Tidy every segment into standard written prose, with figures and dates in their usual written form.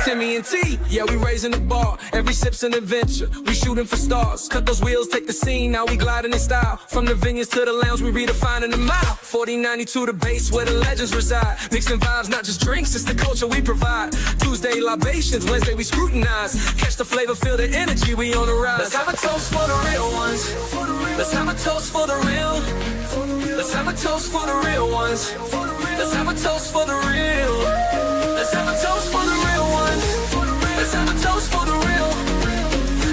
Timmy and T, yeah, we raising the bar. Every sip's an adventure, we shooting for stars. Cut those wheels, take the scene, now we gliding in style. From the vineyards to the lounge, we redefining the mile. 4092 the base where the legends reside. Mixing vibes, not just drinks, it's the culture we provide. Tuesday libations, Wednesday we scrutinize. Catch the flavor, feel the energy, we on the rise. Let's have a toast for the real ones. Let's have a toast for the real. Let's have a toast for the real ones. Let's have a toast for the real. Let's have a toast for the real ones. Let's have a toast for the real.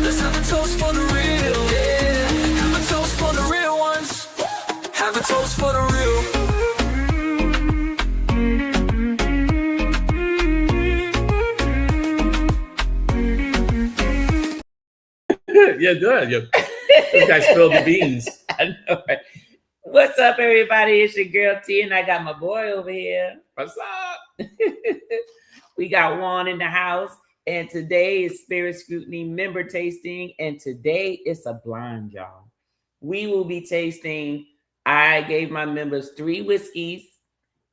Let's have a toast for the real. Yeah. Have a toast for the real ones. Have a toast for the real. You're good. This guy spilled the beans. I know, right? What's up, everybody? It's your girl T, and I got my boy over here. What's up? We got Juan in the house, and today is Spirit Scrutiny member tasting, and today it's a blind, y'all. We will be tasting. I gave my members 3 whiskeys,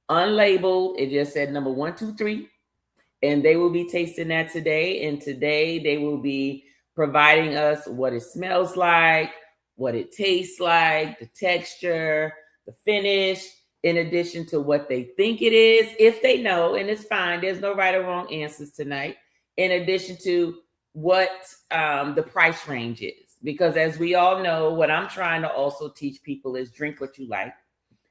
unlabeled. It just said number 1, 2, 3, and they will be tasting that today. And today they will be providing us what it smells like, what it tastes like, the texture, the finish, in addition to what they think it is, if they know, and it's fine. There's no right or wrong answers tonight. In addition to what the price range is. Because as we all know, what I'm trying to also teach people is drink what you like,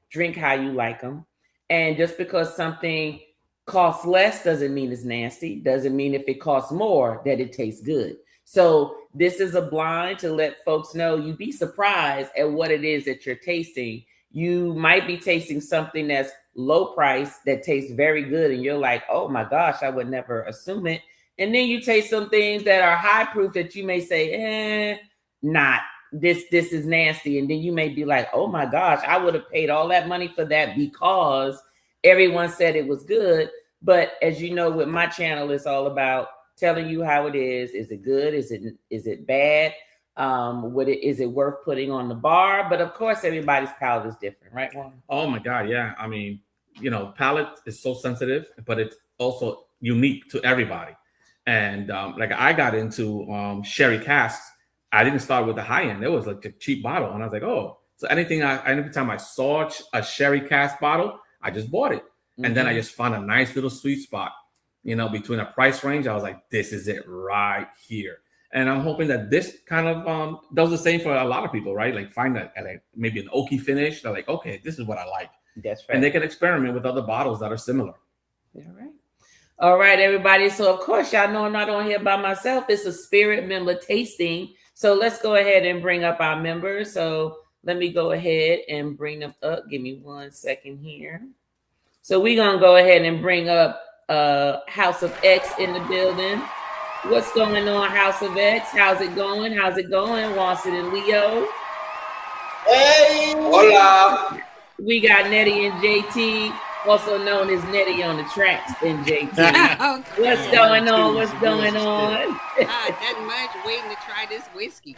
drink how you like them. And just because something costs less doesn't mean it's nasty. Doesn't mean if it costs more that it tastes good. So this is a blind to let folks know. You'd be surprised at what it is that you're tasting. You might be tasting something that's low price that tastes very good. And you're like, oh my gosh, I would never assume it. And then you taste some things that are high proof that you may say, not. This is nasty. And then you may be like, oh my gosh, I would have paid all that money for that because everyone said it was good. But as you know, with my channel, it's all about telling you how it is. Is it good? Is it bad? Is it worth putting on the bar? But of course, everybody's palate is different, right, Juan? Oh my God, yeah. I mean, palate is so sensitive, but it's also unique to everybody. And like I got into sherry casks. I didn't start with the high end. It was like a cheap bottle, and I was like, oh. So anytime I saw a sherry cask bottle, I just bought it, and then I just found a nice little sweet spot. Between a price range, I was like, this is it right here. And I'm hoping that this kind of does the same for a lot of people, right? Like find maybe an oaky finish. They're like, okay, this is what I like. That's right. And they can experiment with other bottles that are similar. All right, everybody. So of course, y'all know I'm not on here by myself. It's a Spirit member tasting. So let's go ahead and bring up our members. So let me go ahead and bring them up. Give me 1 second here. So we're going to go ahead and bring up House of X in the building. What's going on, House of X? How's it going? Watson and Leo. Hey, hola. We got Nettie and JT, also known as Nettie on the tracks and JT. What's going on? Nothing much. Waiting to try this whiskey.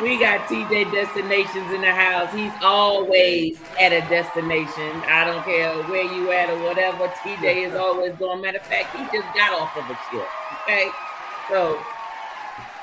We got TJ Destinations in the house. He's always at a destination. I don't care where you at or whatever. TJ is always going. Matter of fact, he just got off of a trip. Okay, so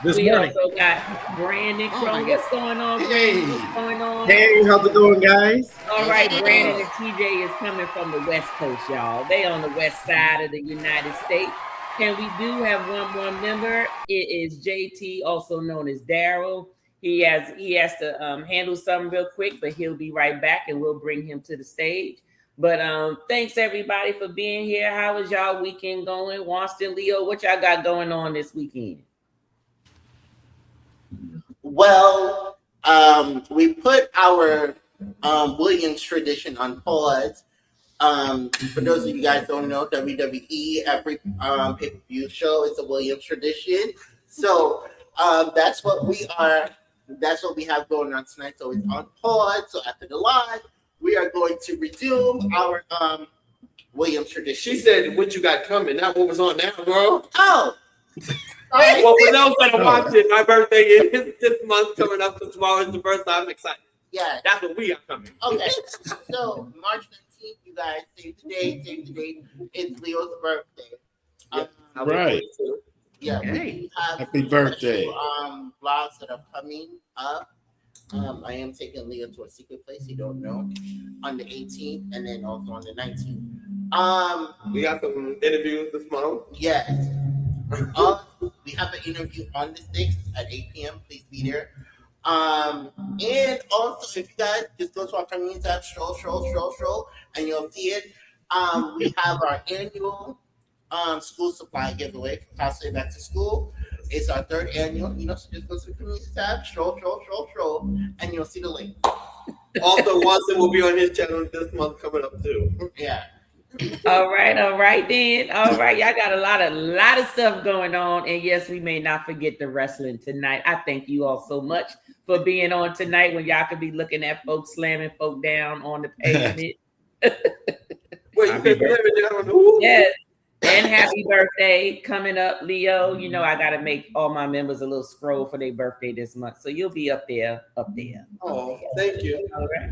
we also got Brandon Crone. What's going on, Brandon? What's going on? Hey, how's it going, guys? All right, Brandon and TJ is coming from the West Coast, y'all. They on the west side of the United States. And we do have one more member. It is JT, also known as Daryl. He has to handle something real quick, but he'll be right back and we'll bring him to the stage. But thanks everybody for being here. How was y'all weekend going? Wanston, Leo, what y'all got going on this weekend? Well, we put our Williams tradition on pause. For those of you guys don't know, WWE, every pay-per-view show is a Williams tradition. So that's what we have going on tonight. So it's on pause. So after the live, we are going to resume our Williams tradition. She said, "What you got coming?" Not what was on now, girl. Oh. Well, for those that are watching, my birthday is this month coming up. So tomorrow is the birthday. I'm excited. Yeah, that's what we got coming. Okay, so March 19th, you guys save the date. It's Leo's birthday. Um, I'll be Right. 42. yeah, Okay. we do have Happy birthday. special, vlogs that are coming up. I am taking Leah to a secret place you don't know on the 18th and then also on the 19th. We got some interviews this month. Yes. We have an interview on the 6th at 8 p.m. Please be there. And also, if you guys just go to our community tab, stroll, and you'll see it. We have our annual school supply giveaway for Pathway Back to School. It's our third annual, so just go to the community tab, stroll, and you'll see the link. Also, Watson will be on his channel this month coming up too. Yeah. All right then. All right, y'all got a lot of stuff going on, and yes, we may not forget the wrestling tonight. I thank you all so much for being on tonight when y'all could be looking at folks slamming folk down on the pavement. Wait, you said living down on the who? Yes. And happy birthday coming up, Leo. I gotta make all my members a little scroll for their birthday this month. So you'll be up there. Oh, thank you. All right.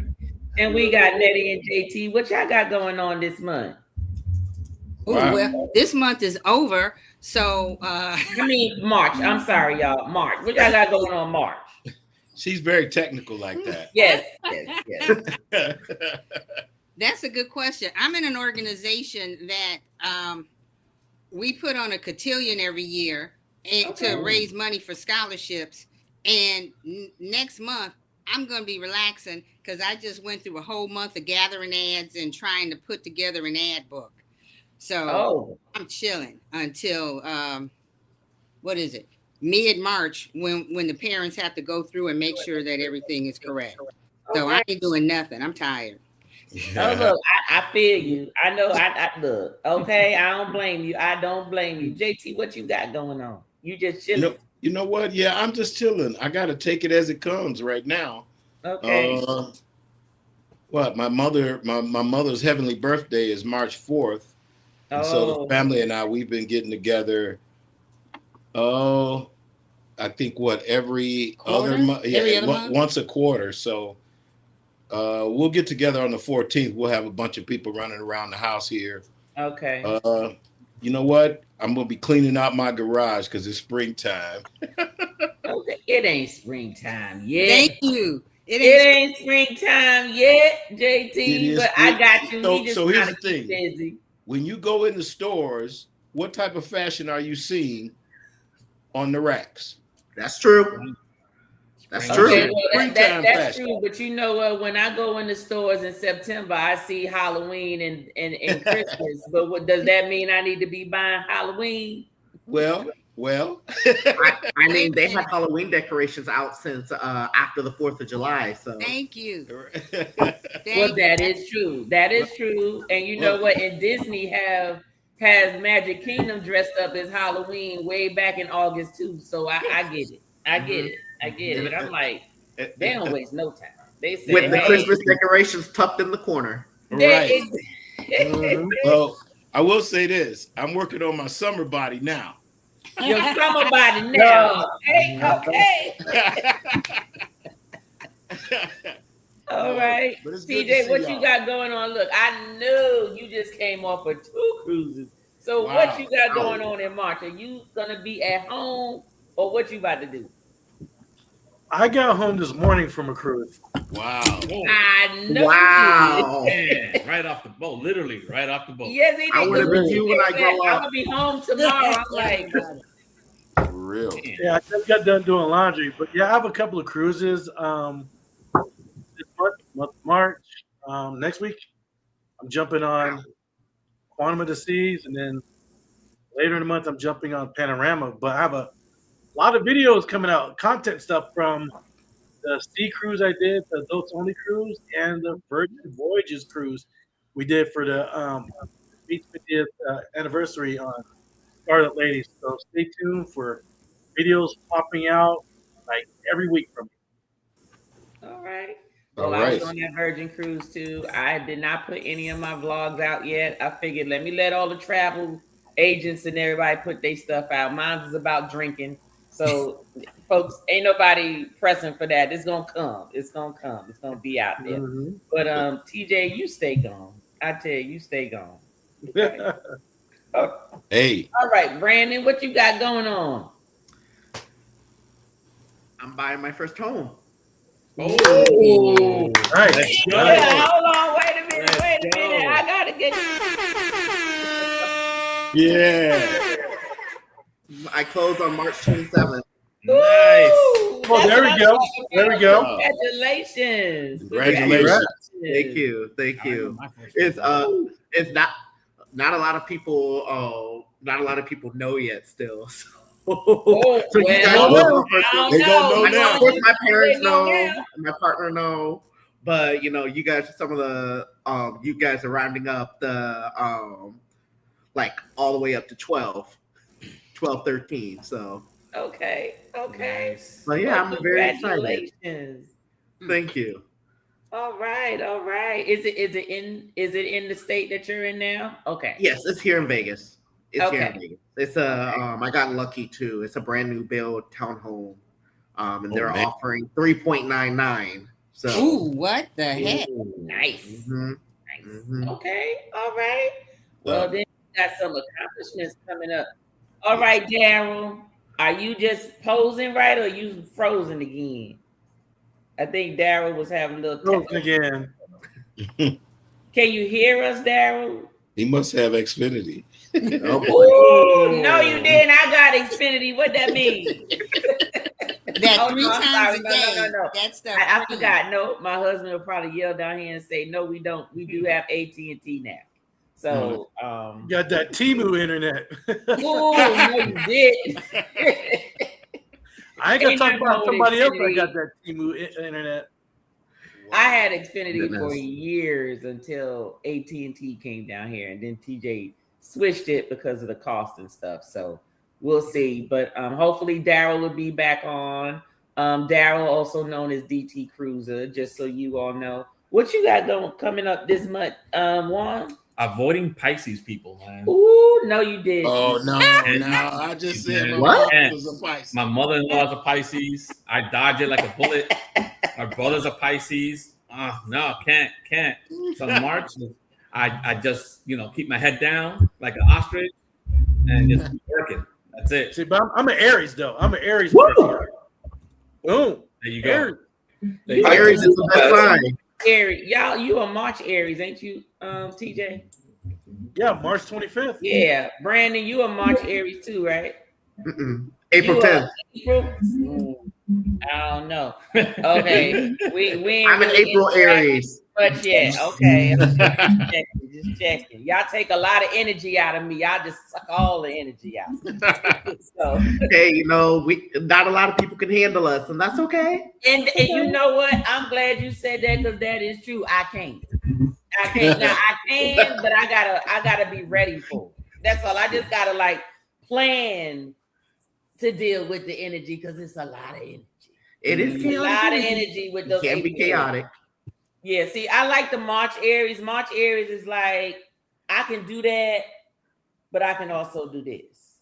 And we got Nettie and JT. What y'all got going on this month? Ooh, Wow. well, this month is over, so March. I'm sorry, y'all. March. What y'all got going on March? She's very technical like that. Yes. that's a good question. I'm in an organization that we put on a cotillion every year to raise money for scholarships. And next month, I'm going to be relaxing because I just went through a whole month of gathering ads and trying to put together an ad book. So I'm chilling until mid-March when the parents have to go through and make sure that everything is correct. So I ain't doing nothing. I'm tired. Oh, look, I feel you. I know. I look. Okay, I don't blame you. JT, what you got going on? You just chilling? You know what? Yeah, I'm just chilling. I got to take it as it comes right now. Okay. My mother's heavenly birthday is March 4th. And so the family and I, we've been getting together. I think every other month? Yeah, once a quarter. So we'll get together on the 14th. We'll have a bunch of people running around the house here. Okay. You know what? I'm gonna be cleaning out my garage because it's springtime. Okay. It ain't springtime yet. Thank you. It ain't springtime yet, JT. But I got you. So here's the thing. Busy. When you go in the stores, what type of fashion are you seeing on the racks? That's true. That's true. Okay, well, that's true. But you know what? When I go in the stores in September, I see Halloween and Christmas. But what does that mean? I need to be buying Halloween? Well. I mean, they have Halloween decorations out since after the 4th of July. So thank you. Well, that is true. That is true. And you know what? And Disney has Magic Kingdom dressed up as Halloween way back in August too. So I get it. I get it. I'm like, they don't waste no time. They say, with the Christmas decorations tucked in the corner. Right. Well, I will say this. I'm working on my summer body now. Your summer body now. Okay. All right. TJ, what you got going on? Look, I knew you just came off of 2 cruises. So what you got going on in March? Are you gonna be at home or what you about to do? I got home this morning from a cruise. Wow. I know. Wow. Man, right off the boat. Literally right off the boat. Yes, he did. I want to be you when I grow up. I'm gonna be home tomorrow. I'm like, for real. Yeah, I just got done doing laundry, but yeah, I have a couple of cruises. This month, March. Next week, I'm jumping on Quantum of the Seas, and then later in the month, I'm jumping on Panorama. But I have a lot of videos coming out, content stuff from the sea cruise I did, the adults only cruise, and the Virgin Voyages cruise we did for the 50th anniversary on Scarlet Lady. So stay tuned for videos popping out like every week from me. all right. Well, I was on that Virgin cruise too. I did not put any of my vlogs out yet. I figured let me let all the travel agents and everybody put their stuff out. Mine is about drinking. So folks, ain't nobody pressing for that. It's gonna come. It's gonna come. It's gonna be out there. But TJ, you stay gone. I tell you stay gone. Okay? Hey. All right, Brandon, what you got going on? I'm buying my first home. Oh, Right. Let's go. yeah, hold on, wait a minute, Let's wait a minute. go. I gotta get Yeah. I closed on March 27th. Nice. Oh, there we go. There we go. Congratulations. Congratulations. Thank you. Thank you. It's not a lot of people know yet still. Oh, So you guys well, know I They gonna know now. Of course, my parents They know know, now. my partner know, but you guys, some of the you guys are rounding up the like all the way up to 12, 13. So Okay. but yeah, Well, I'm very excited. congratulations. Thank you. All right. Is it in the state that you're in now? Okay. Yes, it's here in Vegas. It's here in Okay. Vegas. It's I got lucky too. It's a brand new build townhome. And they're man. offering 3.99. So Ooh, what the heck? Nice. mhm, Nice. mhm. Okay. All right. Well, then you got some accomplishments coming up. All right, Daryl. Are you just posing right or you frozen again? I think Daryl was having a little Frozen again. Can you hear us, Daryl? He must have Xfinity. Oh boy. Ooh, no, you didn't. I got Xfinity. What that mean? That Oh, three no, I'm times sorry. a No, day. no, no. That's the I free. forgot. No, my husband will probably yell down here and say, "No, we don't. We do have AT&T now." So, You got that Temu internet. oh no, you did. I ain't gonna Ain't talk nothing about wrong with somebody else that Xfinity. got that Temu internet. I had Xfinity for Goodness. years until AT&T came down here, and then TJ switched it because of the cost and stuff. So we'll see. But hopefully Daryl will be back on. Daryl, also known as DT Cruiser, just so you all know. What you got coming up this month, Juan? Avoiding Pisces people, man. Ooh, no, you did. Oh no. I just said my What? mom was a Pisces. My mother-in-law is a Pisces. I dodge it like a bullet. My brother's a Pisces. No, can't. So March, I just keep my head down like an ostrich and just keep working. That's it. See, but I'm an Aries though. I'm an Aries person. Boom. There you go. Aries. There you go. Aries is the best sign. Aries, y'all, you a March Aries, ain't you, TJ? Yeah, March 25th. Yeah, Brandon, you a March Aries too, right? April You 10th. April? I don't know. Okay, we ain't I'm an really April interacting Aries. But yeah, okay. Just checking. Y'all take a lot of energy out of me. Y'all just suck all the energy out. So, Hey, not a lot of people can handle us, and that's okay. and you know what? I'm glad you said that because that is true. I can't. Now I can, but I gotta be ready for it. That's all. I just gotta plan to deal with the energy because it's a lot of energy. It is a lot of energy with those. It can be chaotic. Yeah, see, I like the March Aries. March Aries is like, I can do that, but I can also do this.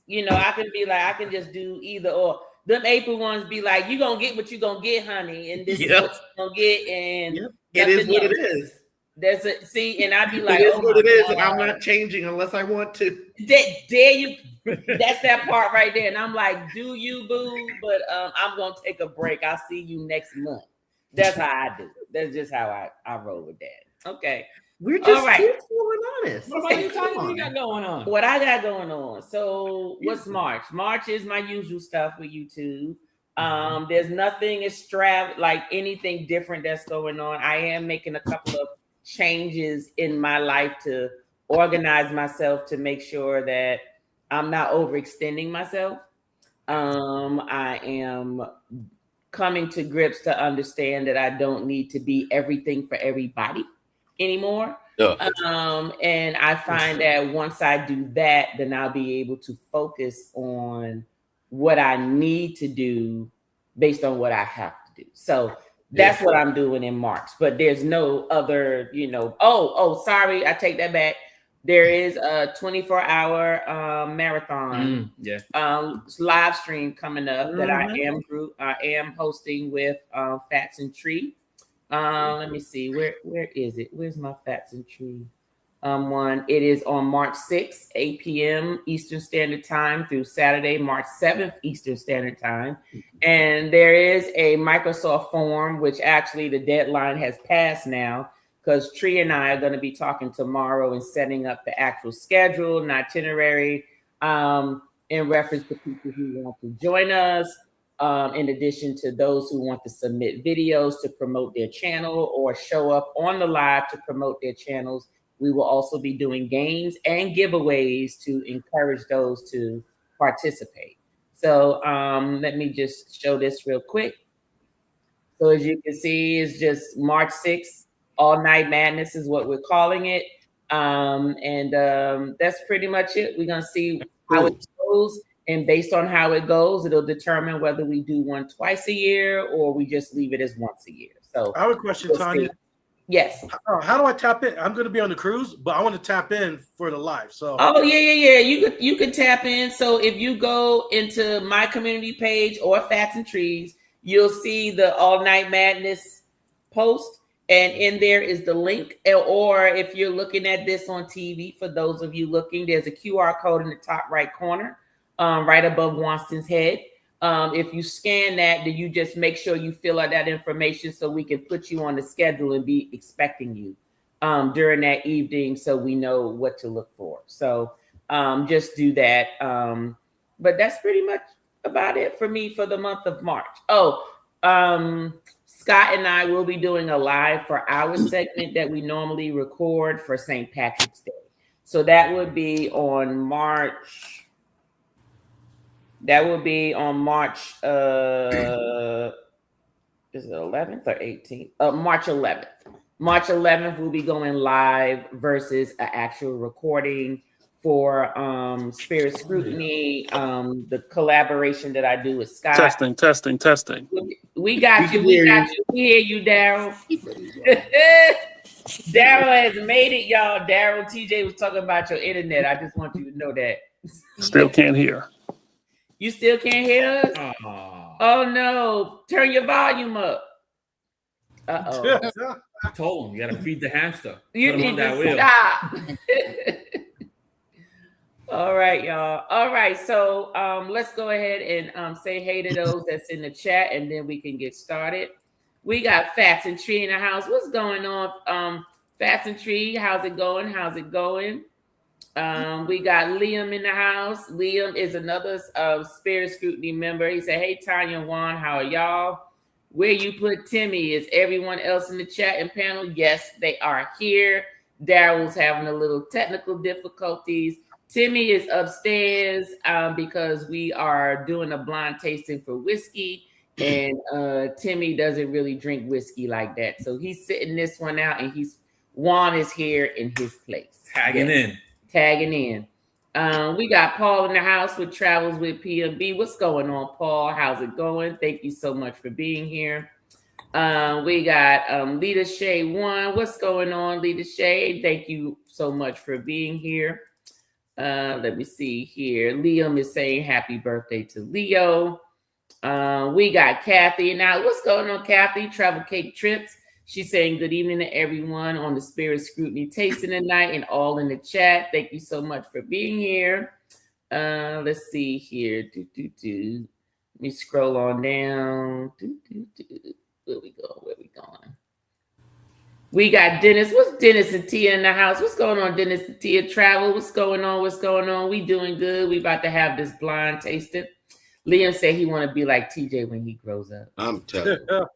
I can be like, I can just do either or. Them April ones be like, you gonna get what you gonna get, honey, and this is what you gonna get, and it is what it is. That's it. See, and I'd be like, it is what it is, and I'm not changing unless I want to. There you. That's that part right there, and I'm like, do you, boo? But I'm gonna take a break. I'll see you next month. That's how I do. That's just how I roll with that. Okay. We're just truthful and honest. What you got going on? What I got going on. So what's March? March is my usual stuff with YouTube. There's nothing like anything different that's going on. I am making a couple of changes in my life to organize myself to make sure that I'm not overextending myself. I am coming to grips to understand that I don't need to be everything for everybody anymore. And I find that once I do that, then I'll be able to focus on what I need to do based on what I have to do. So that's what I'm doing in March. But there's no other, sorry, I take that back. There is a 24-hour marathon live stream coming up that I am hosting with Fats and Tree. Let me see, where is it? Where's my Fats and Tree one. It is on March 6th, 8 p.m. Eastern Standard Time through Saturday, March 7th, Eastern Standard Time. And there is a Microsoft form, which actually the deadline has passed now, because Tree and I are going to be talking tomorrow and setting up the actual schedule and itinerary in reference to people who want to join us. In addition to those who want to submit videos to promote their channel or show up on the live to promote their channels. We will also be doing games and giveaways to encourage those to participate. So let me just show this real quick. So as you can see, it's just March 6th, All Night Madness is what we're calling it. That's pretty much it. We're going to see how it goes. And based on how it goes, it'll determine whether we do one twice a year or we just leave it as once a year. So I have a question, Tanya. Yes. How do I tap in? I'm going to be on the cruise, but I want to tap in for the live. So. Oh yeah. You could tap in. So if you go into my community page or Fats and Trees, you'll see the All Night Madness post, and in there is the link. Or if you're looking at this on TV, for those of you looking, there's a QR code in the top right corner. Right above Wanston's head. If you scan that, then you just make sure you fill out that information so we can put you on the schedule and be expecting you during that evening so we know what to look for. So just do that. But that's pretty much about it for me for the month of March. Scott and I will be doing a live for our segment that we normally record for St. Patrick's Day. So that would be on March. That will be on March, is it 11th or 18th? March 11th. March 11th, we'll be going live versus an actual recording for Spirit Scrutiny, the collaboration that I do with Scott. Testing. We got you. We hear you, Daryl. Daryl has made it, y'all. Daryl, TJ was talking about your internet. I just want you to know that. Still can't hear. You still can't hear us? Oh no. Turn your volume up. I told him you gotta feed the hamster. You need to stop. All right, y'all. All right, so let's go ahead and say hey to those that's in the chat, and then we can get started. We got Fats and Tree in the house. What's going on? Fats and Tree, how's it going? We got Liam in the house. Liam is another Spirit Scrutiny member. He said, hey, Tanya and Juan, how are y'all? Where you put Timmy? Is everyone else in the chat and panel? Yes, they are here. Daryl's having a little technical difficulties. Timmy is upstairs because we are doing a blind tasting for whiskey, and Timmy doesn't really drink whiskey like that. So he's sitting this one out, and Juan is here in his place. Tagging in. We got Paul in the house with Travels with PMB. What's going on, Paul? How's it going? Thank you so much for being here. We got Lita Shay 1. What's going on, Lita Shay? Thank you so much for being here. Let me see here. Liam is saying happy birthday to Leo. We got Kathy. Now, what's going on, Kathy? Travel Cake Trips. She's saying good evening to everyone on the Spirit Scrutiny tasting tonight and all in the chat. Thank you so much for being here. Let's see here. Let me scroll on down. Where we going? We got Dennis. What's Dennis and Tia in the house? What's going on, Dennis and Tia? Travel. What's going on? We doing good. We about to have this blind tasting. Liam said he want to be like TJ when he grows up. I'm telling you.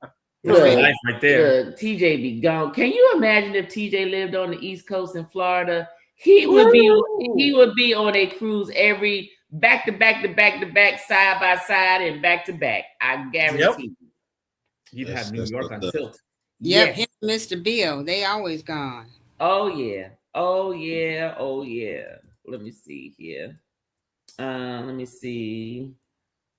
Look, life right there. Look, TJ be gone. Can you imagine if TJ lived on the East Coast in Florida? He would be on a cruise every back to back, side by side, and back to back. I guarantee you. You'd have New York on tilt. Yep, him and Mr. Bill, they always gone. Oh yeah. Let me see here. Let me see.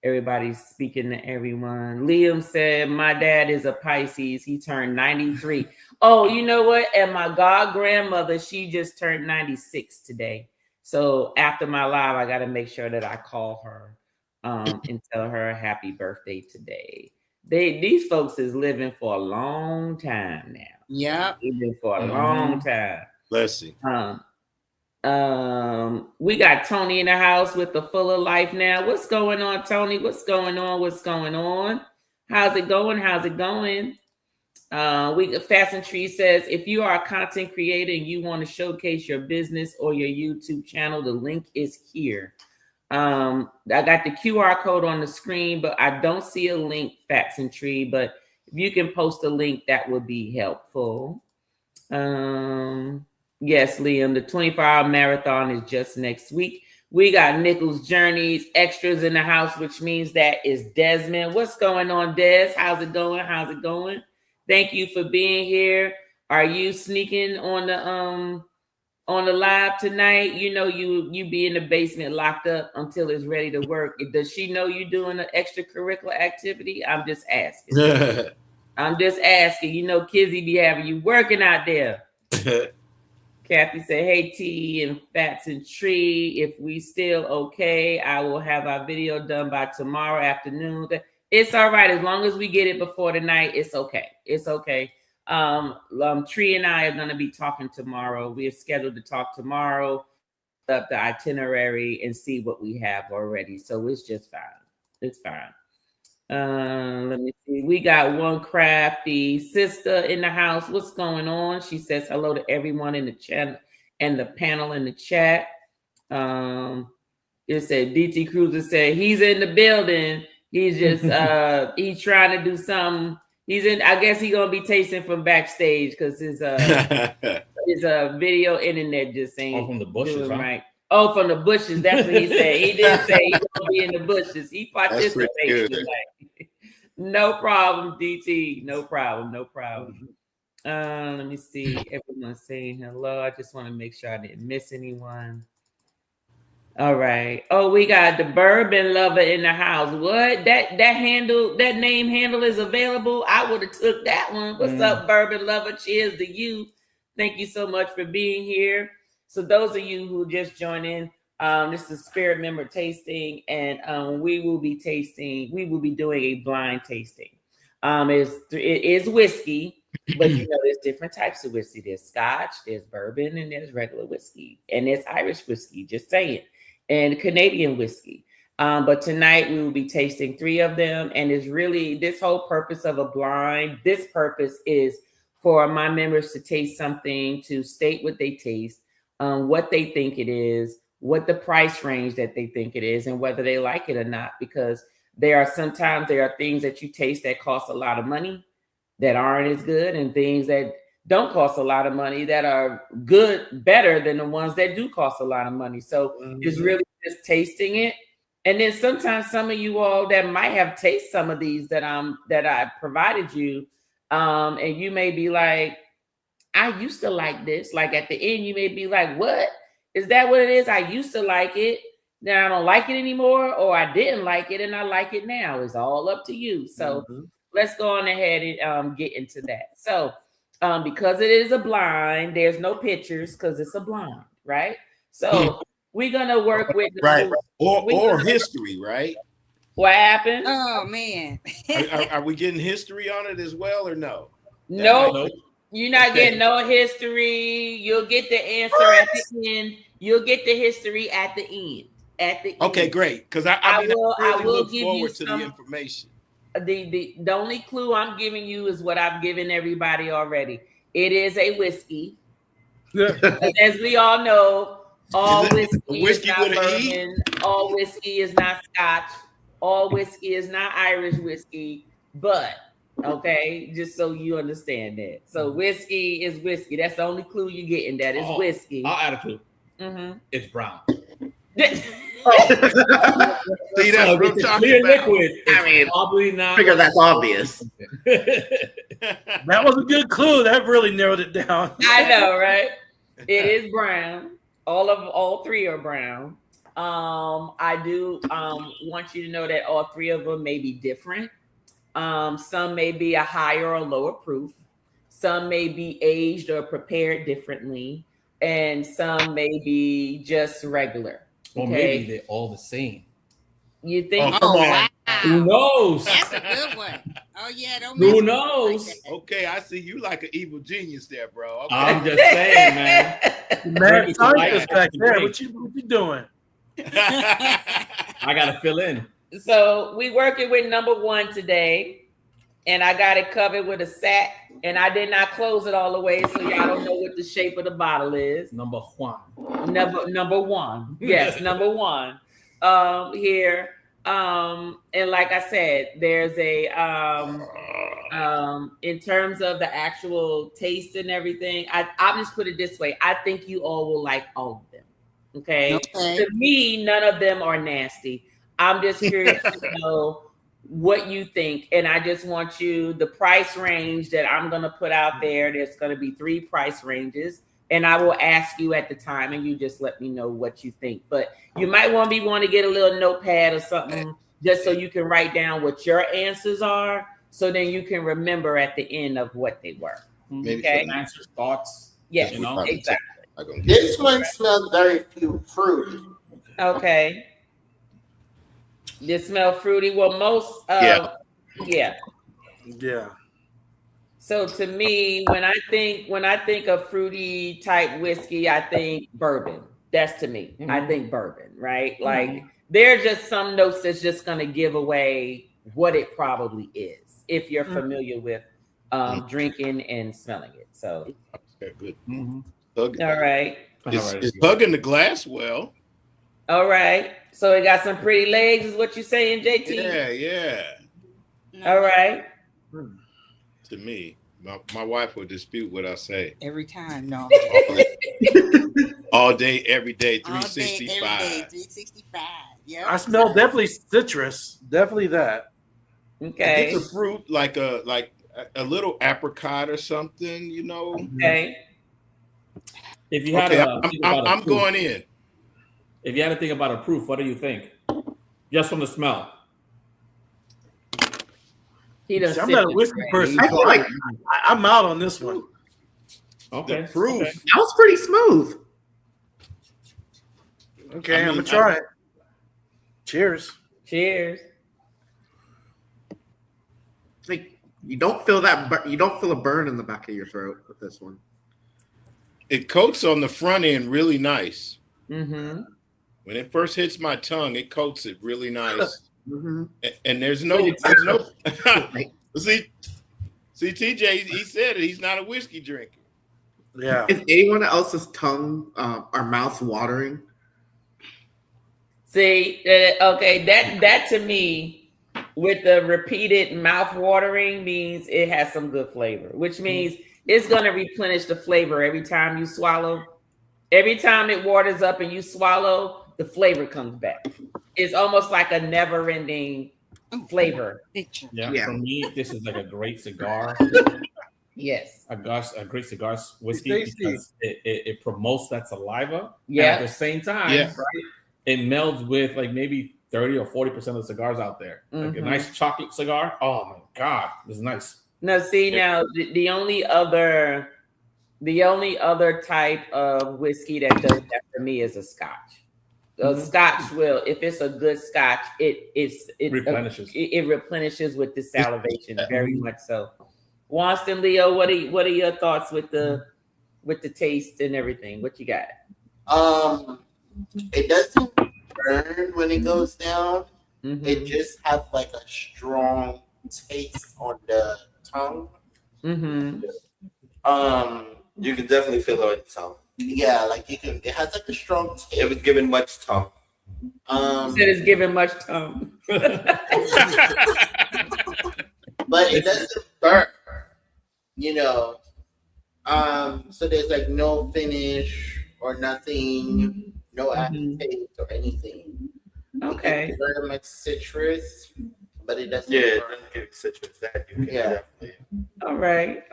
Everybody's speaking to everyone. Liam said, my dad is a Pisces. He turned 93. Oh, you know what? And my god grandmother, she just turned 96 today. So after my live, I got to make sure that I call her and tell her happy birthday today. These folks is living for a long time now. Yeah. Living for a long time. Blessing. We got Tony in the house with the Full of Life now. What's going on, Tony? What's going on? What's going on? How's it going? How's it going? Fasten Tree says, if you are a content creator and you want to showcase your business or your YouTube channel, the link is here. I got the QR code on the screen, but I don't see a link, Fasten Tree. But if you can post a link, that would be helpful. Yes, Liam, the 24-hour marathon is just next week. We got Nichols Journeys extras in the house, which means that is Desmond. What's going on, Des? How's it going? How's it going? Thank you for being here. Are you sneaking on the live tonight? You know you be in the basement locked up until it's ready to work. Does she know you doing an extracurricular activity? I'm just asking. I'm just asking. You know, Kizzy be having you working out there. Kathy said, hey, T and Fats and Tree, if we still okay, I will have our video done by tomorrow afternoon. It's all right. As long as we get it before the night, it's okay. It's okay. Tree and I are going to be talking tomorrow. We are scheduled to talk tomorrow, up the itinerary and see what we have already. So it's just fine. It's fine. Let me see. We got one crafty sister in the house. What's going on? She says hello to everyone in the chat and the panel in the chat. It said DT Cruiser said he's in the building. He's just he's trying to do something. He's in. I guess he's gonna be tasting from backstage because his video internet just ain't from the bushes, right. Oh, from the bushes. That's what he said. He didn't say he's gonna be in the bushes. He participated tonight. No problem, DT. No problem. No problem. Let me see. Everyone's saying hello. I just want to make sure I didn't miss anyone. All right. Oh, we got the Bourbon Lover in the house. What? That name handle is available. I would have took that one. What's up, Bourbon Lover? Cheers to you. Thank you so much for being here. So those of you who just joined in, this is Spirit Member Tasting, and we will be doing a blind tasting. It is whiskey, but you know there's different types of whiskey. There's Scotch, there's bourbon, and there's regular whiskey, and there's Irish whiskey. Just saying, and Canadian whiskey. But tonight we will be tasting 3 of them, and it's really this whole purpose of a blind. This purpose is for my members to taste something, to state what they taste, what they think it is, what the price range that they think it is, and whether they like it or not. Because there are things that you taste that cost a lot of money that aren't as good, and things that don't cost a lot of money that are good, better than the ones that do cost a lot of money. So it's really just tasting it. And then sometimes some of you all that might have tasted some of these that I provided you, and you may be like, I used to like this. Like at the end, you may be like, what? Is that what it is? I used to like it. Now I don't like it anymore, or I didn't like it and I like it now. It's all up to you. So let's go on ahead and get into that. So because it is a blind, there's no pictures because it's a blind, right? So we're gonna work with right, or history, right? What happened? Oh man. Are we getting history on it as well, or no? Nope. You're not getting no history. You'll get the answer at the end. You'll get the history at the end. Okay, great. Because I will look forward to the information. The only clue I'm giving you is what I've given everybody already. It is a whiskey. As we all know, all whiskey is not bourbon. All whiskey is not Scotch. All whiskey is not Irish whiskey. But okay, just so you understand that. So whiskey is whiskey. That's the only clue you're getting. That is whiskey. I'll add a clue. It's brown. See, that's what I'm talking about. Liquid. I mean, probably not. Figure that's obvious. That was a good clue. That really narrowed it down. I know, right? It is brown. All 3 are brown. I do want you to know that all 3 of them may be different. Some may be a higher or lower proof. Some may be aged or prepared differently. And some may be just regular. Or maybe they're all the same. You think? Oh, come on. Who knows? That's a good one. Oh yeah, don't Who miss knows? like Okay, I see you like an evil genius there, bro. Okay. I'm just saying, man. Man, Like scientist back there. What you doing? I gotta fill in. So we working with number 1 today, and I got it covered with a sack, and I did not close it all the way, so y'all don't know what the shape of the bottle is. Number one. Number 1. Yes, number 1. Here. And like I said, there's a in terms of the actual taste and everything, I'll just put it this way. I think you all will like all of them. Okay. To me, none of them are nasty. I'm just curious to know what you think. And I just want you, the price range that I'm going to put out there, there's going to be 3 price ranges. And I will ask you at the time, and you just let me know what you think. But you might want to get a little notepad or something, just so you can write down what your answers are, so then you can remember at the end of what they were. Maybe Okay. some answers, thoughts. Yes, You know? exactly. This one smells very fruity. Okay. This smell fruity. Well, most yeah. So to me, when I think of fruity type whiskey, I think bourbon. That's to me. I think bourbon, right? Like there are just some notes that's just going to give away what it probably is if you're familiar with drinking and smelling it. So good. All right. It's hugging the glass well. All right. So it got some pretty legs, is what you're saying, JT? Yeah. All right. To me, my wife will dispute what I say. every time. No. All day, every day, All day, 365. every day, 365. Yeah. I smell definitely citrus. Definitely that. Okay. It's a fruit like a little apricot or something, you know. Okay. If you had I'm going in. If you had to think about a proof, what do you think? Just from the smell. I'm not a whiskey person, so I'm out on this one. Okay. The proof. That was pretty smooth. Okay, I'm gonna try it. Cheers. Cheers. Like you don't feel that. You don't feel a burn in the back of your throat with this one. It coats on the front end really nice. Mm-hmm. When it first hits my tongue, it coats it really nice. Mm-hmm. And there's no see TJ, he said it, he's not a whiskey drinker. Yeah. Is anyone else's tongue or mouth watering? See, okay, that to me, with the repeated mouth watering, means it has some good flavor, which means it's going to replenish the flavor every time you swallow. Every time it waters up and you swallow, the flavor comes back. It's almost like a never-ending flavor. Yeah. For me, this is like a great cigar. Yes. A great cigar whiskey because it promotes that saliva. Yeah. And at the same time, right, it melds with like maybe 30 or 40% of the cigars out there. Like a nice chocolate cigar. Oh my God, it's nice. Now, see, the only other type of whiskey that does that for me is a Scotch. Scotch will, if it's a good Scotch, it replenishes. It replenishes with the salivation, very much so. Wanston, Leo, what are your thoughts with the taste and everything? What you got? It doesn't burn when it goes down. It just has like a strong taste on the tongue. You can definitely feel it on your tongue. Yeah, like you can. It has like a strong taste. It was given much tongue. You said it's given much tongue. But it doesn't burn. You know. So there's like no finish or nothing, no aftertaste or anything. Okay. It's very much citrus, but it doesn't. Yeah, it burn. doesn't give citrus that you can definitely. All right.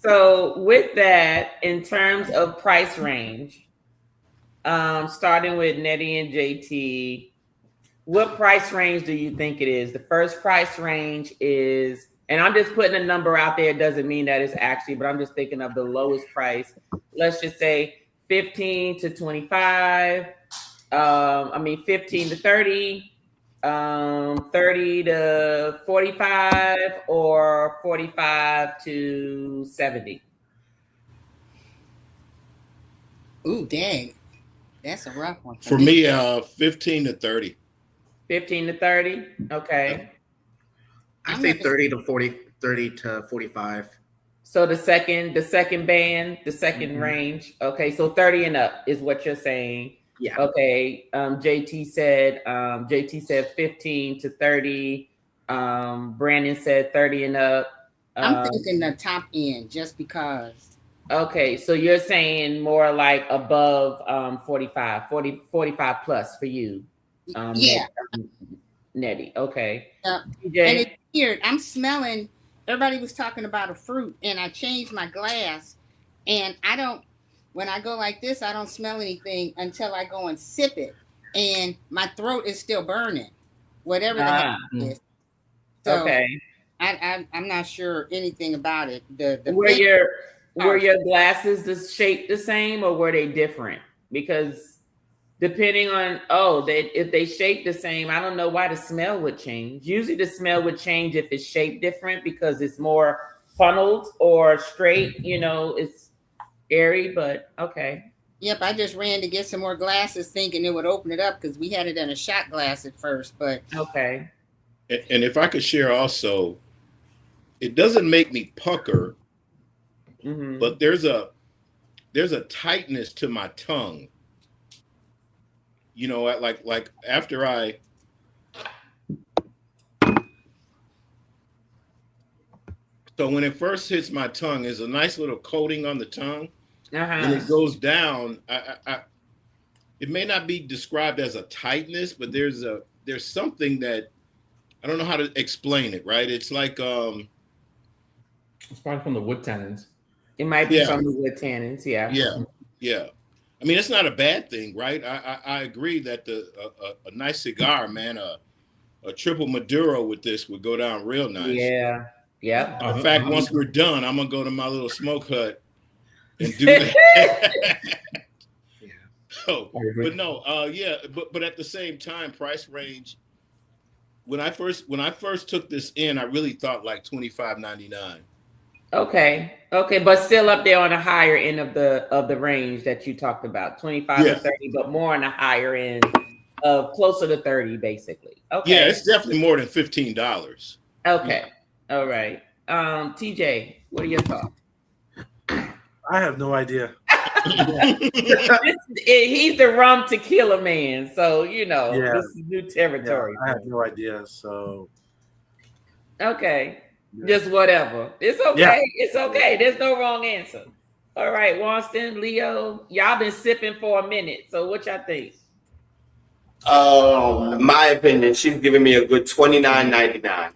So with that, in terms of price range, starting with Nettie and JT, what price range do you think it is? The first price range is, and I'm just putting a number out there. It doesn't mean that it's actually, but I'm just thinking of the lowest price. Let's just say 15 to 25. 15 to 30, 30 to 45 or 45 to 70? Ooh, dang. That's a rough one. For me, 15 to 30. 15 to 30? Okay. I I'm say gonna- 30 to 40, 30 to 45. So the second band, the 2nd range. Okay, so 30 and up is what you're saying. Yeah. Okay. JT said 15 to 30. Brandon said 30 and up. I'm thinking the top end just because. Okay, so you're saying more like above 45 plus for you. Yeah. Nettie. Okay. And TJ? it's weird. I'm smelling. Everybody was talking about a fruit, and I changed my glass, and I don't. When I go like this, I don't smell anything until I go and sip it, and my throat is still burning, whatever the heck it is. So Okay. I'm not sure anything about it. The were your glasses shaped the same or were they different? Because depending on if they shape the same, I don't know why the smell would change. Usually the smell would change if it's shaped different because it's more funneled or straight, it's airy, but okay. Yep, I just ran to get some more glasses thinking it would open it up because we had it in a shot glass at first, but okay. And if I could share also, it doesn't make me pucker, but there's a tightness to my tongue. Like after so when it first hits my tongue, there's a nice little coating on the tongue. When it goes down, it may not be described as a tightness, but there's something that I don't know how to explain it. Right? It's like it's probably from the wood tannins. It might be from the wood tannins. Yeah. Yeah. I mean, it's not a bad thing, right? I agree that a nice cigar, man, a triple Maduro with this would go down real nice. Yeah. Yeah. In fact, once we're done, I'm gonna go to my little smoke hut and do that. But no, but at the same time, price range. When I first took this in, I really thought like $25.99. Okay, but still up there on the higher end of the range that you talked about, 25 to 30, but more on the higher end of closer to 30, basically. Okay. Yeah, it's definitely more than $15. Okay. Yeah. All right. TJ, what are your thoughts? I have no idea. He's the rum tequila man, so this is new territory. Yeah, I have no idea. So okay. Just whatever. It's okay. Yeah. It's okay. There's no wrong answer. All right, Wanston, Leo, y'all been sipping for a minute. So what y'all think? My opinion, she's giving me a good $29.99.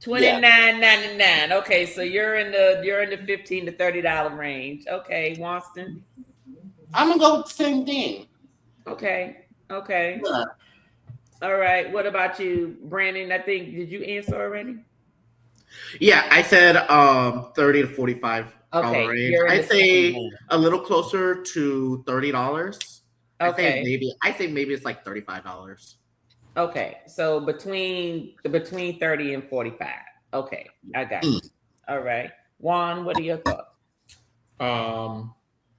$29.99. Okay, so you're in the $15 to $30 range. Okay, Wanston. I'm gonna go with the same thing. Okay. Yeah. All right. What about you, Brandon? Did you answer already? Yeah, I said 30 to 45 range. I say a little closer to $30. Okay. I think maybe it's like $35. Okay, so between 30 and 45. Okay, I got you. All right, Juan, what are your thoughts?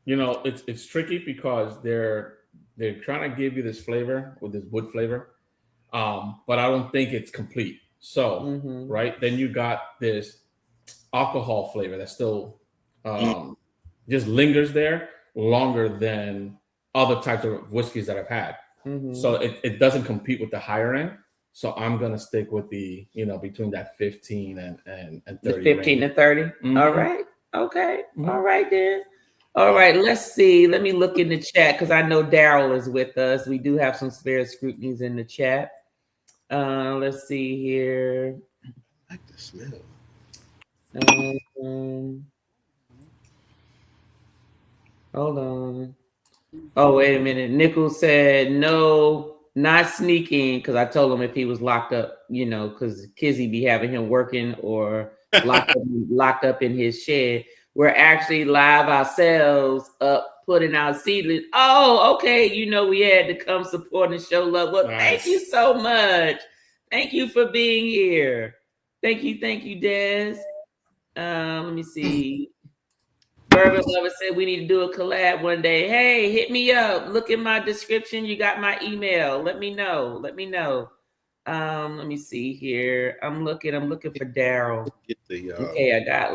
It's tricky because they're trying to give you this flavor with this wood flavor, but I don't think it's complete. So, right, then you got this alcohol flavor that still just lingers there longer than other types of whiskeys that I've had. So it doesn't compete with the higher end. So I'm gonna stick with the between that 15 and 30. The 15 and 30. All right. Okay. All right then. All right. Let's see. Let me look in the chat because I know Daryl is with us. We do have some spare scrutinies in the chat. Let's see here. I like the smell. Hold on. Oh, wait a minute. Nichols said no, not sneaking, because I told him if he was locked up, because Kizzy be having him working or locked up in his shed. We're actually live ourselves up putting out seedlings. Oh, okay. We had to come support and show love. Well, nice. Thank you so much. Thank you for being here. Thank you, Des. Let me see. Bourbon Lover said we need to do a collab one day. Hey, hit me up. Look in my description. You got my email. Let me know. Let me see here. I'm looking for Daryl. Okay, I got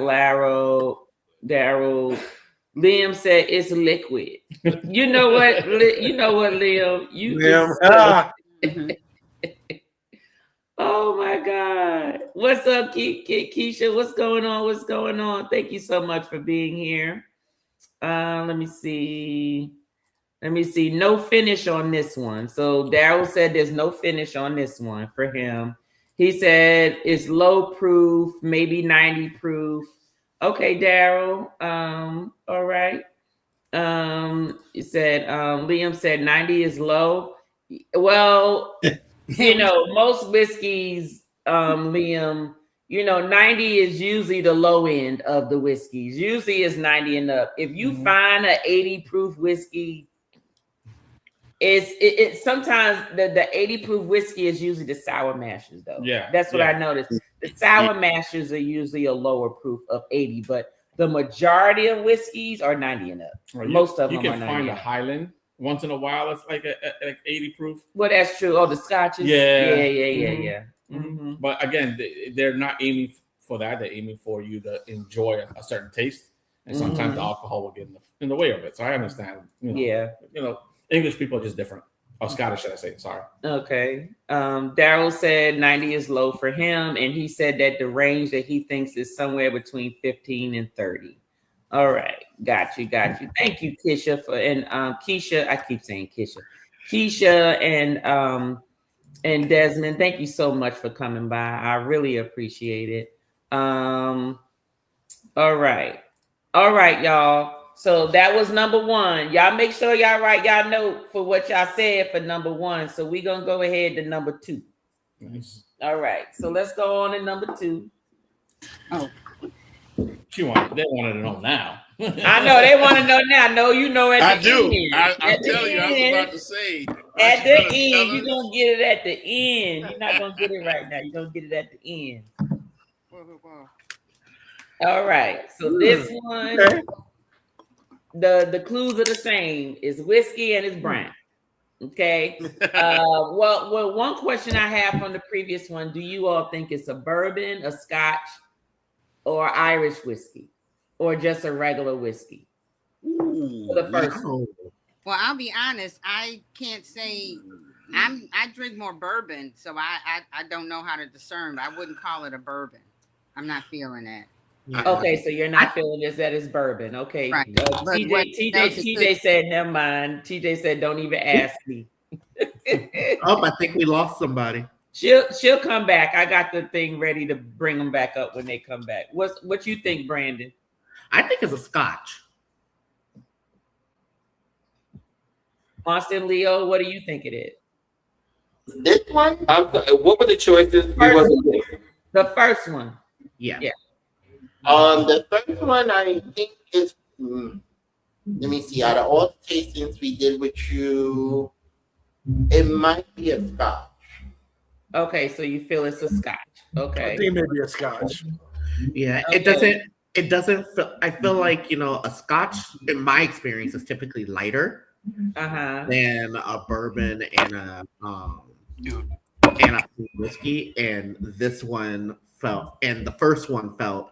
Daryl. Liam said it's liquid. You know what? Liam? Oh my God. What's up, Keisha? What's going on? Thank you so much for being here. Let me see. No finish on this one. So Daryl said there's no finish on this one for him. He said it's low proof, maybe 90 proof. Okay, Daryl. All right. He said, Liam said 90 is low. Well, most whiskeys, Liam, 90 is usually the low end of the whiskeys. Usually is 90 and up. If you find an 80 proof whiskey, it's sometimes the 80 proof whiskey is usually the sour mashers though. Yeah. That's what I noticed. The sour mashers are usually a lower proof of 80, but the majority of whiskeys are 90 and up. Most of them are 90. You can find a Highland once in a while. It's like like 80 proof. Well, that's true. Oh, the scotches. Yeah. Mm-hmm. But again, they're not aiming for that. They're aiming for you to enjoy a certain taste, and sometimes the alcohol will get in the way of it. So I understand. English people are just different. Or Scottish, should I say? Sorry. Okay. Daryl said 90 is low for him, and he said that the range that he thinks is somewhere between 15 and 30. All right. Got you. Thank you, Keisha, Keisha. I keep saying Keisha. Keisha and Desmond, thank you so much for coming by. I really appreciate it. All right, y'all. So that was number one. Y'all make sure y'all write y'all note for what y'all said for number one. So we're gonna go ahead to number two. Nice. All right. So let's go on to number two. Oh. They wanted to know now. I know they want to know now. No, you know at the I do. end. I'm telling you, I was about to say. At the end, you're gonna get it at the end. You're not gonna get it right now. You're gonna get it at the end. All right. So this one, the clues are the same. It's whiskey and it's brown. Okay. Well, one question I have from the previous one: do you all think it's a bourbon, a Scotch, or Irish whiskey, or just a regular whiskey? For the first one. Well, I'll be honest. I can't say. I drink more bourbon, so I don't know how to discern. But I wouldn't call it a bourbon. I'm not feeling that. Okay, so you're not feeling this. That is bourbon. Okay. Right. TJ said, never mind. TJ said, don't even ask me. I think we lost somebody. She'll come back. I got the thing ready to bring them back up when they come back. What you think, Brandon? I think it's a Scotch. Austin, Leo, what do you think it is? This one? What were the choices? The first one. Yeah. The first one I think is. Let me see. Out of all the tastings we did with you, it might be a Scotch. Okay, so you feel it's a Scotch. Okay. I think maybe a Scotch. Yeah, okay. It doesn't feel, I feel like, a Scotch, in my experience, is typically lighter than a bourbon and a whiskey. And this one the first one felt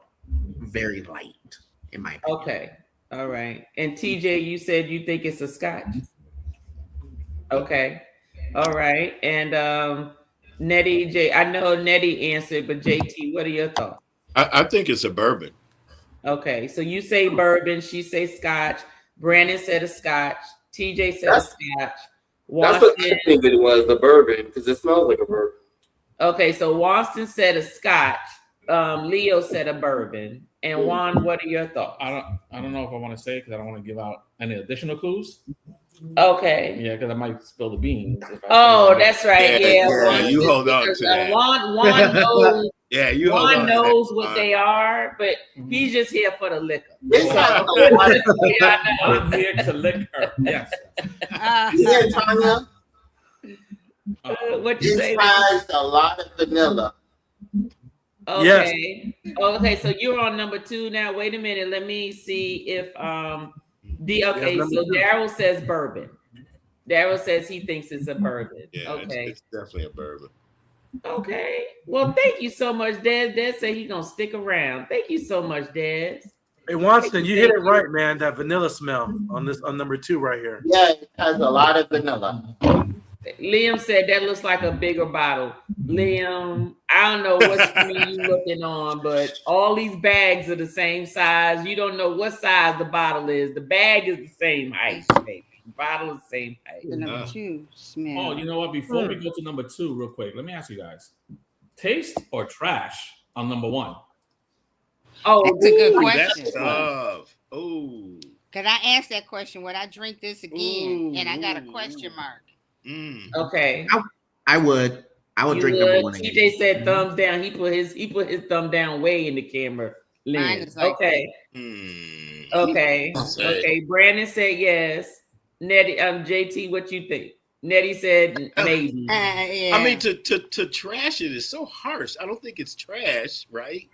very light, in my opinion. Okay. All right. And TJ, you said you think it's a Scotch. Okay. All right. And Nettie, I know Nettie answered, but JT, what are your thoughts? I think it's a bourbon. Okay, so you say bourbon, she say Scotch. Brandon said a Scotch. TJ said a Scotch. That's what I think it was, the bourbon, because it smells like a bourbon. Okay, so Waston said a Scotch. Leo said a bourbon. And Juan, what are your thoughts? I don't know if I want to say it because I don't want to give out any additional clues. Okay. Yeah, because I might spill the beans. That's right. Yeah, you hold on to that. Juan knows. Yeah, you hold on. Juan knows what they are, but he's just here for the liquor. I'm here to liquor. Yes. Yeah, Tanya. What you say? This has a lot of vanilla. Okay. Yes. Okay, so you're on number 2 now. Wait a minute. Let me see if okay, so Daryl says bourbon. Daryl says he thinks it's a bourbon. Yeah, okay. It's definitely a bourbon. Okay. Well, thank you so much, Des. Des said he's gonna stick around. Thank you so much, Des. Hey, Wanston, you hit it right, man. That vanilla smell on number 2 right here. Yeah, it has a lot of vanilla. Liam said that looks like a bigger bottle. Liam, I don't know what screen you looking on, but all these bags are the same size. You don't know what size the bottle is. The bag is the same height, baby. The bottle is the same height. The number 2 smell. Oh, you know what? Before we go to number 2, real quick, let me ask you guys: taste or trash on number 1? Oh, that's a good question. That's tough. Oh, because I asked that question, would I drink this again? And I got a question mark. Okay, I would drink number 1 again. TJ said thumbs down. He put his thumb down way in the camera. Like okay. Okay. Okay. Brandon said yes. Nettie, JT, what you think? Nettie said maybe. Yeah. I mean, to trash it is so harsh. I don't think it's trash, right?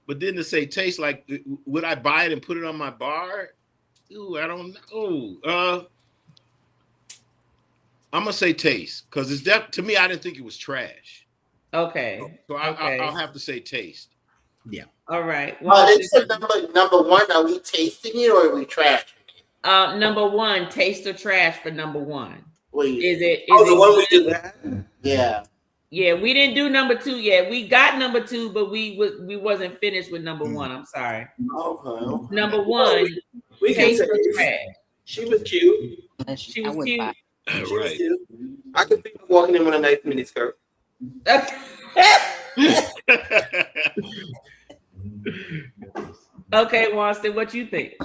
But then to say taste, like, would I buy it and put it on my bar? Ooh, I don't know. I'm gonna say taste because it's to me. I didn't think it was trash. Okay. So I'll have to say taste. Yeah. All right. Well, it's number 1. Are we tasting it or are we trashing it? Number 1, taste or trash for number 1. Wait. Is it the one we did that? Yeah. Yeah, we didn't do number 2 yet. We got number 2, but we wasn't finished with number 1. I'm sorry. Okay. Number 1, we can taste say or trash. She was cute. She was cute. Right. I could see her walking in with a nice mini skirt. Okay, Wanston, what you think?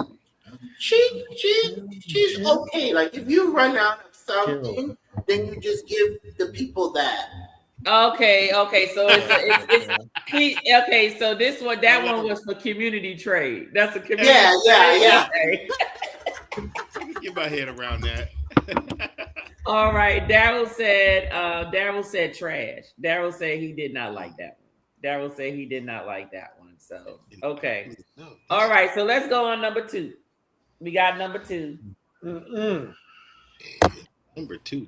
She's okay. Like if you run out of something, then you just give the people that. Okay, so it's okay. So that one was for community trade. That's a community. Yeah. Okay. Get my head around that. All right. Daryl said trash. Daryl said he did not like that one. Daryl said he did not like that one. So okay. All right. So let's go on number 2. We got number 2. Number 2.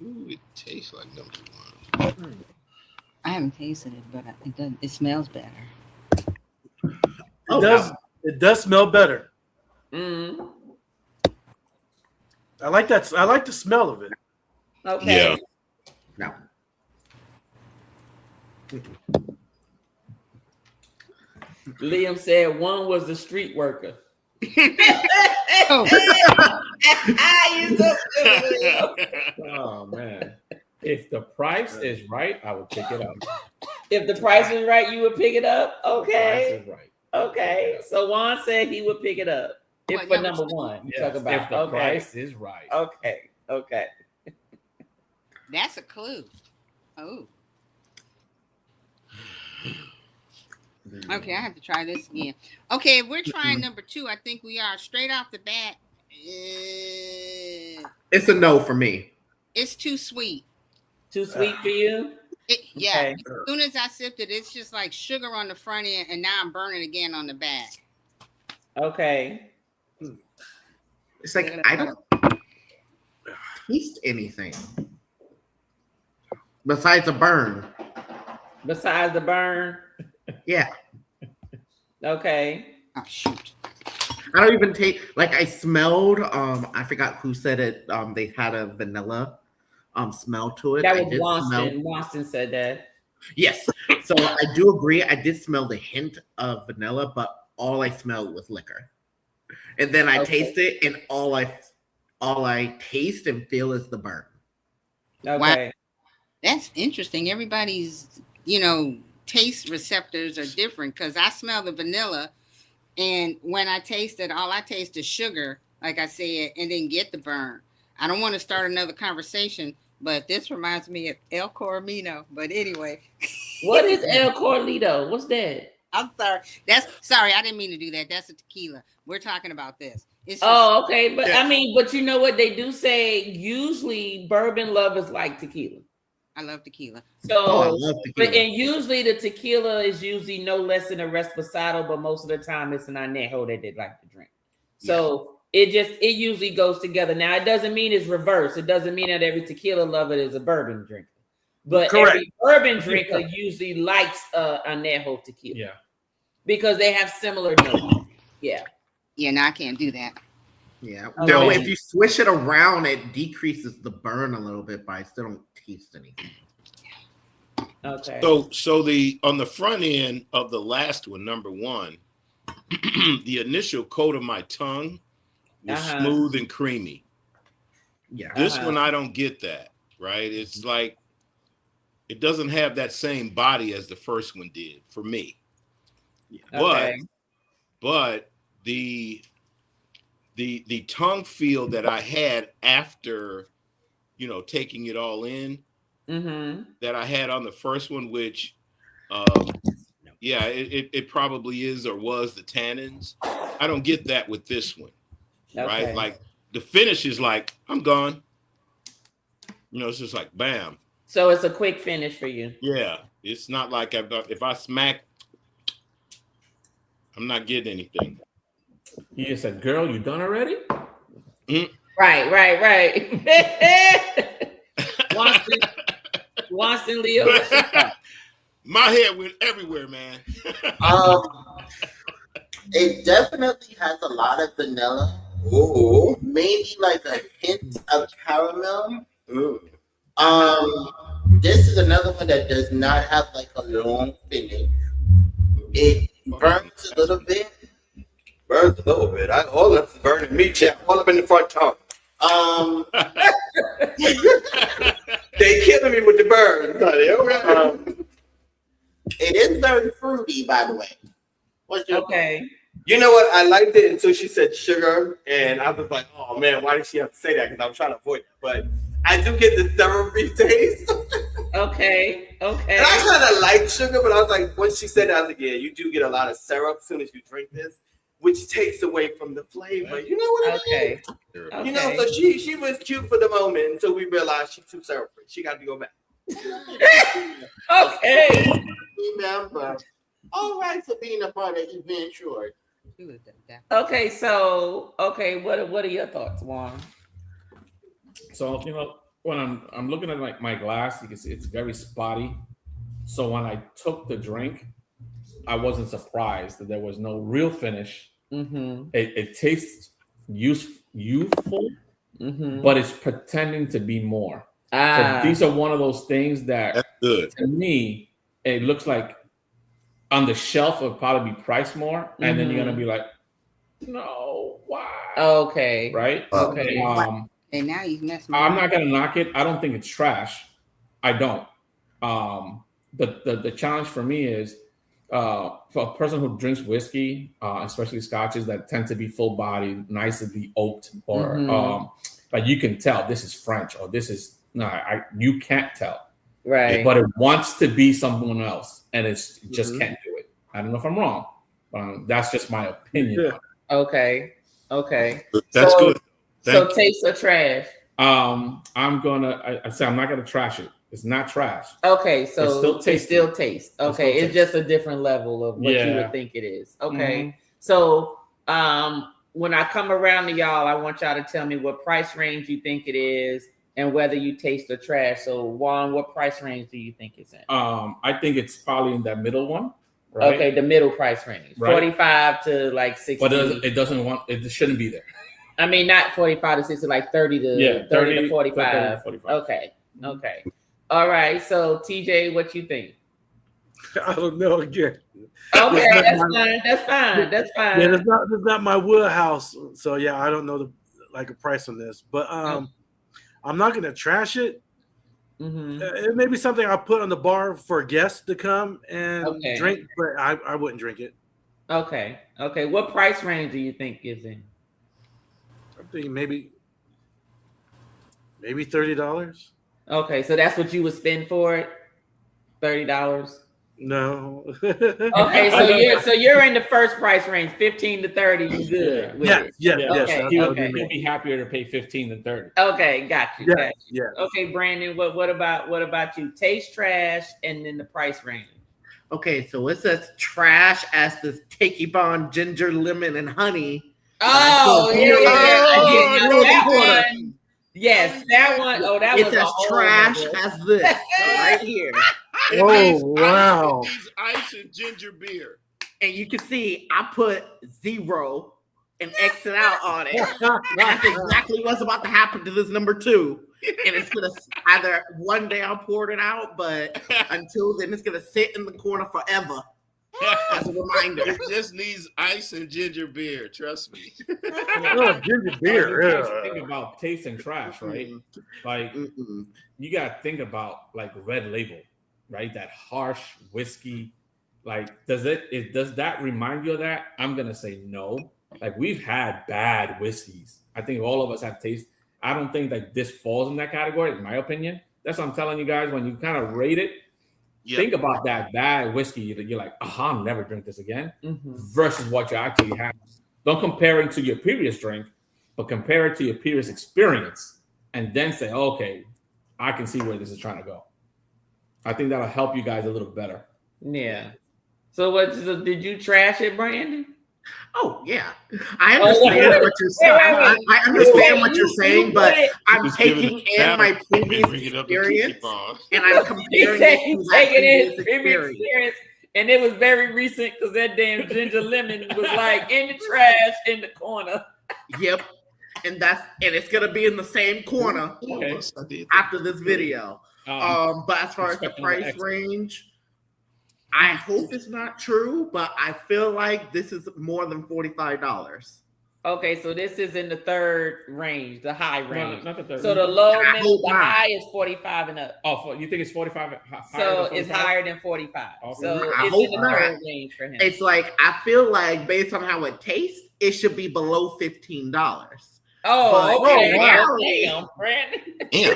Ooh, it tastes like number 1. I haven't tasted it, but it smells better. It does smell better. Mm-hmm. I like that. I like the smell of it. Okay. Yeah. No. Liam said 1 was the street worker. Oh man! If the price is right, I would pick it up. If the price is right, you would pick it up. Okay. The price is right. Okay. So Juan said he would pick it up. If for number 1, Yes, talk about if the price is right. Okay. That's a clue. Oh. Okay, I have to try this again. Okay, if we're trying number 2, I think we are straight off the bat. It's a no for me. It's too sweet. Too sweet for you? Yeah. Okay. As soon as I sipped it, it's just like sugar on the front end, and now I'm burning again on the back. Okay. It's like I don't taste anything besides a burn. Besides the burn? Yeah. Okay. Oh shoot. I don't even taste like I smelled I forgot who said it. They had a vanilla smell to it. That was Wanston. Wanston said that. Yes. So I do agree. I did smell the hint of vanilla, but all I smelled was liquor. And then I taste it, and all I taste and feel is the burn. Okay. Wow. That's interesting. Everybody's, taste receptors are different because I smell the vanilla, and when I taste it, all I taste is sugar, like I said, and then get the burn. I don't want to start another conversation, but this reminds me of El Coromino. But anyway. What is El Corlito? What's that? I'm sorry. Sorry. I didn't mean to do that. That's a tequila. We're talking about this. It's just, okay. But I mean, but you know what they do say? Usually, bourbon lovers like tequila. I love tequila. So, I love tequila. and usually the tequila is usually no less than a Reposado, but most of the time it's an añejo that they like to drink. So it usually goes together. Now it doesn't mean it's reverse. It doesn't mean that every tequila lover is a bourbon drinker, but every bourbon drinker usually likes añejo tequila. Yeah, because they have similar notes. Yeah. Yeah, no, I can't do that. Yeah. Okay. No, if you swish it around, it decreases the burn a little bit, but I still don't taste anything. Okay. So on the front end of the last one, number 1, the initial coat of my tongue was smooth and creamy. Yeah. This one, I don't get that, right? It's like it doesn't have that same body as the first one did for me. Okay. But the tongue feel that I had after, taking it all in, that I had on the first one, which, it probably is or was the tannins. I don't get that with this one, right? Like the finish is like, I'm gone. It's just like, bam. So it's a quick finish for you. Yeah. It's not like if I smack, I'm not getting anything. He just said, "Girl, you done already?" Right. Watson, Leo. My head went everywhere, man. It definitely has a lot of vanilla. Ooh. Maybe like a hint of caramel. Ooh. This is another one that does not have like a long finish. It burns a little bit. Burns a little bit. All that's burning me, chap. All up in the front tongue. They killing me with the burn. It is very fruity, by the way. What's your You know what? I liked it until she said sugar, and I was like, "Oh man, why did she have to say that?" Because I was trying to avoid it. But I do get the syrupy taste. Okay. And I kind of like sugar, but I was like, once she said that, I was like, "Yeah, you do get a lot of syrup as soon as you drink this, which takes away from the flavor." You know what I mean? You know, so she was cute for the moment until we realized she's too syrupy. She got to go back. Okay. Remember, all rights are being a part of event short. Okay, so what are your thoughts, Juan? So when I'm looking at my glass, you can see it's very spotty. So when I took the drink, I wasn't surprised that there was no real finish. It tastes youthful, but it's pretending to be more. So these are one of those things that, to me, it looks like on the shelf it would probably be priced more, and then you're gonna be like, no, why? Okay. Right? Okay. And now you've messed me I'm up. not gonna knock it. I don't think it's trash. I don't. The challenge for me is for a person who drinks whiskey, especially scotches that tend to be full bodied, nicely oaked, or like you can tell this is French or this is you can't tell. Right. But it wants to be someone else, and it's just can't do it. I don't know if I'm wrong, but that's just my opinion. Okay. That's good. So taste or trash? I say I'm not gonna trash it. It's not trash. Okay, so it still tastes. Okay, it's just a different level of what you would think it is. Okay. So when I come around to y'all, I want y'all to tell me what price range you think it is and whether you taste or trash. So Juan, what price range do you think it's in? I think it's probably in that middle one. Right? Okay, the middle price range. Right. 45 to like 60. But it shouldn't be there. I mean, not 45 to 60, like 30 to 30 to 45. 45. Okay. All right. So TJ, what you think? I don't know again. Okay, that's fine. Yeah, that's not my wheelhouse. So yeah, I don't know a price on this, but I'm not gonna trash it. It may be something I'll put on the bar for guests to come and drink, but I wouldn't drink it. Okay. What price range do you think is in? I'm thinking maybe $30. Okay, so that's what you would spend for it? $30? No. Okay, so you're in the first price range, 15 to 30. You good? With it. Yes. Okay, He'll be happier to pay 15 than 30. Okay, got you. Yeah, got you. yeah. Okay, Brandon, what about you? Taste trash and then the price range. Okay, so it says trash as this Takey Bond ginger lemon and honey. Oh, yeah. That one. Yes, that one. Oh, that it was says trash as this right here. Oh, wow. These ice and ginger beer. And you can see I put 0 and exit out on it. That's exactly what's about to happen to this number 2. And it's gonna either one day I'll pour it out, but until then it's gonna sit in the corner forever. As a reminder. It just needs ice and ginger beer, trust me. Ginger beer. You guys think about taste and trash, right? Like you gotta think about like Red Label, right? That harsh whiskey. Like, does that remind you of that? I'm gonna say no. Like, we've had bad whiskeys. I think all of us have taste. I don't think that this falls in that category, in my opinion. That's what I'm telling you guys. When you kind of rate it, think about that bad whiskey that you're like, I'll never drink this again, versus what you actually have. Don't compare it to your previous drink, but compare it to your previous experience, and then say, okay, I can see where this is trying to go. I think that'll help you guys a little better. Yeah. So did you trash it, Brandon? Oh yeah, I understand what you're saying. I understand what you're saying, but I'm taking in my previous experience and I'm comparing it to that previous experience. And it was very recent because that damn ginger lemon was like in the trash in the corner. Yep, and it's gonna be in the same corner after this video. But as far as the price range, I hope it's not true, but I feel like this is more than $45. Okay, so this is in the third range, the high range. Not the third. So the low, the high is 45 and up. Oh, you think it's 45? So it's higher than 45. Okay. So I it's hope in the not. third range for him. It's like I feel like based on how it tastes, it should be below $15. Oh, okay. Wow. Brandon. Yeah.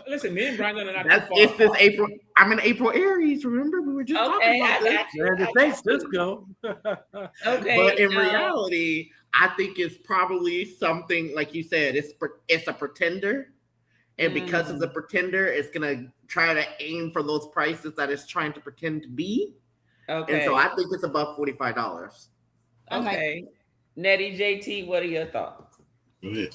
Listen, me and Brandon are not That's too far. it's this April. I'm in April Aries. Remember, we were just talking about this. Man, thanks, Cisco. Okay, But in reality, I think it's probably something like you said. It's a pretender, and because it's a pretender, it's gonna try to aim for those prices that it's trying to pretend to be. Okay. And so I think it's above $45. Okay. Nettie, JT, what are your thoughts? Go ahead.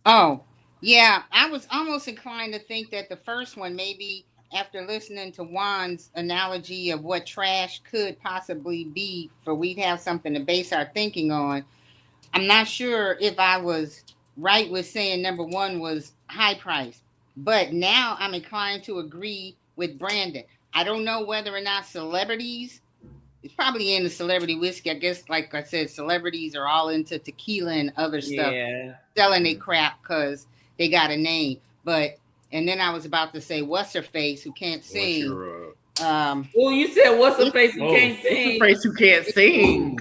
Oh, yeah. I was almost inclined to think that the first one, maybe after listening to Juan's analogy of what trash could possibly be, for we'd have something to base our thinking on. I'm not sure if I was right with saying number one was high price, but now I'm inclined to agree with Brandon. I don't know whether or not celebrities, it's probably in the celebrity whiskey. I guess, like I said, celebrities are all into tequila and other stuff, selling their crap because they got a name. But, and then I was about to say, what's her face who can't sing? Well, you said what's her face who can't sing? What's her face who can't sing?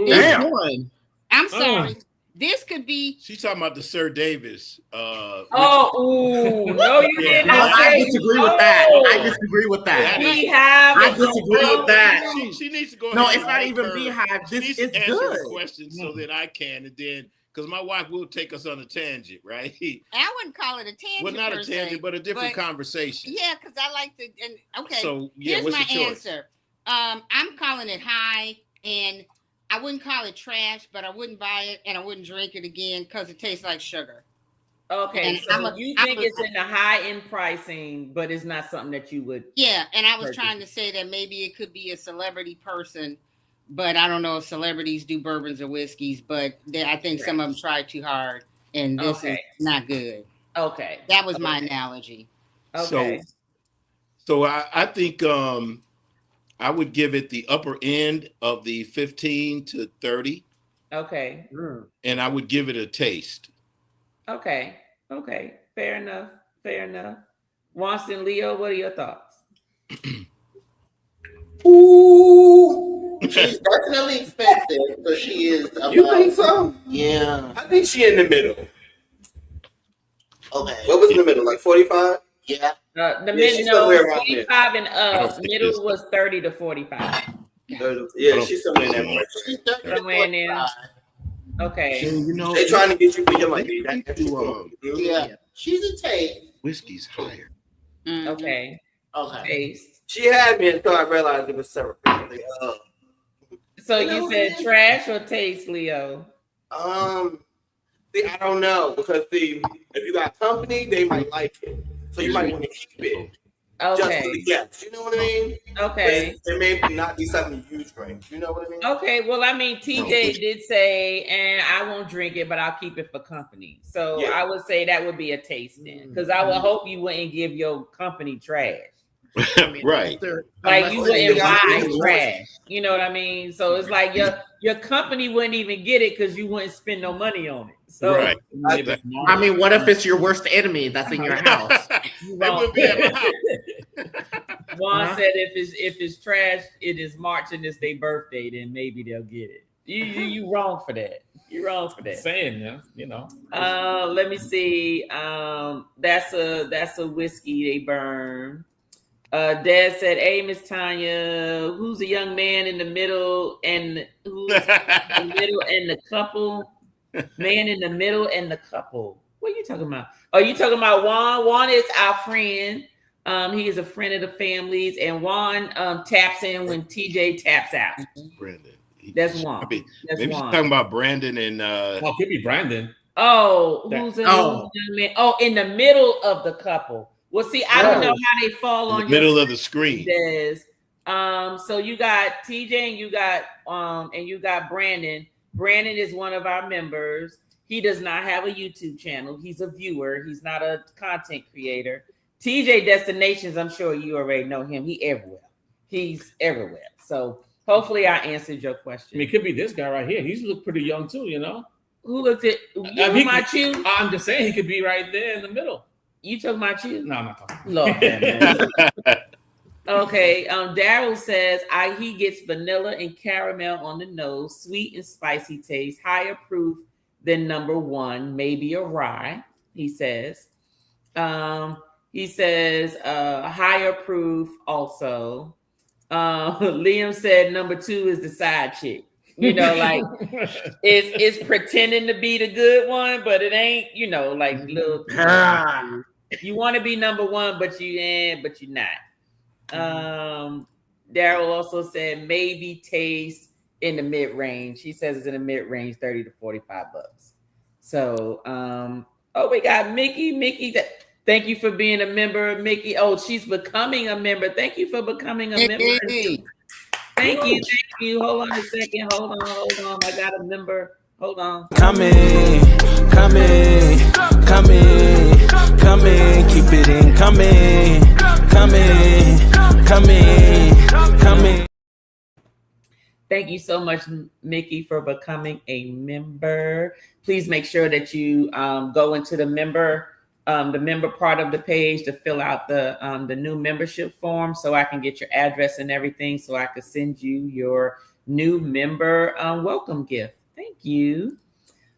Damn. One. I'm sorry. This could be. She's talking about the Sir Davis. No, you didn't. I disagree with that. I disagree with that. Beehive. I disagree with that. She needs to go. No, ahead it's not and even her. Beehive. She This needs is to answer good. the question so that I can, and then because my wife will take us on a tangent, right? I wouldn't call it a tangent. Well, not a per se, tangent, but a different conversation. Yeah, because I like to. And okay, So yeah, here's what's my your choice? answer. I'm calling it high, and I wouldn't call it trash, but I wouldn't buy it and I wouldn't drink it again because it tastes like sugar. Okay, And so you think it's in the high end pricing, but it's not something that you would. Yeah, and I was purchase. trying to say that maybe it could be a celebrity person, but I don't know if celebrities do bourbons or whiskeys, but I think some of them try too hard, and this is not good. Okay. That was my analogy. Okay. So I think I would give it the upper end of the 15 to 30, Okay. and I would give it a taste. Okay. Fair enough. Watson, Leo, what are your thoughts? Ooh, she's definitely expensive, so she is. You think so? Yeah. I think she in the middle. Okay. What was in the middle? Like 45? Yeah. The Yeah, she's mid somewhere around there. 25 and I don't up. think Middle it's- was 30 to 45. Yeah, she's somewhere in that market. She's 30 to Somewhere in there. 45. Okay. Shane, you know, They trying to get you for your they money. think you, Yeah, she's a taste. whiskey's higher. Mhm. Okay. Okay. Taste. She had me until I realized it was syrup. Like, So you said trash or taste, Leo? See, I don't know because if you got company, they might like it, so you might want to keep it. Just Okay. for the guests, you know what I mean? Okay. But it may not be something you drink. You know what I mean? Okay. Well, I mean, TJ did say, and I won't drink it, but I'll keep it for company. So Yeah. I would say that would be a taste then, because I would hope you wouldn't give your company trash. Right. Like you wouldn't they- buy trash. You know what I mean? So it's like your company wouldn't even get it because you wouldn't spend no money on it. So Right. I mean, what if it's your worst enemy that's in your house? you They wrong. would be at my house. Juan Uh-huh. said if it's trash, it is March and it's their birthday, then maybe they'll get it. You wrong for that. You wrong for that. Saying, yeah, you know. Let me see. That's a whiskey they burn. Dad said, "Hey, Miss Tanya, who's the young man in the middle and who's in the middle and the couple? Man in the middle and the couple. What are you talking about? Oh, you talking about Juan? Juan is our friend. He is a friend of the family's, and Juan taps in when TJ taps out. Brandon. That's Juan. Maybe That's she's Juan. talking about Brandon and Oh, it could be Brandon. Oh, who's in Oh. in the middle of the couple. Well, see, I don't know how they fall in on the your middle of the screen. Des. So you got TJ and you got Brandon. Brandon is one of our members. He does not have a YouTube channel. He's a viewer. He's not a content creator. TJ Destinations, I'm sure you already know him. He's everywhere. So hopefully I answered your I question. mean, it could be this guy right here. He's look pretty young too, you know. Who looked at you? About you? I'm just saying he could be right there in the middle. You talking about you? No, I'm not talking. Lord, man. Okay. Daryl says he gets vanilla and caramel on the nose, sweet and spicy taste, higher proof than number one, maybe a rye. He says. He says higher proof also. Liam said number two is the side chick. You know, like it's pretending to be the good one, but it ain't. You know, like little. You want to be number one, but you're not. Daryl also said maybe taste in the mid range. He says it's in the mid range, $30 to $45. So, we got Mickey. Mickey, thank you for being a member, Mickey. Oh, she's becoming a member. Thank you for becoming a member. Thank you. Hold on a second. Hold on. I got a member. Hold on. Come in, keep it in, come in. Thank you so much, Mickey, for becoming a member. Please make sure that you go into the member part of the page to fill out the new membership form so I can get your address and everything so I can send you your new member welcome gift. Thank you.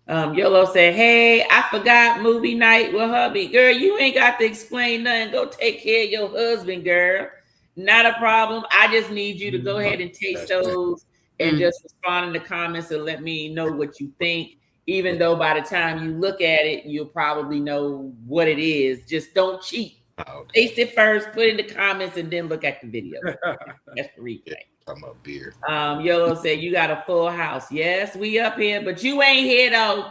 Yolo said, hey, I forgot movie night with hubby. Girl, you ain't got to explain nothing. Go take care of your husband, girl. Not a problem. I just need you to go ahead and taste those and just respond in the comments and let me know what you think. Even though by the time you look at it, you'll probably know what it is. Just don't cheat. Taste it first, put it in the comments, and then look at the video. That's the replay. Talking about beer. Yolo said, you got a full house. Yes, we up here, but you ain't here though.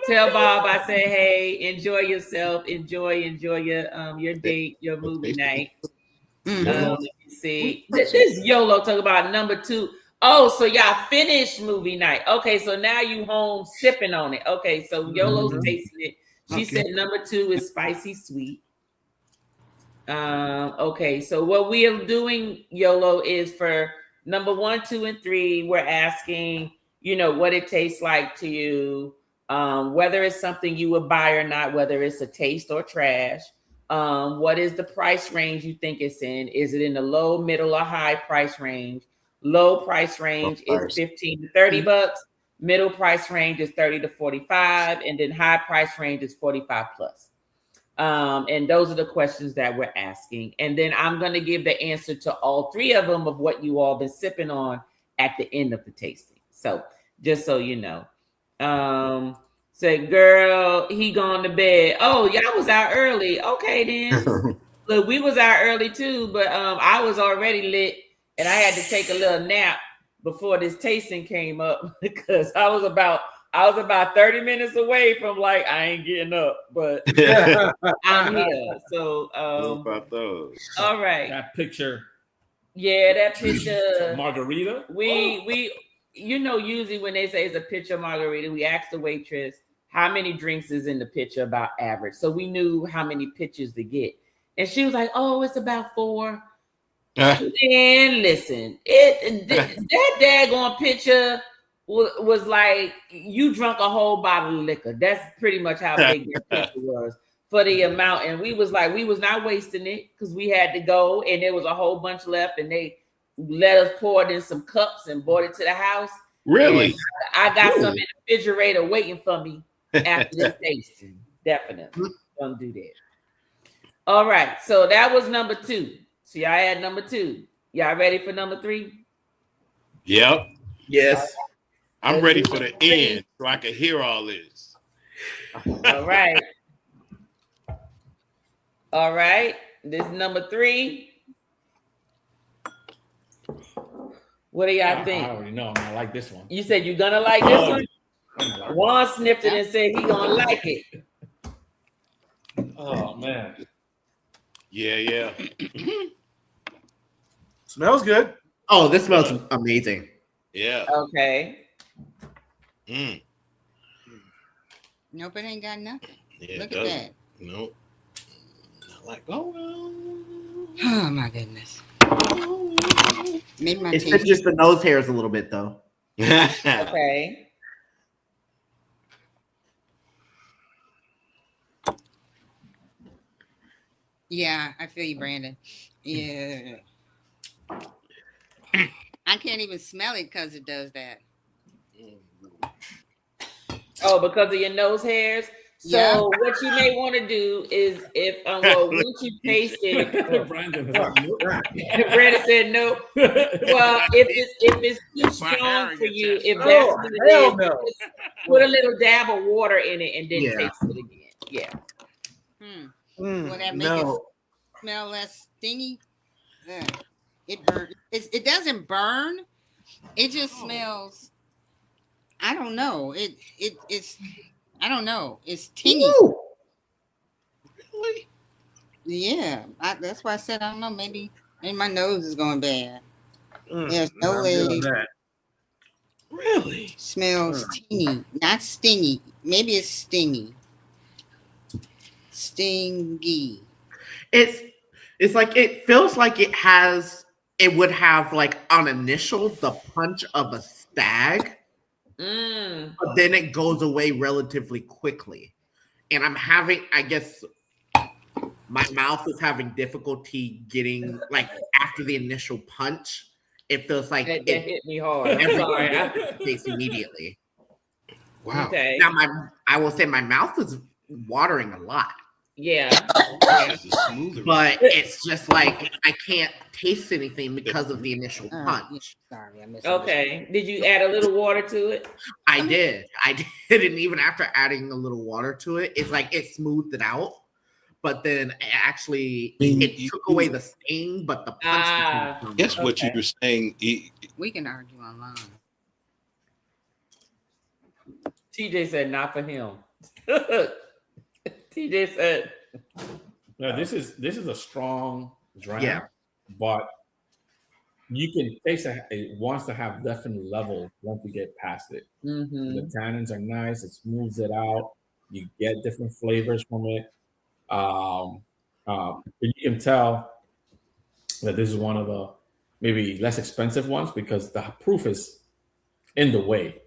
Tell Bob I say, hey, enjoy yourself. Enjoy your date, your movie night. Let me see. This Yolo talk about number two. Oh, so y'all finished movie night. Okay, so now you home sipping on it. Okay, so Yolo's tasting it. She said number two is spicy sweet. Okay, so what we are doing, Yolo, is for number 1, 2, and 3, we're asking, what it tastes like to you, whether it's something you would buy or not, whether it's a taste or trash. What is the price range you think it's in? Is it in the low, middle, or high price range? Low price range is $15 to $30. Middle price range is $30 to $45, and then high price range is $45 plus. And those are the questions that we're asking. And then I'm going to give the answer to all three of them of what you all been sipping on at the end of the tasting. So just so you know. Say, girl, he gone to bed. Oh, y'all was out early. Okay, then. Look, we was out early too, but I was already lit and I had to take a little nap before this tasting came up because I was about 30 minutes away from like I ain't getting up, but I'm here. So about those? All right. That picture. Yeah, that picture. Margarita. We usually when they say it's a picture of margarita, we ask the waitress how many drinks is in the picture about average. So we knew how many pictures to get. And she was like, oh, it's about 4. And listen, that daggone picture was like you drunk a whole bottle of liquor. That's pretty much how big that picture was for the amount. And we was not wasting it because we had to go and there was a whole bunch left and they let us pour it in some cups and brought it to the house. Really? And I got some in the refrigerator waiting for me after this tasting. Definitely. Don't do that. All right. So that was number 2. So y'all had number 2. Y'all ready for number 3? Yep. Yes. I'm ready for the end so I can hear all this. All right. All right. This is number 3. What do y'all think? I already know. I'm gonna like this one. You said you're gonna like this one? Juan sniffed it and said he gonna like it. Oh man. Yeah. Smells good. Oh, this smells amazing. Yeah. Okay. Nope, it ain't got nothing. Yeah, Look at that. Nope. Like, oh my goodness. Maybe my It's taste. just the nose hairs a little bit though. Okay. Yeah, I feel you, Brandon. Yeah. I can't even smell it because it does that. Oh, because of your nose hairs? So Yeah. what you may want to do is if once you taste it, Brandon said no. Well, if it's too strong for you, if that's what it is, no. put a little dab of water in it and then taste it again. Yeah. Will that make it smell less stingy? It burns. It doesn't burn. It just smells. I don't know. It's. I don't know. It's tingy. Really? Yeah. That's why I said I don't know. Maybe my nose is going bad. There's no way. Really? Smells tingy, not stingy. Maybe it's stingy. Stingy. It's like it feels like it would have like on initial the punch of a stag, but then it goes away relatively quickly. And I guess my mouth is having difficulty getting like after the initial punch. It feels like it hit me hard. Everything takes immediately. Wow. Okay. Now I will say my mouth is watering a lot. Yeah. But it's just like I can't taste anything because of the initial punch. Sorry, I missed. Okay. Did you add a little water to it? I did. And even after adding a little water to it, it's like it smoothed it out. But then it took away the sting, but the punch. Guess what you were saying? We can argue online. TJ said not for him. TJ said, "No, this is a strong drink, but you can taste it wants to have different levels once you get past it. The tannins are nice; it smooths it out. You get different flavors from it. You can tell that this is one of the maybe less expensive ones because the proof is in the way.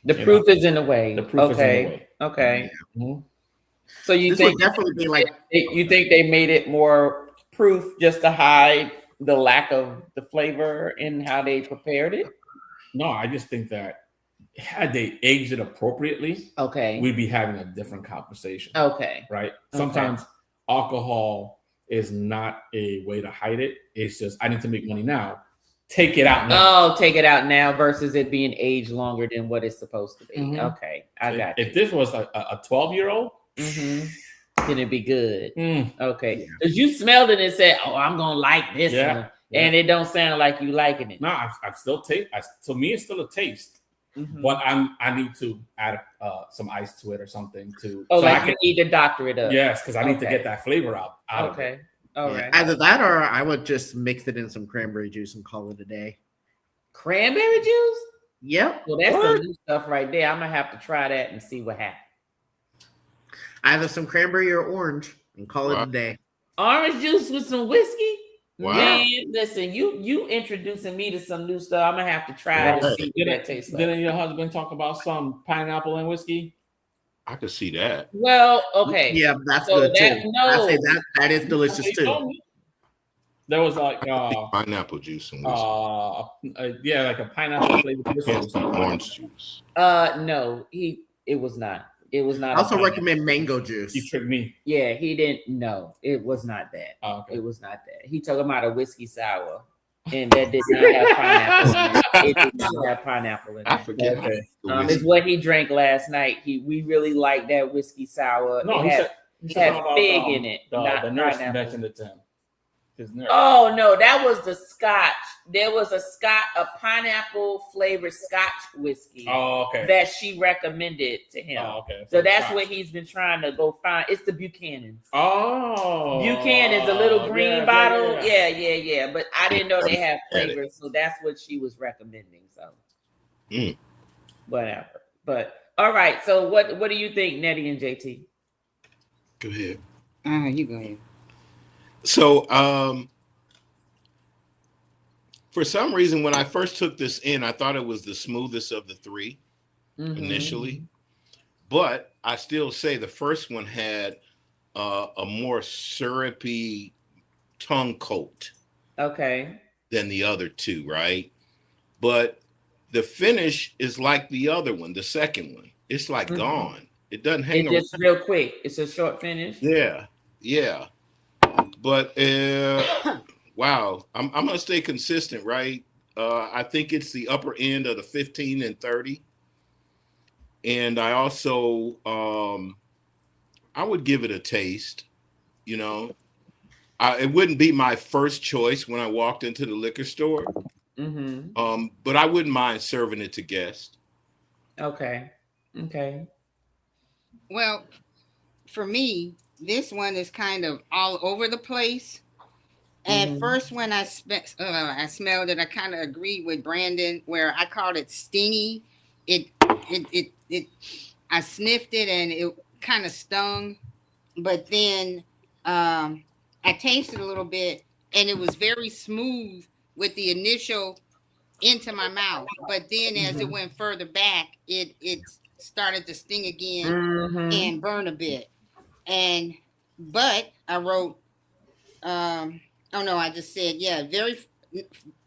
The proof is in the way. The proof is in the way. Okay. Mm-hmm. So you think definitely be like you think they made it more proof just to hide the lack of the flavor in how they prepared it? No, I just think that had they aged it appropriately, okay, we'd be having a different conversation. Okay. Right. Sometimes alcohol is not a way to hide it. It's just I need to make money now. Take it out now. Oh, take it out now versus it being aged longer than what it's supposed to be. Mhm. Okay, I got you. If this was a 12-year-old, can it be good? Okay, Yeah. because you smelled it and said, "Oh, I'm gonna like this Yeah. one," and it don't sound like you liking it. no, I still taste. To me, it's still a taste, but I need to add some ice to it or something to. Oh, so like I you need to doctor it up. Yes, because I need to Okay. get that flavor out of it. Okay. All right. Either that or I would just mix it in some cranberry juice and call it a day. Cranberry juice? Yep. Well, that's some new stuff right there. I'm gonna have to try that and see what happens. Either some cranberry or orange and call it a day. Orange juice with some whiskey? Wow. Man, listen, you introducing me to some new stuff. I'm gonna have to try it and see what that tastes like. Didn't your husband talk about some pineapple and whiskey? I could see that. Well, okay. Yeah, that's So good that- too. no. I say that is delicious He told too. me. There was like Pineapple juice and whiskey. yeah, like a pineapple flavored whiskey. or And something. orange juice. No, it was not. It was not. I also recommend mango juice. He tricked me. Yeah, he didn't. No, it was not that. Oh, okay. It was not that. He talking about a whiskey sour, and that did not have pineapple in it. It did not have pineapple in I it. forget. Okay. It's what he drank last night. We really liked that whiskey sour. No, it had something about, fig in it, not the nurse pineapple. mentioned it to him. His nurse. Oh no, that was the Scotch. There was a pineapple flavored Scotch whiskey Oh, okay. that she recommended to him. Oh, okay. So that's Scotch. what he's been trying to go find. It's the Buchanan's. Oh, Buchanan's, a little green yeah, bottle. yeah. Yeah. But I didn't know they have flavors, so that's what she was recommending. So whatever. But all right. So what do you think, Nettie and JT? Go ahead. You go ahead. So, for some reason, when I first took this in, I thought it was the smoothest of the three initially, but I still say the first one had a more syrupy tongue coat than the other two, right? But the finish is like the other one, the second one. It's like gone. It doesn't hang It's just real quick. It's a short finish. Yeah. But wow, I'm gonna stay consistent, right? I think it's the upper end of the 15 and 30, and I also I would give it a taste. You know, it wouldn't be my first choice when I walked into the liquor store, but I wouldn't mind serving it to guests. Okay. Well, for me, this one is kind of all over the place. At first, when I smelled it, I kind of agreed with Brandon, where I called it stingy. I sniffed it and it kind of stung, but then I tasted a little bit and it was very smooth with the initial into my mouth. But then as it went further back, it started to sting again and burn a bit. But I wrote, I just said, yeah, very,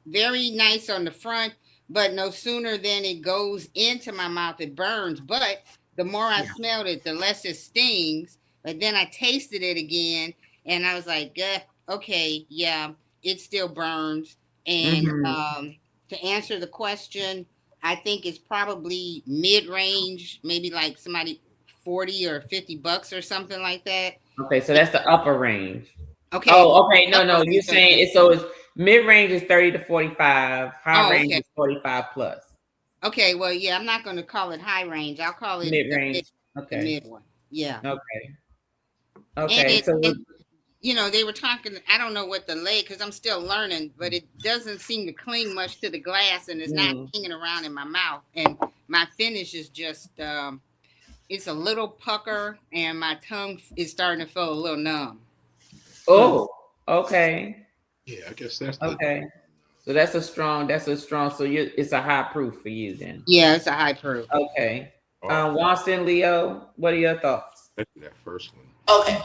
very nice on the front, but no sooner than it goes into my mouth, it burns. But the more I smelled it, the less it stings. But then I tasted it again and I was like, okay, yeah, it still burns. And to answer the question, I think it's probably mid-range, maybe like somebody $40 or $50 or something like that. Okay, so that's the upper range. Okay. Oh, okay. No. You're saying it's mid-range is 30 to 45, high range is 45 plus. Okay, well, yeah, I'm not going to call it high range. I'll call it mid-range. The mid one. Yeah. Okay. They were talking, I don't know what the because I'm still learning, but it doesn't seem to cling much to the glass and it's not hanging around in my mouth. And my finish is just, it's a little pucker and my tongue is starting to feel a little numb. Oh, okay. Yeah, I guess that's okay. So that's a strong. So it's a high proof for you then. Yeah, it's a high proof. Okay. Watson, Leo, what are your thoughts? That first one. Okay.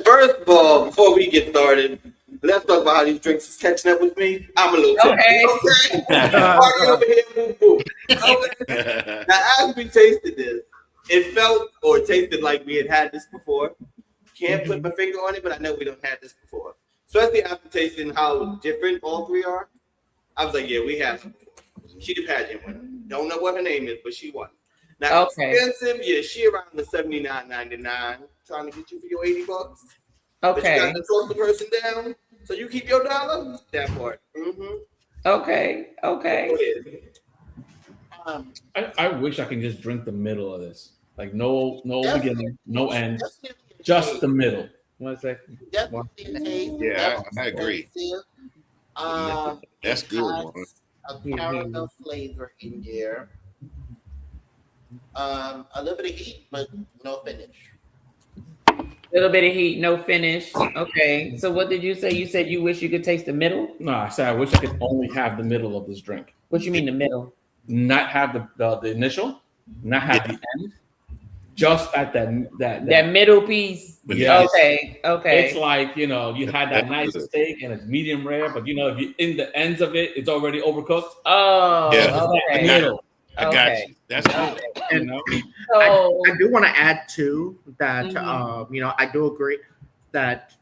First of all, before we get started, let's talk about how these drinks is catching up with me. I'm a little tipsy. Okay. Party over here, boom, boom. Okay. Now, as we tasted this, it felt or tasted like we had this before. Can't put my finger on it, but I know we don't have this before. Especially after tasting how different all three are. I was like, yeah, we have them before. She the pageant winner. Don't know what her name is, but she won. Now, expensive, yeah, she around the $79.99, trying to get you for your $80. But you got to talk the person down, so you keep your dollar. That part. Okay. I wish I can just drink the middle of this. Like no beginning, no end, just the middle. 1 second. Yeah, I agree. That's good one. A caramel flavor in there. A little bit of heat, but no finish. Little bit of heat, no finish. Okay. So what did you say? You said you wish you could taste the middle? No, I said I wish I could only have the middle of this drink. What you mean the middle? Not have the initial, not have the end. Just at that middle piece. Yes. Okay. It's like, you had that nice steak and it's medium rare, but if you in the ends of it, it's already overcooked. Oh, yeah. Okay. Middle. I got you. That's good. And I do want to add too that I do agree that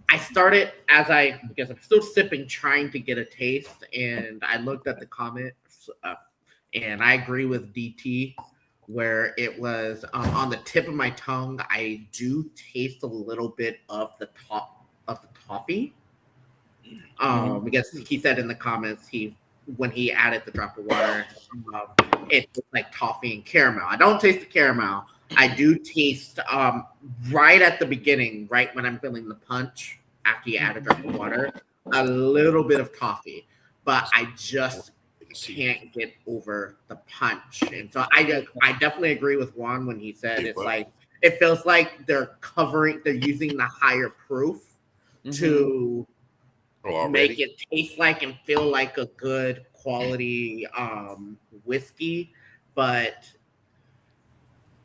I started because I'm still sipping, trying to get a taste, and I looked at the comments, and I agree with DT where it was on the tip of my tongue. I do taste a little bit of the top of the toffee. Because he said in the comments when he added the drop of water, it was like toffee and caramel. I don't taste the caramel. I do taste right at the beginning, right when I'm feeling the punch after you add a drop of water, a little bit of toffee, but I just can't get over the punch. And so I definitely agree with Juan when he said it feels like they're using the higher proof to make it taste like and feel like a good quality whiskey, and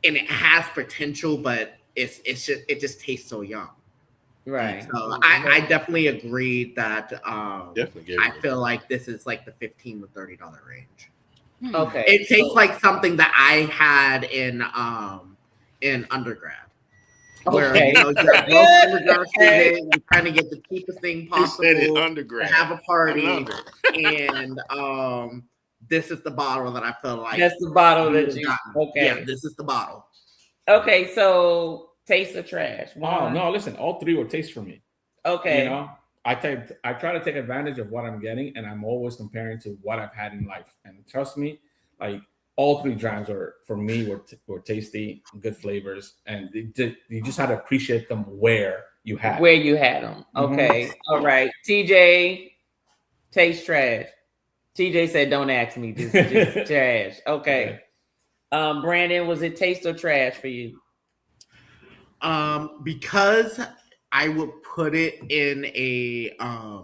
it has potential, but it just tastes so young. Right. So I definitely agree that I feel like this is like the $15 to $30 range. Okay. It tastes like something that I had in undergrad. Where you're trying to get the cheapest thing possible undergrad. To have a party, and this is the bottle that I feel like. That's the bottle that you. Okay. Yeah, this is the bottle. Okay, so taste of trash. Oh no! Listen, all three were taste for me. Okay. I try to take advantage of what I'm getting, and I'm always comparing to what I've had in life. And trust me, like all three drinks were tasty, good flavors, and you just had to appreciate them where you had them. Okay, all right. TJ, taste trash. TJ said, "Don't ask me. This is trash." Okay. Brandon, was it taste or trash for you? Because I would put it in a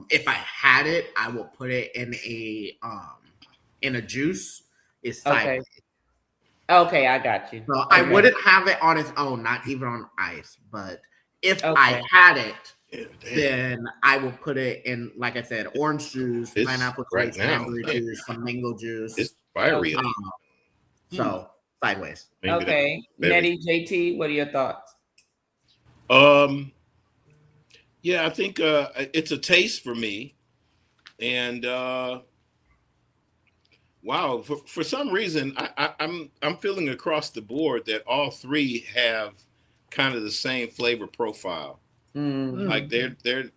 if I had it, I would put it in a juice. It's sideways. Okay, I got you. So I wouldn't have it on its own, not even on ice. But if I had it, then I will put it in, like I said, orange juice, pineapple juice, cranberry juice, some mango juice. It's fiery. So sideways. Okay, Nettie, JT, what are your thoughts? Yeah, I think it's a taste for me, and wow, for some reason, I'm feeling across the board that all three have kind of the same flavor profile. Like the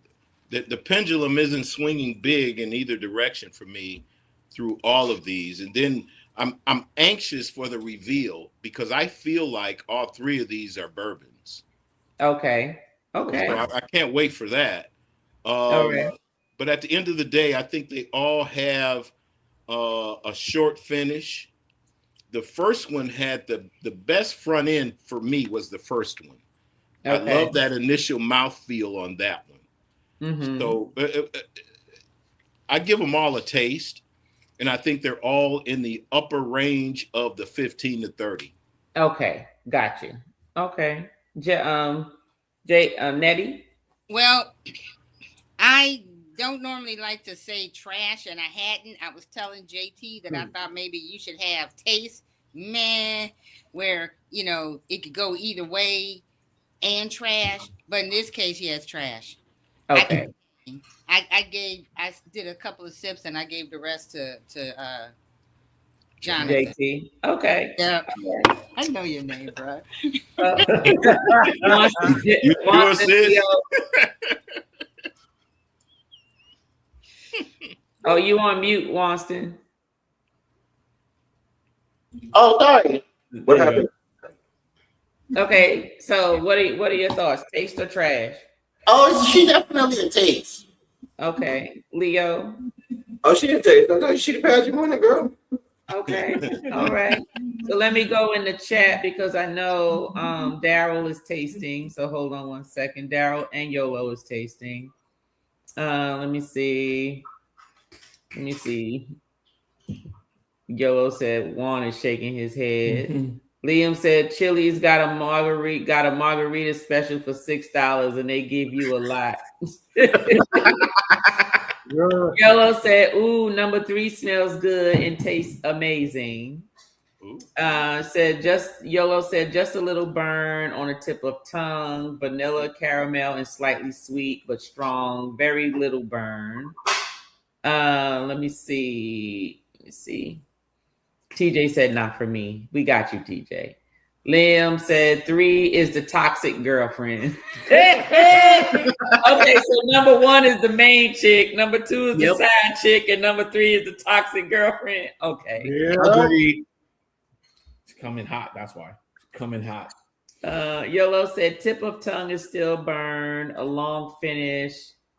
pendulum isn't swinging big in either direction for me through all of these, and then I'm anxious for the reveal because I feel like all three of these are bourbons. Okay. So I can't wait for that. But at the end of the day, I think they all have a short finish. The first one had the best front end for me was the first one. I love that initial mouthfeel on that one. So I give them all a taste, and I think they're all in the upper range of the 15 to 30. Okay, got you. Okay, Nettie. Well, I don't normally like to say trash, and I hadn't. I was telling JT that I thought maybe you should have taste, where it could go either way. and trash, but in this case, he has trash. Okay. I did a couple of sips and I gave the rest to Jonathan. JT. Okay. Yeah, I know your name, bro. Oh, you on mute, Wanston? Oh, sorry. What happened? Okay, so what are your thoughts? Taste or trash? Oh, she definitely a taste. Okay, Leo. Oh, she didn't taste. I thought she passed you morning, girl. Okay, all right. So let me go in the chat because I know Daryl is tasting. So hold on one second. Daryl and Yolo is tasting. Let me see. Yolo said Juan is shaking his head. Liam said Chili's got a margarita special for $6 and they give you a lot. Yellow said, ooh, number 3 smells good and tastes amazing. Yellow said just a little burn on the tip of tongue, vanilla, caramel, and slightly sweet but strong. Very little burn. Let me see. TJ said not for me. We got you, TJ. Liam said 3 is the toxic girlfriend. Okay, so number 1 is the main chick, number 2 is the side chick, and number 3 is the toxic girlfriend. Okay. Yeah. It's coming hot. That's why. Coming hot. Yolo said tip of tongue is still burned, a long finish.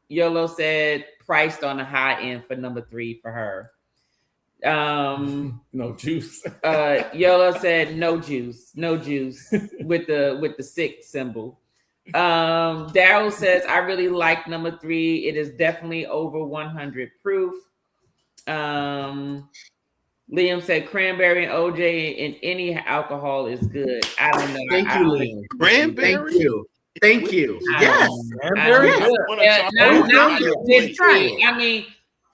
Yolo said priced on the high end for number 3 for her. No juice. Yolo said no juice with the 6 symbol. Daryl says I really like number 3. It is definitely over 100 proof. Liam said cranberry and OJ in any alcohol is good. I don't know. Thank you, Liam. Cranberry. Thank you. Yes. Cranberry. I mean,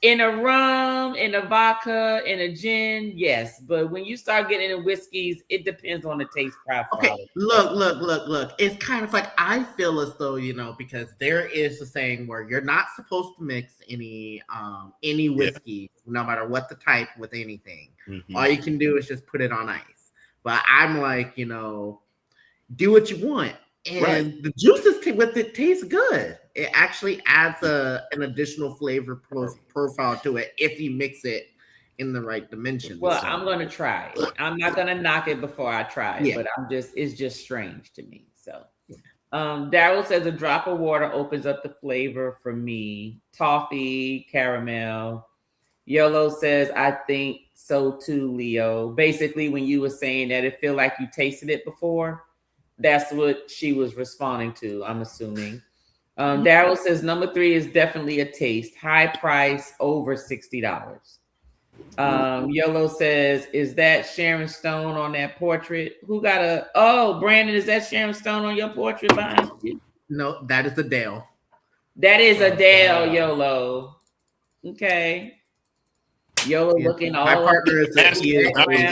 in a rum, in a vodka, in a gin, yes. But when you start getting into whiskeys, it depends on the taste profile. Okay, look. It's kind of like I feel as though, because there is a saying where you're not supposed to mix any whiskey, no matter what the type, with anything. Mm-hmm. All you can do is just put it on ice. But I'm like, do what you want. And the juices with it taste good. It actually adds an additional flavor profile to it if you mix it in the right dimensions. Well, I'm going to try it. I'm not going to knock it before I try it, but it's just strange to me. So Daryl says a drop of water opens up the flavor for me. Toffee, caramel. Yolo says, I think so too, Leo. Basically, when you were saying that it feel like you tasted it before, that's what she was responding to, I'm assuming. Daryl says number 3 is definitely a taste. High price, over $60. Yolo says, is that Sharon Stone on that portrait? Who got Brandon, is that Sharon Stone on your portrait behind you? No, that is Adele. That is Adele, Yolo. Okay. Yolo looking all. My partner is a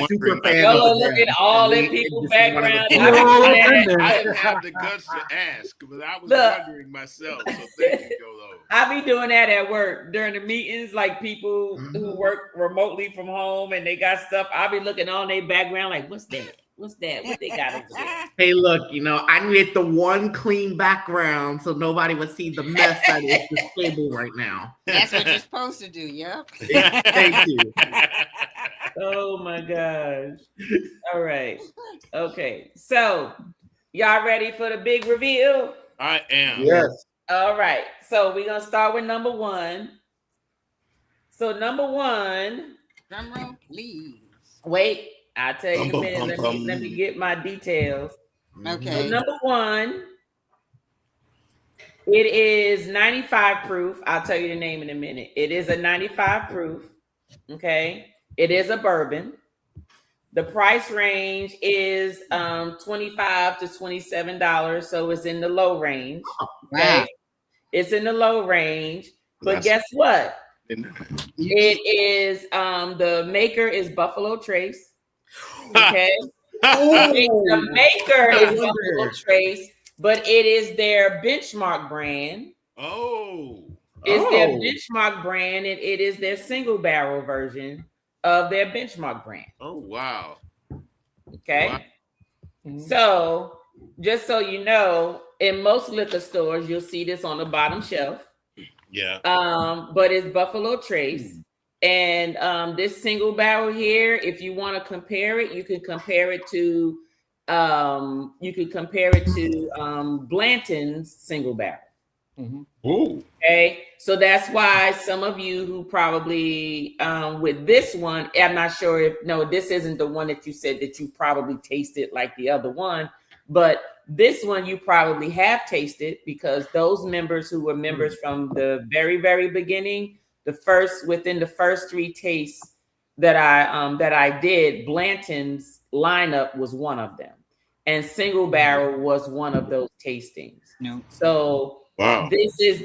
super fan. Yolo looking all in people's background. I didn't have the guts to ask, but I was wondering myself. So thank you, Yolo. I be doing that at work during the meetings, like people who work remotely from home and they got stuff. I be looking on their background, like, what's that? What they got over there? Hey, look, I need the one clean background so nobody would see the mess that is the table right now. That's what you're supposed to do, yep. Thank you. Oh my gosh. All right. Okay. So y'all ready for the big reveal? I am. Yes. All right. So we're gonna start with number 1. So number 1. Drum roll, please. Wait. I'll tell you in a minute. Let me get my details. Okay. So number 1, it is 95 proof. I'll tell you the name in a minute. It is a 95 proof. Okay. It is a bourbon. The price range is $25 to $27. So it's in the low range. Okay. Wow. It's in the low range. But guess what? It is the maker is Buffalo Trace. Okay. The maker is Buffalo Trace, but it is their benchmark brand. It's their benchmark brand, and it is their single barrel version of their benchmark brand. Oh, wow. Okay. Wow. So, just so you know, in most liquor stores, you'll see this on the bottom shelf. Yeah. But it's Buffalo Trace. And this single barrel here, if you want to compare it, you can compare it to Blanton's single barrel. Okay, so that's why some of you who probably with this one, I'm not sure if this isn't the one that you said that you probably tasted like the other one, but this one you probably have tasted because those members who were members from the very, very beginning, within the first 3 tastes that I did, Blanton's lineup was one of them, and single barrel was one of those tastings. So this is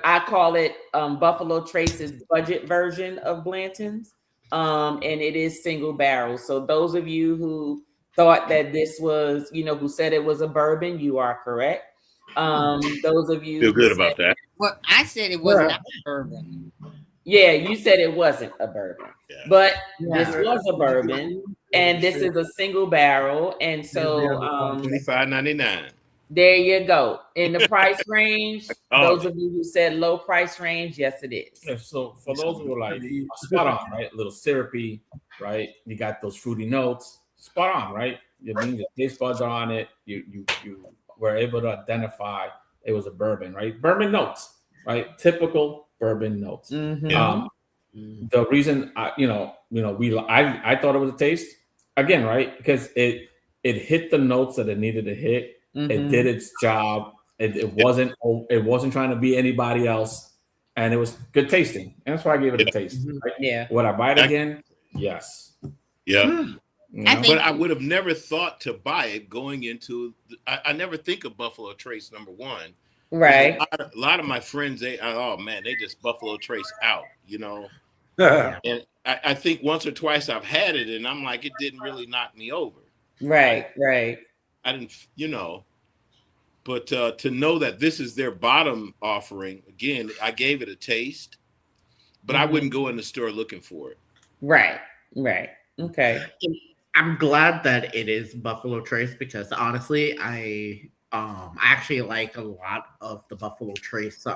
I call it Buffalo Trace's budget version of Blanton's, and it is single barrel. So those of you who thought that this was, who said it was a bourbon, you are correct. Those of you feel good about that. Well, I said it was not a bourbon. Yeah, you said it wasn't a bourbon, but this was a bourbon, and this is a single barrel, and so $25.99. There you go. In the price range, those of you who said low price range, yes, it is. Yeah, so for those who are like spot on, right? A little syrupy, right? You got those fruity notes, spot on, right? It means the taste buds are on it. You were able to identify it was a bourbon, right? Bourbon notes, right? Typical bourbon notes. The reason I thought it was a taste again, right? Because it hit the notes that it needed to hit. It did its job. It wasn't trying to be anybody else, and it was good tasting. And that's why I gave it a taste. Right? Yeah. Would I buy it again? Yes. Yeah. But I would have never thought to buy it going into. I never think of Buffalo Trace number one. Right. A lot of my friends, they just Buffalo Trace out. And I think once or twice I've had it, and I'm like, it didn't really knock me over. Right. I didn't, but to know that this is their bottom offering, again, I gave it a taste, but I wouldn't go in the store looking for it. Right. Okay. I'm glad that it is Buffalo Trace because honestly, I actually like a lot of the Buffalo Trace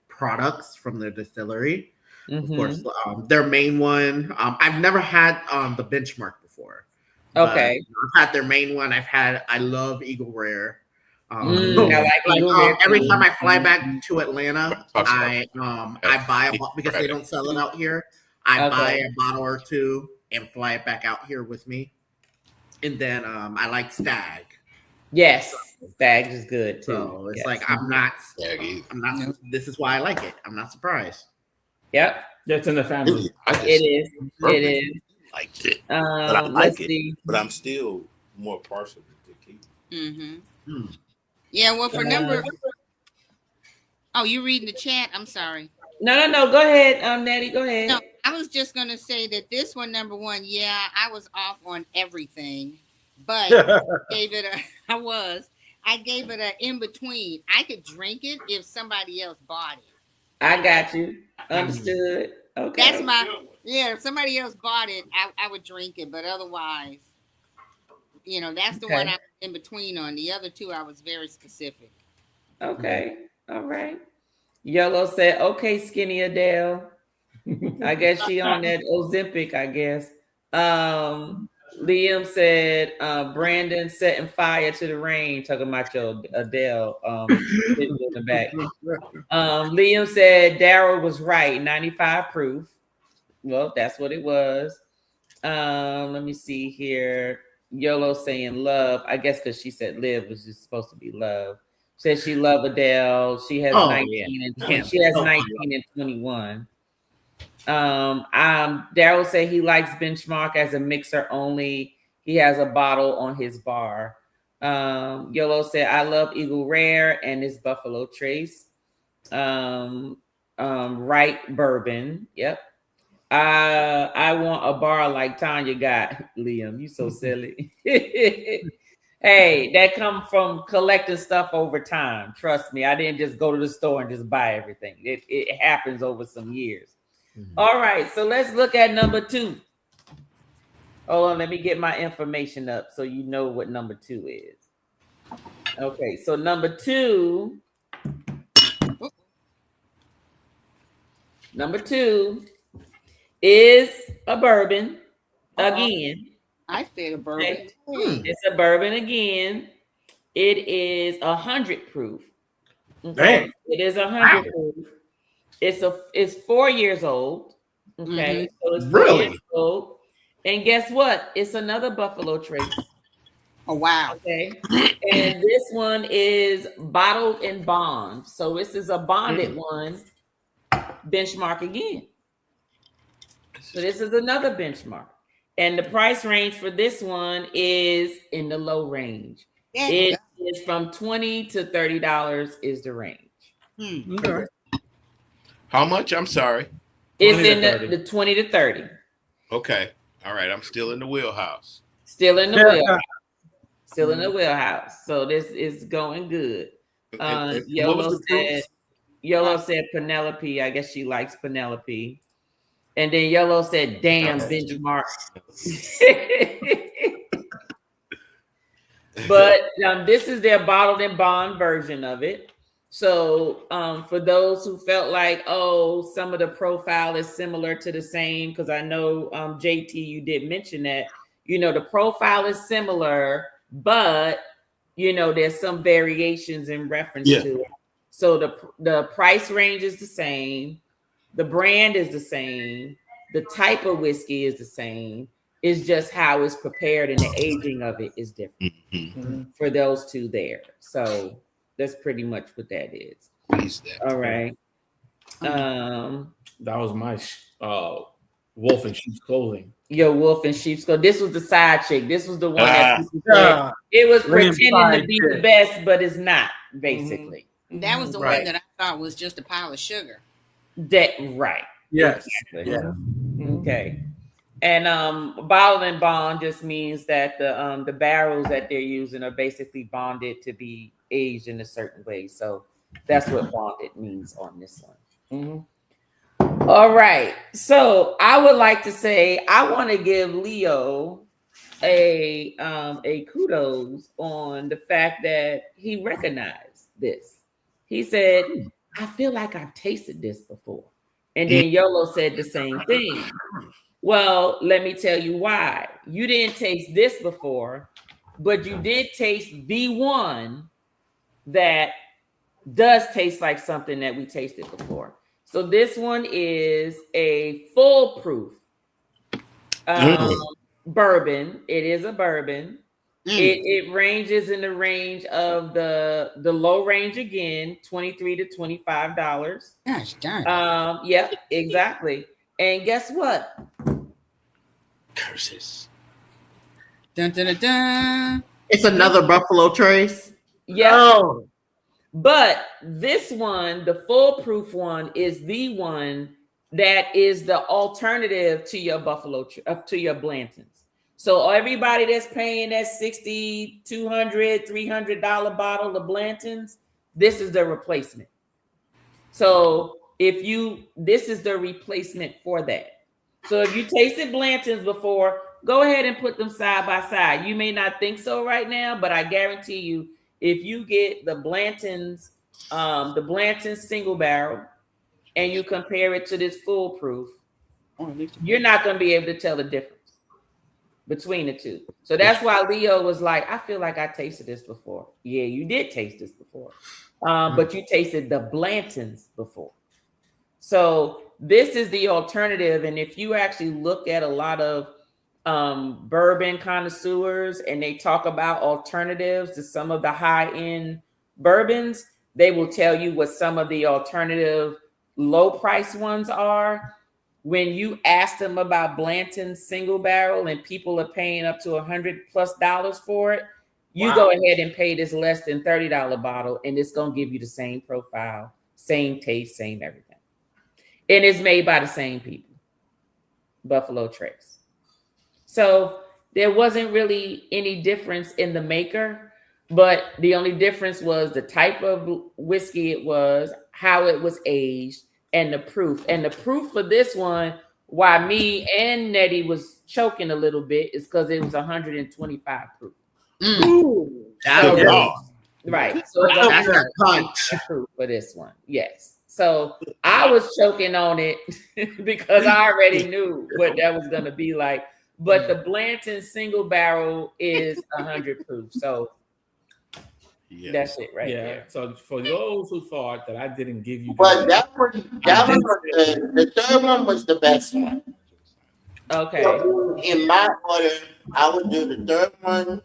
products from their distillery. Of course, their main one. I've never had the Benchmark before. Okay. I've had their main one. I love Eagle Rare. I like Eagle Rare every time I fly back to Atlanta, I buy a bottle because they don't sell it out here. I buy a bottle or two and fly it back out here with me. And then I like Stag. Yes, Stag is good too. So it's like I'm not. This is why I like it. I'm not surprised. Yep. It's in the family. It is. Liked it, but I like it. See. But I'm still more partial to tequila. Yeah, well, for number. Oh, you reading the chat? I'm sorry. No. Go ahead, Natty. Go ahead. No, I was just gonna say that this one, number one. Yeah, I was off on everything, but I gave it a in between. I could drink it if somebody else bought it. I got you. Understood. Okay. That's if somebody else bought it, I would drink it, but otherwise, that's the one I was in between on. The other two, I was very specific. Okay. All right. Yellow said, okay, skinny Adele. I guess she on that Ozempic, I guess. Liam said, Brandon setting fire to the rain, talking about your Adele in the back. Liam said, Daryl was right, 95 proof. Well, that's what it was. Let me see here. YOLO saying love. I guess because she said live was just supposed to be love. Says she love Adele. She has 19 and 20. She has 19 and 21. Daryl said he likes Benchmark as a mixer only. He has a bottle on his bar. YOLO said I love Eagle Rare and this Buffalo Trace. Right bourbon. Yep. I want a bar like Tanya got. Liam, you so silly. Hey, that come from collecting stuff over time. Trust me, I didn't just go to the store and just buy everything. It happens over some years. All right, so let's look at number 2. Hold on, let me get my information up so you know what number 2 is. Okay, so number 2 is a bourbon again. I said a bourbon. Okay. It's a bourbon again. It is 100 proof. Okay. It is 100 proof. It's 4 years old. Okay, so it's 4 years old. And guess what? It's another Buffalo Trace. Oh wow. Okay. And this one is bottled in bond. So this is a bonded one. Benchmark again. So this is another benchmark. And the price range for this one is in the low range. It is from $20 to $30 is the range. Okay. How much? I'm sorry. It's in the 20 to 30. Okay. All right. I'm still in the wheelhouse. Still in the wheelhouse. Still in the wheelhouse. So this is going good. Yolo said Penelope. I guess she likes Penelope. And then Yolo said, damn, benchmark. But this is their bottled and bond version of it. So for those who felt like, oh, some of the profile is similar to the same, because I know JT, you did mention that, the profile is similar, but there's some variations in reference to it. So the price range is the same, the brand is the same, the type of whiskey is the same. It's just how it's prepared and the aging of it is different for those two there. So that's pretty much what that is. All right. That was my wolf in sheep's clothing. Your wolf in sheep's clothing. This was the side chick. This was the one that it was pretending to be the best, but it's not, basically. That was the one that I thought was just a pile of sugar. Right. Yes. Exactly. Yeah. Okay. And bottled and bond just means that the barrels that they're using are basically bonded to be aged in a certain way. So that's what bonded means on this one. All right. So I would like to say I want to give Leo a kudos on the fact that he recognized this. He said, I feel like I've tasted this before. And then Yolo said the same thing. Well, let me tell you why. You didn't taste this before, but you did taste the one that does taste like something that we tasted before. So this one is a full proof bourbon. It is a bourbon. It ranges in the range of the low range again, $23 to $25. Gosh darn. Yeah, exactly. And guess what? Curses. Dun, dun, dun, dun. It's another Buffalo Trace. Yeah. Oh. But this one, the foolproof one, is the one that is the alternative to your to your Blantons. So everybody that's paying that $60, $200, $300 bottle of Blantons, this is the replacement. So this is the replacement for that. So if you tasted Blantons before, go ahead and put them side by side. You may not think so right now, but I guarantee you, if you get the Blanton's single barrel and you compare it to this foolproof, you're not going to be able to tell the difference between the two. So that's why Leo was like, I feel like I tasted this before. Yeah, you did taste this before. But you tasted the Blanton's before. So this is the alternative. And if you actually look at a lot of bourbon connoisseurs and they talk about alternatives to some of the high-end bourbons, they will tell you what some of the alternative low-price ones are. When you ask them about Blanton's single barrel and people are paying up to $100+ for it, you go ahead and pay this less than $30 bottle, and it's going to give you the same profile, same taste, same everything. And it's made by the same people, Buffalo Trace. So there wasn't really any difference in the maker, but the only difference was the type of whiskey it was, how it was aged, and the proof. And the proof for this one, why me and Nettie was choking a little bit, is because it was 125 proof. Ooh, right. So that's a punch proof for this one. Yes. So I was choking on it because I already knew what that was going to be like. But the Blanton single barrel is 100 proof. So that's it right there. So for those who thought that I didn't give you, but the third one was the best one. Okay. So in my order, I would do the third one,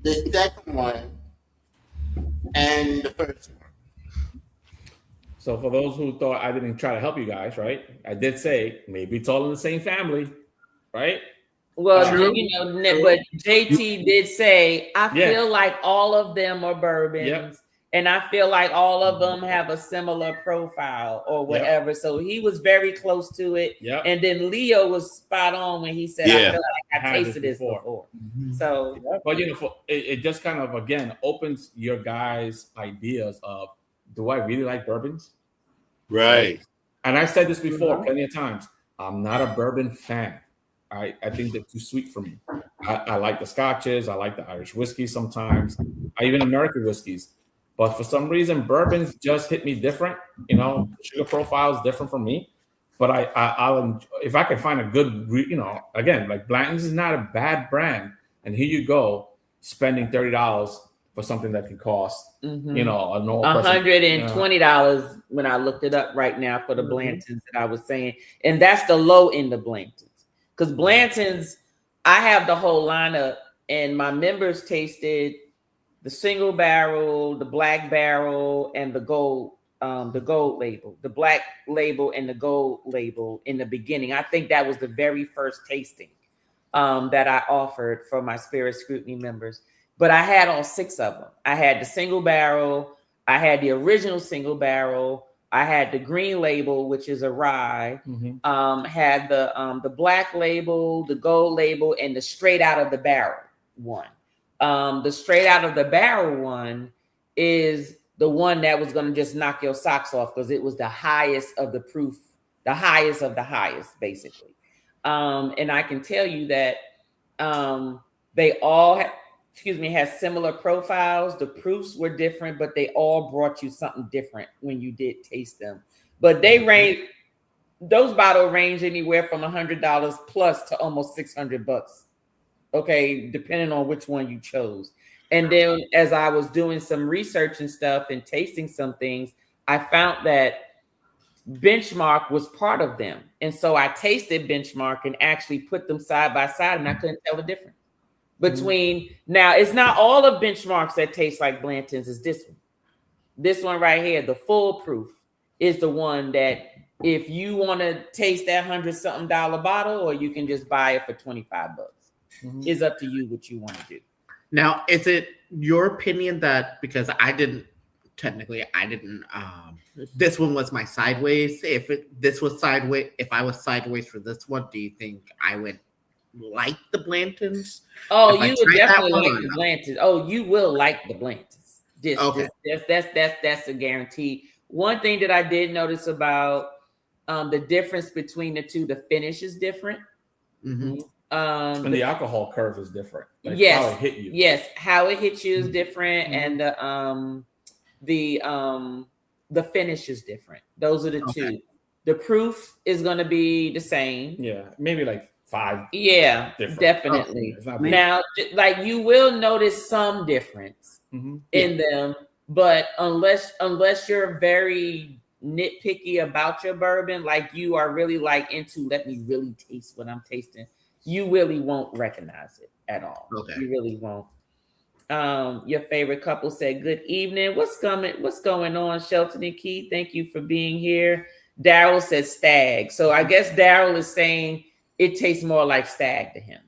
the second one, and the first one. So for those who thought I didn't try to help you guys, right? I did say maybe it's all in the same family, right? Well, but JT did say, I feel like all of them are bourbons, and I feel like all of them have a similar profile or whatever. So he was very close to it. And then Leo was spot on when he said, I feel like I tasted this before. So, but it just kind of, again, opens your guys' ideas of, do I really like bourbons? Right. And I said this before plenty of times. I'm not a bourbon fan. I think they're too sweet for me. I like the scotches. I like the Irish whiskey sometimes. I even American whiskeys. But for some reason, bourbons just hit me different. Sugar profile is different for me. But I'll if I can find a good, again, like Blanton's is not a bad brand. And here you go, spending $30 for something that can cost, a normal $120 when I looked it up right now for the Blantons that I was saying. And that's the low end of Blantons. Because Blanton's, I have the whole lineup, and my members tasted the single barrel, the black barrel, and the gold label, the black label and the gold label in the beginning. I think that was the very first tasting that I offered for my Spirit Scrutiny members. But I had all 6 of them. I had the single barrel, I had the original single barrel, I had the green label, which is a rye, had the black label, the gold label, and the straight out of the barrel one. The straight out of the barrel one is the one that was going to just knock your socks off because it was the highest of the proof, the highest of the highest, basically. And I can tell you that they all had similar profiles. The proofs were different, but they all brought you something different when you did taste them. But those bottles range anywhere from $100 plus to almost $600. Okay, depending on which one you chose. And then as I was doing some research and stuff and tasting some things, I found that Benchmark was part of them. And so I tasted Benchmark and actually put them side by side, and I couldn't tell the difference between now. It's not all of Benchmarks that taste like Blanton's. Is this one right here, the full proof, is the one that if you want to taste that $100-something bottle, or you can just buy it for $25. It's up to you what you want to do. Now, is it your opinion that, because I didn't this one was my sideways. If I was sideways for this one, do you think I would like the Blantons? Oh, you would definitely like the Blantons. Oh, you will like the Blantons. That's a guarantee. One thing that I did notice about the difference between the two, the finish is different. And the alcohol curve is different. Like how it hit you. Yes, how it hits you is different, and the finish is different. Those are the two. The proof is going to be the same. Yeah, maybe like 5. Yeah, different. Definitely. Now, like you will notice some difference in them, but unless you're very nitpicky about your bourbon, like you are really like into, let me really taste what I'm tasting, you really won't recognize it at all. Okay. You really won't. Your favorite couple said, good evening. What's going on, Shelton and Keith? Thank you for being here. Daryl says stag. So I guess Daryl is saying it tastes more like stag to him.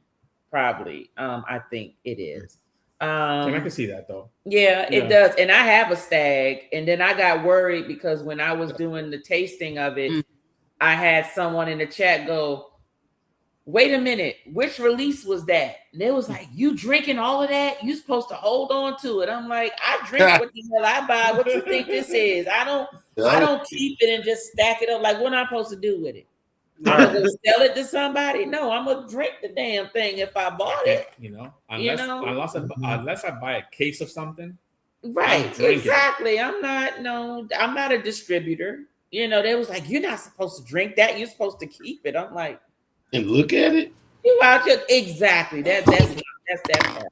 Probably. I think it is. And I can see that though. Yeah, it does. And I have a stag. And then I got worried because when I was doing the tasting of it, I had someone in the chat go, wait a minute, which release was that? And they was like, you drinking all of that? You supposed to hold on to it. I'm like, I drink what the hell I buy. What you think this is? I don't keep it and just stack it up. Like, what am I supposed to do with it? I'm gonna go sell it to somebody? No, I'm gonna drink the damn thing if I bought it. Unless I buy a case of something. Right, exactly. I'm not a distributor. They was like, you're not supposed to drink that. You're supposed to keep it. I'm like, and look at it. You out here exactly. That's that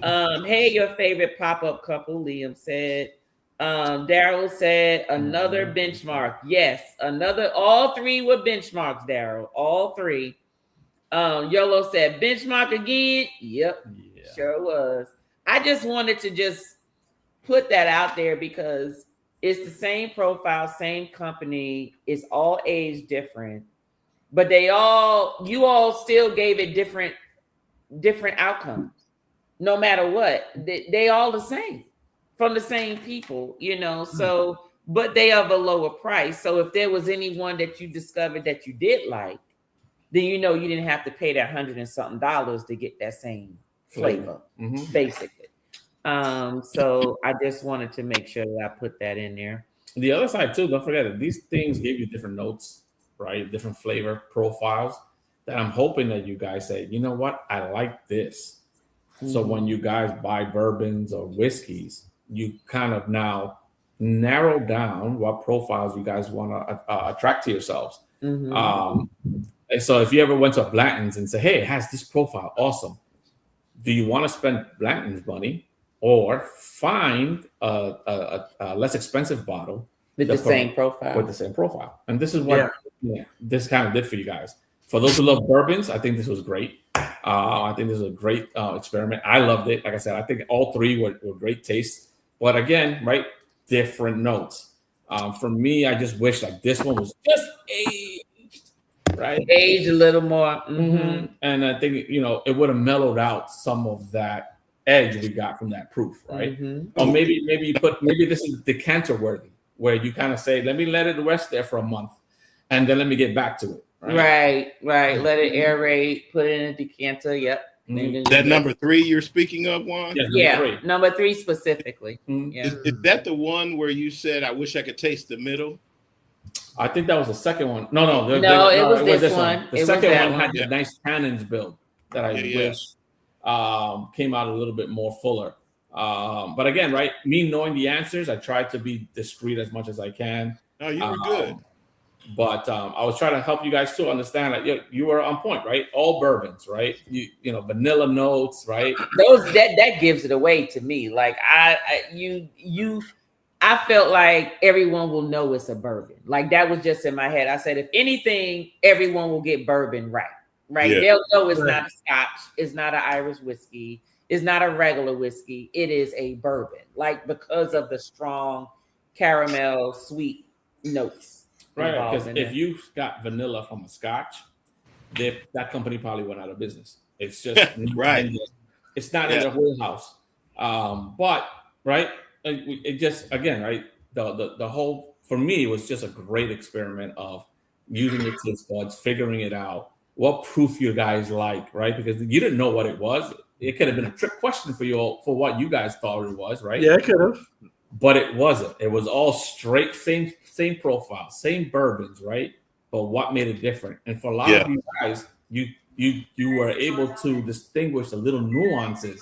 part. Hey, your favorite pop-up couple, Liam said. Daryl said another benchmark. Yes, all three were benchmarks, Daryl. All three. Yolo said benchmark again. Yep, sure was. I just wanted to just put that out there because it's the same profile, same company. It's all age different, but you all still gave it different outcomes. No matter what, they all the same. From the same people, so, but they are of a lower price. So if there was anyone that you discovered that you did like, then you didn't have to pay that $100 and something to get that same flavor, basically. So I just wanted to make sure that I put that in there. The other side too, don't forget that these things give you different notes, right? Different flavor profiles that I'm hoping that you guys say, you know what? I like this. So when you guys buy bourbons or whiskeys, you kind of now narrow down what profiles you guys want to attract to yourselves. And so if you ever went to a Blanton's and say, hey, it has this profile, awesome. Do you want to spend Blanton's money or find a less expensive bottle with the same profile? With the same profile. And this is what this kind of did for you guys. For those who love bourbons, I think this was great. I think this is a great experiment. I loved it. Like I said, I think all three were great tastes. But again, right, different notes. For me, I just wish like this one was just aged, right? Aged a little more. And I think, it would have mellowed out some of that edge we got from that proof, right? Or maybe this is decanter worthy, where you kind of say, let it rest there for a month, and then let me get back to it. Right. Let it aerate, put it in a decanter. Yep. That number 3 you're speaking of, Juan? Yeah, number 3 specifically. Yeah. Is that the one where you said, I wish I could taste the middle? I think that was the second one. No, it was this one. The second one had the nice tannins build that I wish came out a little bit more fuller. But again, right, me knowing the answers, I tried to be discreet as much as I can. Oh, you were good. But I was trying to help you guys to understand that you were on point, right? All bourbons, right? You know, vanilla notes, right? Those that gives it away to me. Like I felt like everyone will know it's a bourbon. Like that was just in my head. I said, if anything, everyone will get bourbon right. Yeah. They'll know it's not a Scotch, it's not an Irish whiskey, it's not a regular whiskey. It is a bourbon, like because of the strong caramel sweet notes. Right, because if you got vanilla from a Scotch, that company probably went out of business. It's just right. It's not in their wheelhouse. But right, it just again right. The whole for me was just a great experiment of using your taste buds, figuring it out, what proof you guys like, right? Because you didn't know what it was. It could have been a trick question for you all, for what you guys thought it was, right? Yeah, it could have. But it wasn't. It was all straight, same profile, same bourbons, right? But what made it different? And for a lot of you guys, you were able to distinguish the little nuances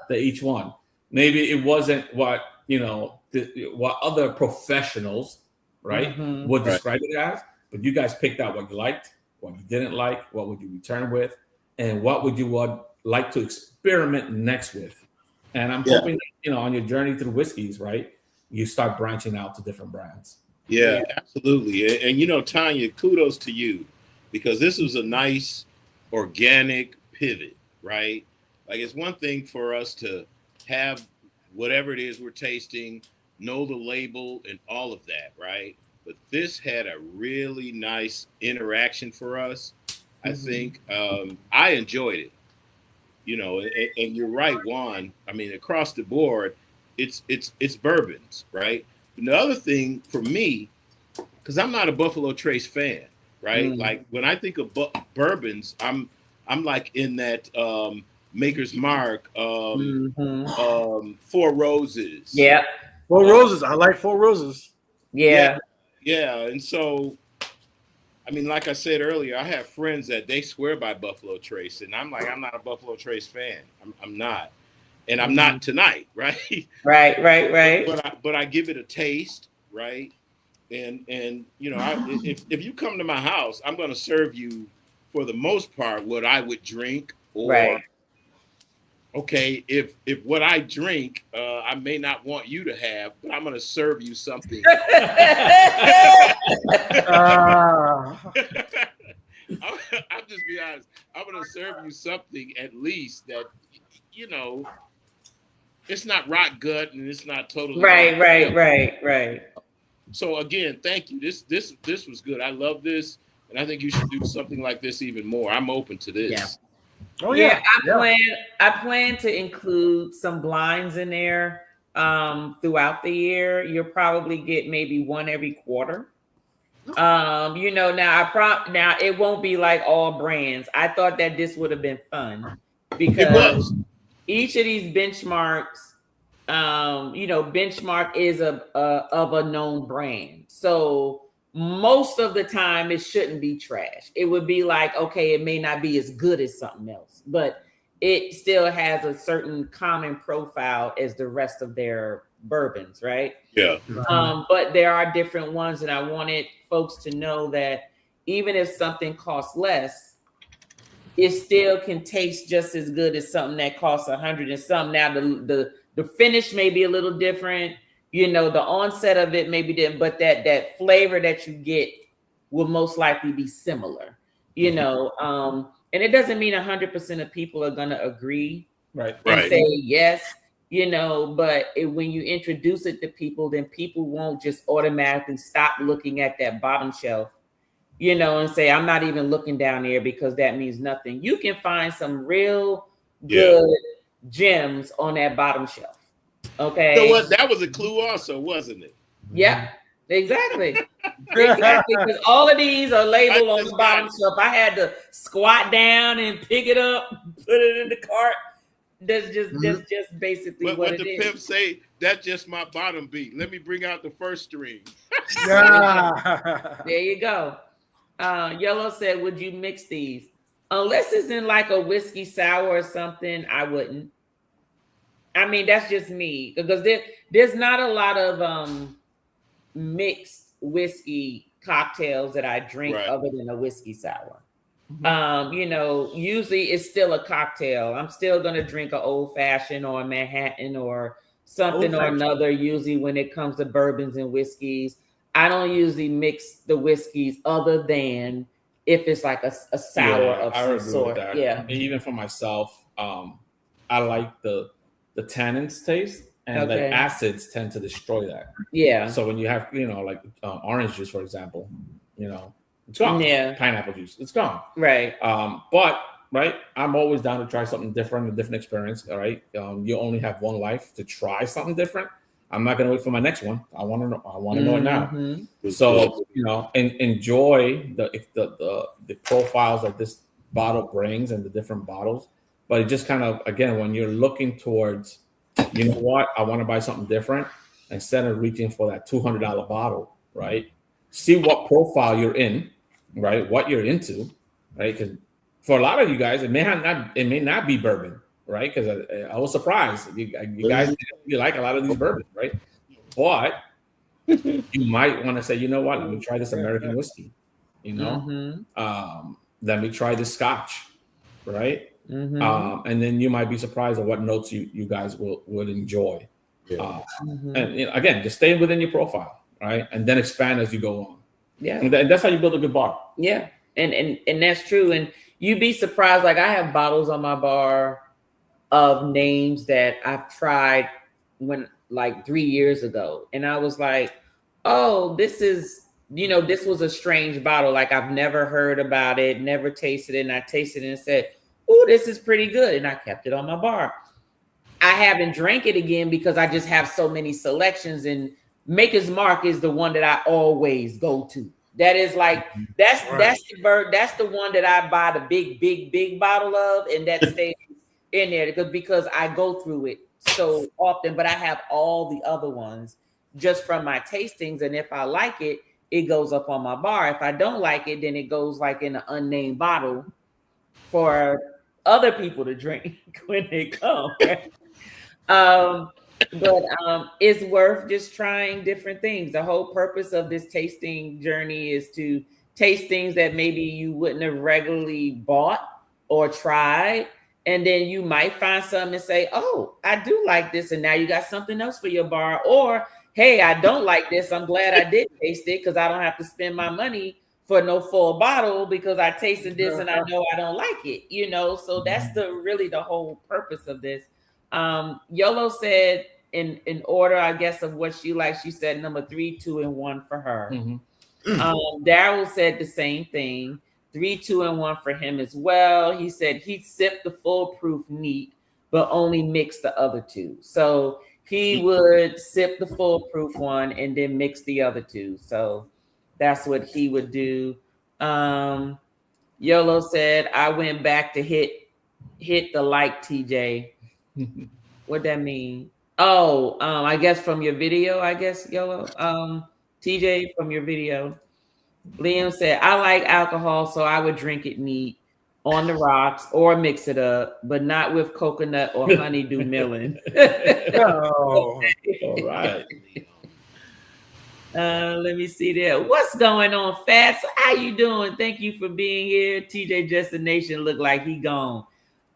to each one. Maybe it wasn't what what other professionals, right, would describe it as, but you guys picked out what you liked, what you didn't like, what would you return with, and what would you like to experiment next with. And I'm hoping that, on your journey through whiskeys, right, you start branching out to different brands. Yeah, absolutely. And Tanya, kudos to you, because this was a nice organic pivot, right? Like it's one thing for us to have whatever it is we're tasting, know the label and all of that, right? But this had a really nice interaction for us. I think I enjoyed it. And you're right, Juan. I mean, across the board, it's bourbons, right? And the other thing for me, because I'm not a Buffalo Trace fan, right? Like when I think of bourbons, I'm like in that Maker's Mark, Four Roses. Yeah. Four Roses. I like Four Roses. Yeah. Yeah. And so, I mean, like I said earlier, I have friends that they swear by Buffalo Trace, and I'm like, I'm not a Buffalo Trace fan. I'm not, and I'm not tonight, right? Right. But I give it a taste, right? And you know, if you come to my house, I'm going to serve you, for the most part, what I would drink. Or okay, if what I drink, I may not want you to have, but I'm going to serve you something. I'm just be honest. I'm going to serve you something at least that, you know, it's not rock gut and it's not totally right. So again, thank you. This was good. I love this, and I think you should do something like this even more. I'm open to this. Yeah. I plan to include some blinds in there throughout the year. You'll probably get maybe one every quarter. You know, now it won't be like all brands. I thought that this would have been fun because each of these benchmarks, you know, benchmark is of a known brand. So most of the time it shouldn't be trash. It would be like, okay, it may not be as good as something else, but it still has a certain common profile as the rest of their bourbons, right? Yeah. But there are different ones, and I wanted folks to know that even if something costs less, it still can taste just as good as something that costs 100 and something. Now the finish may be a little different, you know, the onset of it may be different, but that flavor that you get will most likely be similar, you know. And it doesn't mean 100% of people are going to agree and say yes, you know, but when you introduce it to people, then people won't just automatically stop looking at that bottom shelf, you know, and say, I'm not even looking down there because that means nothing. You can find some real good gems on that bottom shelf. Okay. You know what? That was a clue also, wasn't it? Yep. Exactly. Exactly. Because all of these are labeled on the bottom shelf. I had to squat down and pick it up, put it in the cart. That's just basically what it is. What the pimp say, that's just my bottom beat. Let me bring out the first string. There you go. Yellow said, would you mix these? Unless it's in like a whiskey sour or something, I wouldn't. I mean, that's just me. Because there's not a lot of mixed whiskey cocktails that I drink other than a whiskey sour. You know, usually it's still a cocktail. I'm still going to drink an old fashioned or a Manhattan or something or another. Usually when it comes to bourbons and whiskeys, I don't usually mix the whiskeys other than if it's like a sour of some sort. Yeah. Even for myself, I like the tannins taste, and like acids tend to destroy that. Yeah. So when you have, you know, like orange juice, for example, you know, it's gone. Yeah. Pineapple juice, it's gone. Right. But I'm always down to try something different, a different experience. All right. You only have one life to try something different. I'm not gonna wait for my next one. I want to know it now. So, you know, and enjoy the profiles that this bottle brings and the different bottles. But it just kind of, again, when you're looking towards, you know what, I want to buy something different, instead of reaching for that $200 bottle, right? See what profile you're in, right? What you're into, right? Because for a lot of you guys, it may not be bourbon, right? Because I was surprised you guys you like a lot of these bourbons, right? But you might want to say, you know what, let me try this American whiskey, you know, let me try this Scotch, right? And then you might be surprised at what notes you guys would enjoy. And you know, again, just stay within your profile, right? And then expand as you go on. Yeah, and that's how you build a good bar. Yeah, and that's true. And you'd be surprised. Like I have bottles on my bar of names that I've tried when like 3 years ago, and I was like, oh, this is, you know, this was a strange bottle. Like I've never heard about it, never tasted it, and I tasted it and said, oh, this is pretty good. And I kept it on my bar. I haven't drank it again because I just have so many selections, and Maker's Mark is the one that I always go to. That is like that's the one that I buy the big bottle of, and that stays in there because I go through it so often. But I have all the other ones just from my tastings, and if I like it, it goes up on my bar. If I don't like it, then it goes like in an unnamed bottle for other people to drink when they come. But it's worth just trying different things. The whole purpose of this tasting journey is to taste things that maybe you wouldn't have regularly bought or tried. And then you might find something and say, oh, I do like this. And now you got something else for your bar. Or, hey, I don't like this. I'm glad I did taste it because I don't have to spend my money for no full bottle because I tasted this and I know I don't like it. You know, so that's really the whole purpose of this. Yolo said in order, I guess, of what she likes, she said number 3, 2, and 1 for her. Daryl said the same thing. 3, 2, and 1 for him as well. He said he sipped the foolproof neat, but only mixed the other 2. So he would sip the foolproof one and then mix the other 2. So that's what he would do. Yolo said, I went back to hit the like, TJ. What that mean? Oh, I guess from your video, I guess, Yolo. TJ, from your video. Liam said, I like alcohol, so I would drink it neat on the rocks or mix it up, but not with coconut or honeydew melon. All right. Let me see there. What's going on, Fats? How you doing? Thank you for being here. TJ Destination look like he gone.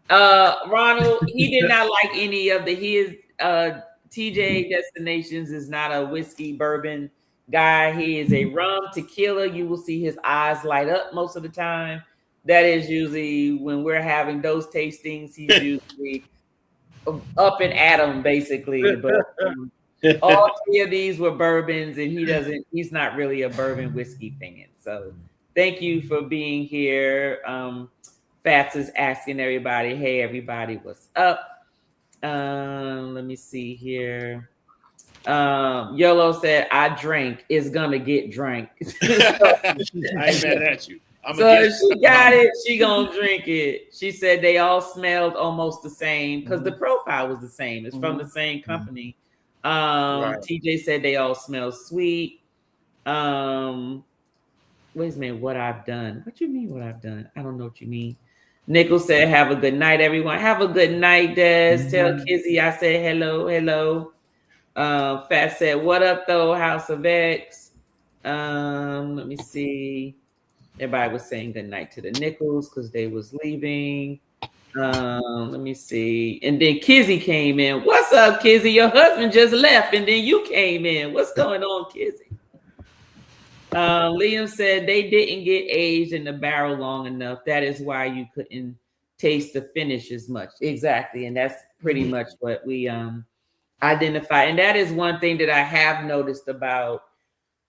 Ronald, he did not like any of his TJ Destinations is not a whiskey bourbon guy. He is a rum tequila. You will see his eyes light up most of the time. That is usually when we're having those tastings. He's usually up and at 'em, basically. But all 3 of these were bourbons, and he's not really a bourbon whiskey fan. So thank you for being here. Fats is asking everybody, hey, everybody, what's up? Let me see here. Yolo said, I drink, is gonna get drank. I ain't mad at you. So she got it, she gonna drink it. She said they all smelled almost the same because the profile was the same. It's from the same company. TJ said they all smell sweet. Wait a minute, what I've done. What you mean what I've done? I don't know what you mean. Nickel said, have a good night, everyone. Have a good night, Des. Tell Kizzy I said hello. Fat said, what up, though, House of X? Let me see. Everybody was saying good night to the Nickels because they was leaving. Let me see. And then Kizzy came in. What's up, Kizzy? Your husband just left, and then you came in. What's going on, Kizzy? Liam said they didn't get aged in the barrel long enough. That is why you couldn't taste the finish as much. Exactly. And that's pretty much what we identify. And that is one thing that I have noticed about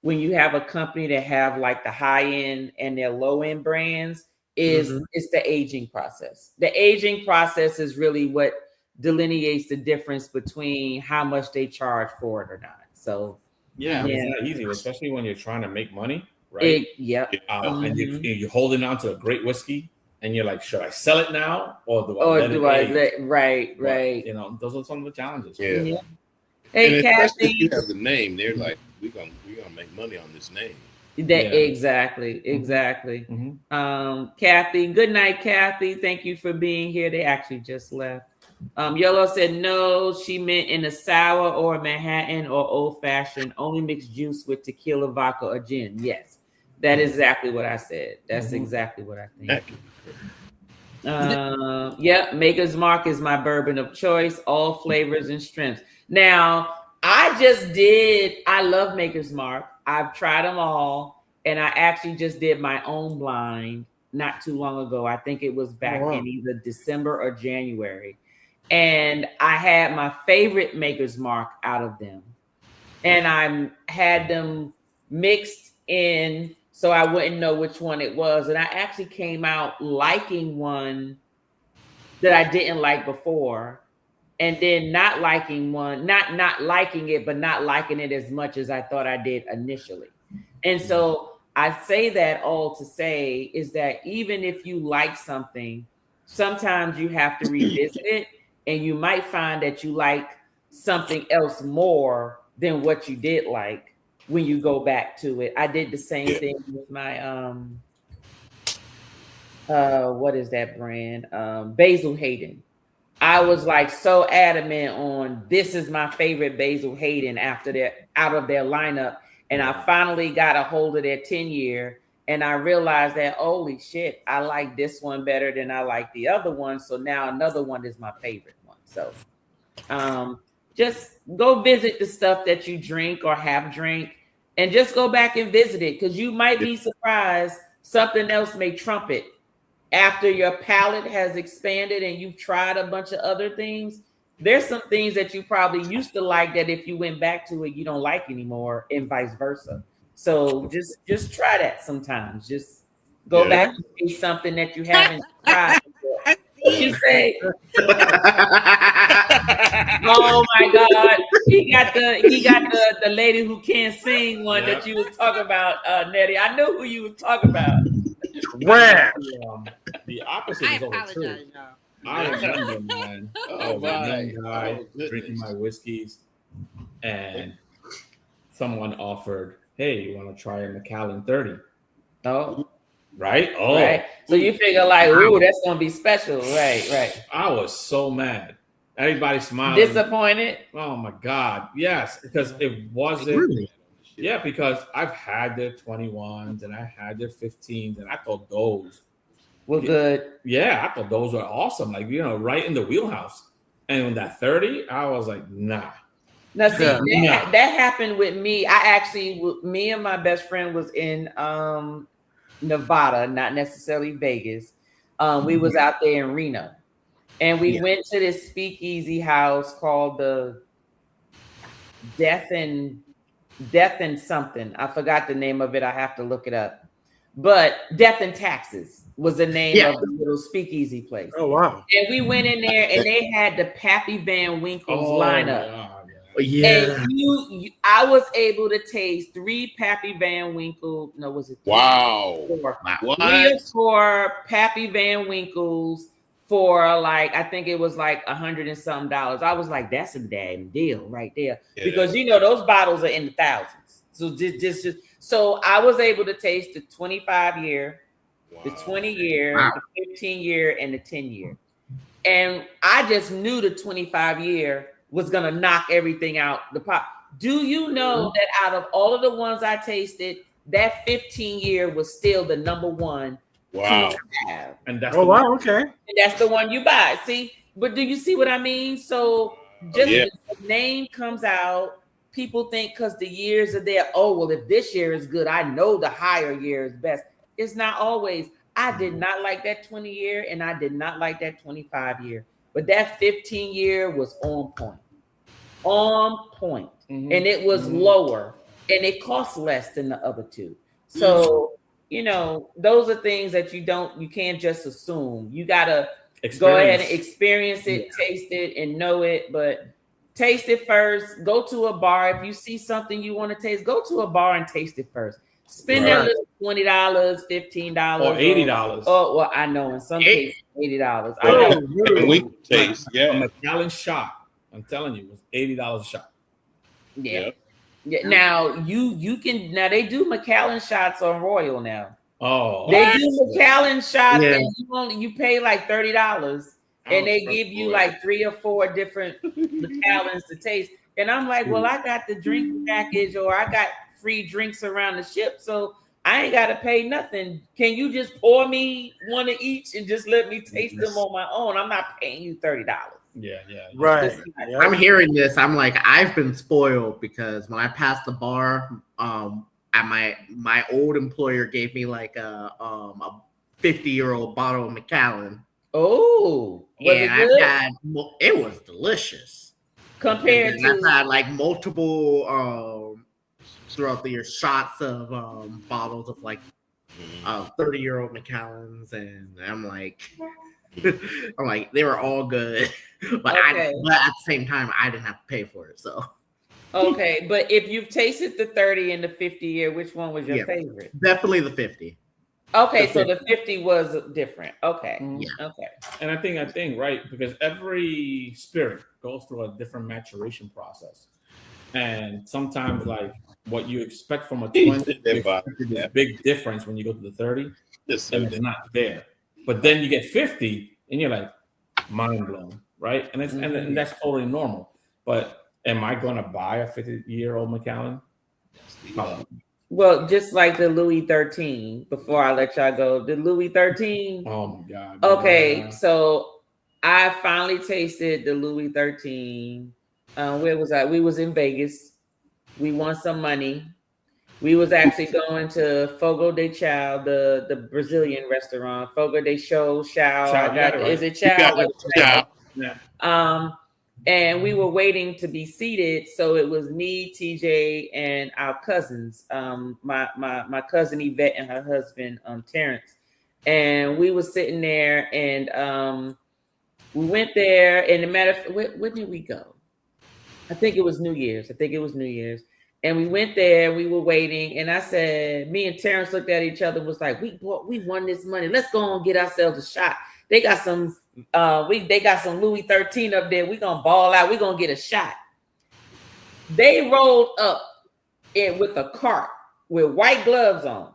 when you have a company that have like the high end and their low end brands is it's the aging process. The aging process is really what delineates the difference between how much they charge for it or not. So it's not easy, especially when you're trying to make money, right? And you're holding on to a great whiskey, and you're like, should I sell it now or do I let it age? Right. You know, those are some of the challenges. Yeah. Hey, Kathy, if you have the name, they're like, we're gonna make money on this name. Exactly. Kathy, good night, Kathy. Thank you for being here. They actually just left. Yellow said no, she meant in a sour or a Manhattan or old fashioned, only mix juice with tequila, vodka, or gin. Yes, that is exactly what I said. That's exactly what I think. Maker's Mark is my bourbon of choice, all flavors and strengths. Now, I love Maker's Mark. I've tried them all, and I actually just did my own blind not too long ago. I think it was back in either December or January. And I had my favorite Maker's Mark out of them. And I had them mixed in so I wouldn't know which one it was. And I actually came out liking one that I didn't like before. And then not liking one, not liking it, but not liking it as much as I thought I did initially. And so I say that all to say is that even if you like something, sometimes you have to revisit it, and you might find that you like something else more than what you did like when you go back to it. I did the same thing with my what is that brand? Basil Hayden. I was like so adamant on this is my favorite Basil Hayden after they're out of their lineup. And I finally got a hold of their 10-year, and I realized that, holy shit, I like this one better than I like the other one. So now another one is my favorite one. So just go visit the stuff that you drink or have drank, and just go back and visit it, because you might be surprised something else may trump it. After your palate has expanded and you've tried a bunch of other things, there's some things that you probably used to like that if you went back to it, you don't like anymore, and vice versa. So just try that sometimes. Just go back and see something that you haven't tried before. What you say? Oh my God. He got the lady who can't sing one that you was talking about, Nettie. I know who you was talking about. Trash. The opposite is always true. I remember, man. I was a young guy drinking my whiskeys, and someone offered, "Hey, you want to try a Macallan 30?" Oh, right. Oh, right. So you figure like, ooh, that's gonna be special, right? I was so mad. Everybody smiling. Disappointed. Oh my God, yes, because it wasn't. Really? Yeah, because I've had their 21s and I had their 15s, and I thought those were good. Yeah, I thought those were awesome. Like, right in the wheelhouse. And on that 30, I was like, nah. Now, see, that happened with me. Me and my best friend was in Nevada, not necessarily Vegas. We was out there in Reno, and we went to this speakeasy house called the Death and something. I forgot the name of it. I have to look it up. But Death and Taxes was the name of the little speakeasy place. Oh, wow. And we went in there, and they had the Pappy Van Winkle's lineup. Yeah. And I was able to taste 3 Pappy Van Winkle. No, was it 3? Wow. 4. What? 3 or 4 Pappy Van Winkles for like, I think it was like $100 and something. I was like, that's a damn deal right there. Yeah. Because those bottles are in the thousands. So just so I was able to taste the 25-year, the 20-year, the 15-year, and the 10-year. And I just knew the 25-year was gonna knock everything out the pot. Do you know that out of all of the ones I tasted, that 15-year was still the number one? Wow. And that's okay. And that's the one you buy. See, but do you see what I mean? So just the name comes out, people think because the years are there, oh, well, if this year is good, I know the higher year is best. It's not always. I did not like that 20-year, and I did not like that 25-year. But that 15-year was on point. On point. Mm-hmm. And it was lower, and it cost less than the other 2. So, those are things that you can't just assume. You got to go ahead and experience it, taste it, and know it. But taste it first. Go to a bar. If you see something you want to taste, go to a bar and taste it first. Spend that little $20, $15, or $80. Oh, well, I know in some cases $80. We taste, a Macallan shot. I'm telling you, it was $80 a shot. Yeah. Now you can they do Macallan shots on Royal now. Oh, they do Macallan shots, and you pay like $30, and they give you like 3 or 4 different Macallans to taste. And I'm like, well, I got the drink package, or I got free drinks around the ship, so I ain't got to pay nothing. Can you just pour me one of each and just let me taste them on my own? I'm not paying you $30. Yeah. Right. I'm hearing this. I'm like, I've been spoiled because when I passed the bar, at my old employer gave me like a 50-year-old bottle of Macallan. Oh, it was delicious. Compared to I've had like multiple throughout the year shots of bottles of like 30-year-old Macallans, and I'm like they were all good, but at the same time I didn't have to pay for it. So Okay, but if you've tasted the 30 and the 50 year, which one was your favorite? Definitely the 50. Okay, The so the 50 was different. Okay. Yeah. Okay. And I think right, because every spirit goes through a different maturation process, and sometimes like what you expect from a 20, you expect this big difference when you go to the 30, and it's not there. But then you get 50, and you're like mind blown, right? And it's and that's totally normal. But am I going to buy a 50-year-old Macallan? Well, just like the Louis 13, before I let y'all go, the Louis 13. Oh my God. Okay, so I finally tasted the Louis 13. Where was I? We was in Vegas. We won some money. We was actually going to Fogo de Chao, the Brazilian restaurant. Fogo de Chao. Is it Chao? Yeah. And we were waiting to be seated. So it was me, TJ, and our cousins, my cousin Yvette and her husband, Terrence. And we were sitting there, and we went there. And the matter of when did we go? I think it was New Year's. And we went there, we were waiting, and I said, me and Terrence looked at each other and was like, we won this money. Let's go and get ourselves a shot. They got some Louis 13 up there. We're gonna ball out, we're gonna get a shot. They rolled up with a cart with white gloves on.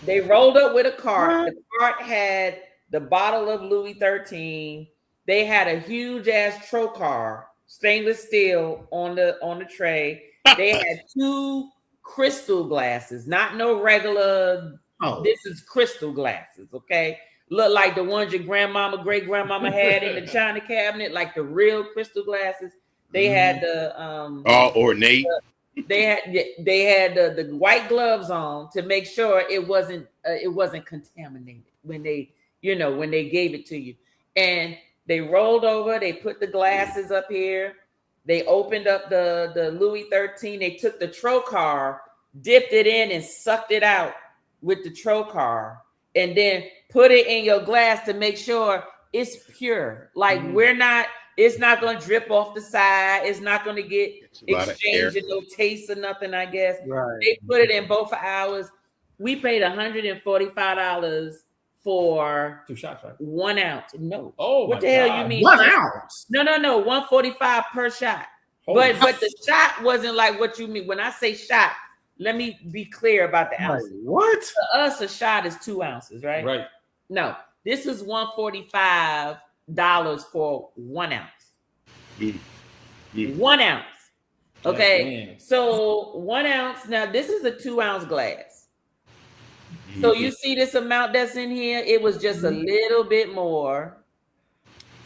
They rolled up with a cart. The cart had the bottle of Louis 13. They had a huge ass trocar, stainless steel on the tray. They had 2 crystal glasses, not no regular. This is crystal glasses, okay? Look like the ones your grandmama, great grandmama had in the china cabinet, like the real crystal glasses. They had the all ornate. They had the white gloves on to make sure it wasn't contaminated when they gave it to you. And they rolled over. They put the glasses up here. They opened up the Louis 13. They took the trocar, dipped it in, and sucked it out with the trocar, and then put it in your glass to make sure it's pure. Like it's not going to drip off the side. It's not going to get exchanged and no taste or nothing, I guess. Right. They put it in both hours. We paid $145 for 2 shots, right? 1 ounce. No. Oh, what the hell you mean? 1 ounce? No. 145 per shot. But the shot wasn't like what you mean. When I say shot, let me be clear about the ounce. What? For us, a shot is 2 ounces, right? Right. No, this is $145 for 1 ounce. 1 ounce. Okay. So 1 ounce. Now, this is a 2 ounce glass. So you see this amount that's in here? It was just a little bit more.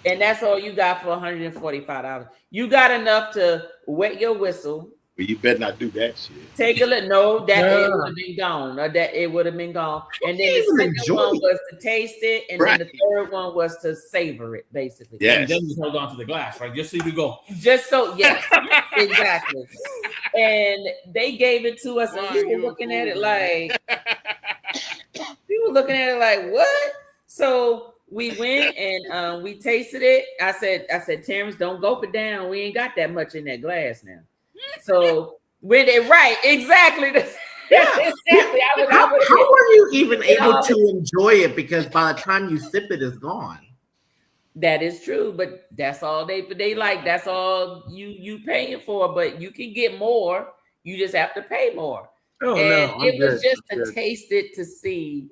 And that's all you got for $145. You got enough to wet your whistle. Well, you better not do that shit. Take a look. No, it would have been gone. Or that it would have been gone. And then the second one was to taste it, and then the third one was to savor it, basically. Yes. And then you hold on to the glass, right? Just so you go. Just so, yes, exactly. And they gave it to us, and we were looking at it like, what? So we went and we tasted it. I said, Terrence, don't gulp it down. We ain't got that much in that glass now. So when they exactly. Exactly. How are you even able to enjoy it? Because by the time you sip it, it's gone. That is true, but that's all they like. That's all you paying for. But you can get more. You just have to pay more. Oh, and no, it was just to taste it to see.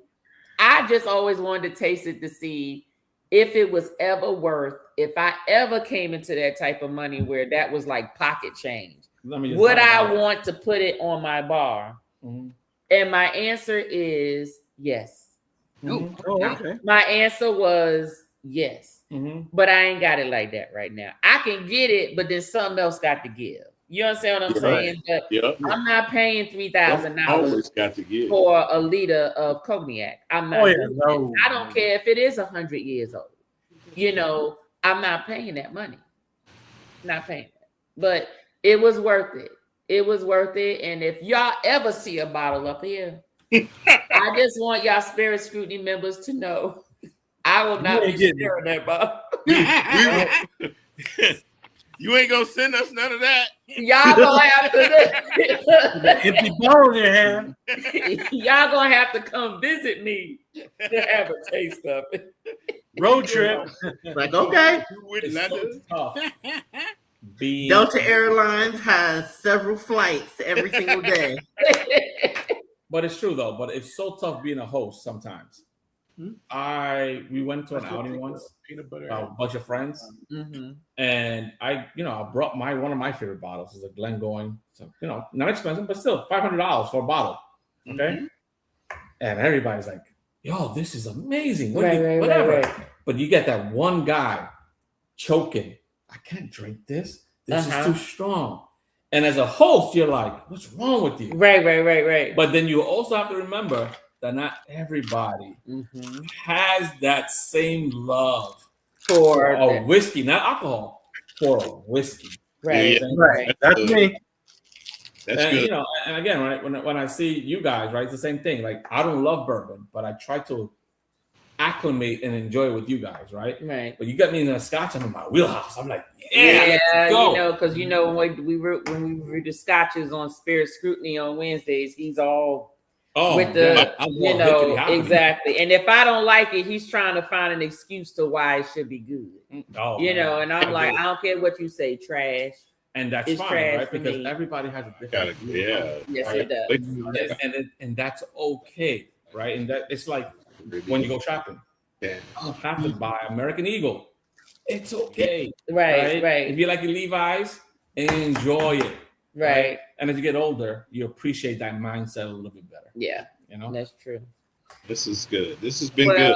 I just always wanted to taste it to see if it was ever worth. If I ever came into that type of money where that was like pocket change. Would I want to put it on my bar? Mm-hmm. And my answer is yes. Mm-hmm. Oh, okay. My answer was yes. Mm-hmm. But I ain't got it like that right now. I can get it, but then something else got to give. You understand what I'm saying? But I'm not paying $3,000 for a liter of cognac. I'm not. I don't care if it is 100 years old. You know, I'm not paying that money. Not paying that. But it was worth it. It was worth it. And if y'all ever see a bottle up here, I just want y'all Spirit Scrutiny members to know I will not be sharing that bottle. You ain't gonna send us none of that. Y'all gonna have to empty bottle in your hand. Y'all gonna have to come visit me to have a taste of it. Road trip. Like, okay. You wouldn't let us. Tough. Delta Airlines has several flights every single day. But it's true though. But it's so tough being a host sometimes. We went to an outing once, Peanut butter. a bunch of friends, and I brought one of my favorite bottles is a Glengoyne. So not expensive, but still $500 for a bottle. Okay, and everybody's like, "Yo, this is amazing!" Whatever. Right. But you get that one guy choking. I can't drink this. This is too strong. And as a host, you're like, "What's wrong with you?" Right. But then you also have to remember that not everybody has that same love for a whiskey, not alcohol, for a whiskey. Right. That's me. That's and, good. And again, right, when I see you guys, right, it's the same thing. Like, I don't love bourbon, but I try to acclimate and enjoy it with you guys, right? Right. But you got me in a Scotch, I'm in my wheelhouse. I'm like, because when we read the Scotches on Spirit Scrutiny on Wednesdays, he's all with the exactly. And if I don't like it, he's trying to find an excuse to why it should be good. And I'm like, I don't care what you say, trash. And that's fine, right? Because everybody has a different yes, it does. And that's okay, right? And that it's like when you go shopping. You don't have to buy American Eagle. It's okay. Right. If you like your Levi's, enjoy it. Right. And as you get older, you appreciate that mindset a little bit better. Yeah. That's true. This is good. This has been good.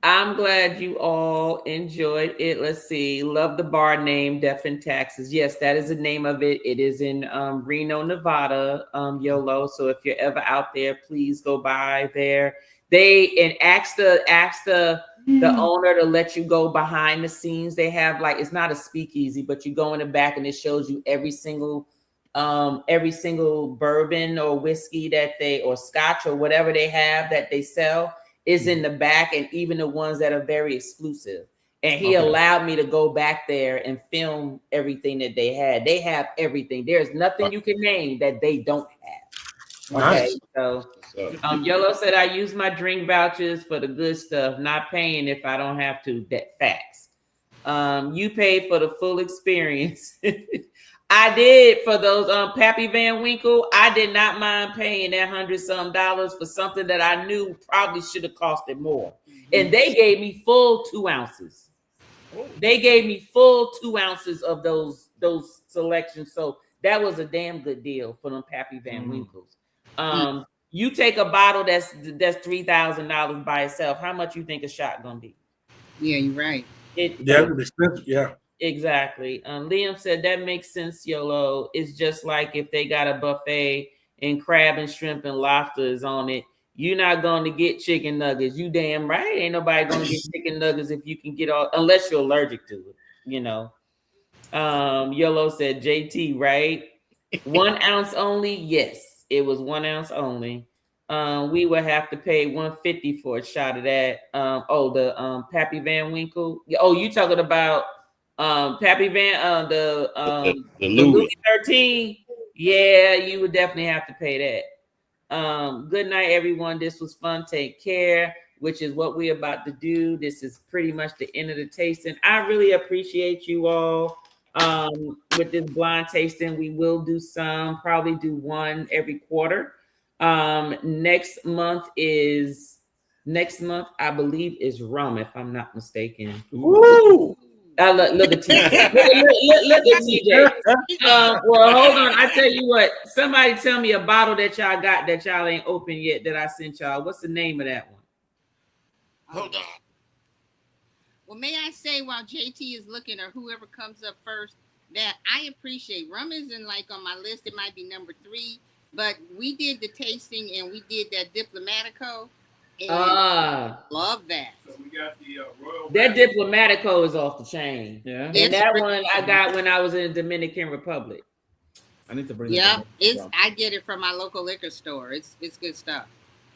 I'm glad you all enjoyed it. Let's see. Love the bar name, Death and Taxes. Yes, that is the name of it. It is in Reno, Nevada, YOLO. So if you're ever out there, please go by there. Ask the owner to let you go behind the scenes. They have it's not a speakeasy, but you go in the back and it shows you every single bourbon or whiskey or scotch or whatever they have that they sell is in the back, and even the ones that are very exclusive. And he allowed me to go back there and film everything that they had. They have everything. There's nothing you can name that they don't have. Okay, so Yellow said I use my drink vouchers for the good stuff, not paying if I don't have to. That facts. You paid for the full experience. I did for those Pappy Van Winkle. I did not mind paying that $100-some for something that I knew probably should have costed more. And they gave me full 2 ounces. They gave me full 2 ounces of those selections. So that was a damn good deal for them Pappy Van Winkles. You take a bottle that's $3,000 by itself. How much you think a shot gonna be? Yeah, you're right. Yeah. Exactly. Liam said that makes sense, YOLO. It's just like if they got a buffet and crab and shrimp and lobster is on it, you're not going to get chicken nuggets. You damn right. Ain't nobody going to get chicken nuggets if you can get all, unless you're allergic to it, YOLO said JT, right? 1 ounce only? Yes, it was 1 ounce only. We would have to pay $150 for a shot of that. The Pappy Van Winkle. Oh, you talking about Pappy Van, the Louis 13. Yeah, you would definitely have to pay that. Good night, everyone. This was fun. Take care, which is what we're about to do. This is pretty much the end of the tasting. I really appreciate you all with this blind tasting. We will do probably do one every quarter. Next month, I believe, is rum, if I'm not mistaken. Woo! Look at TJ. Look at TJ. Well, hold on. I tell you what. Somebody tell me a bottle that y'all got that y'all ain't opened yet that I sent y'all. What's the name of that one? Hold on. Well, may I say while JT is looking, or whoever comes up first, that I appreciate rum isn't on my list. It might be number 3, but we did the tasting and we did that Diplomatico. Love that. So we got the Royal. That Diplomatico is off the chain. Yeah. And that one I got when I was in the Dominican Republic. I need to bring. Yeah, I get it from my local liquor store. It's good stuff.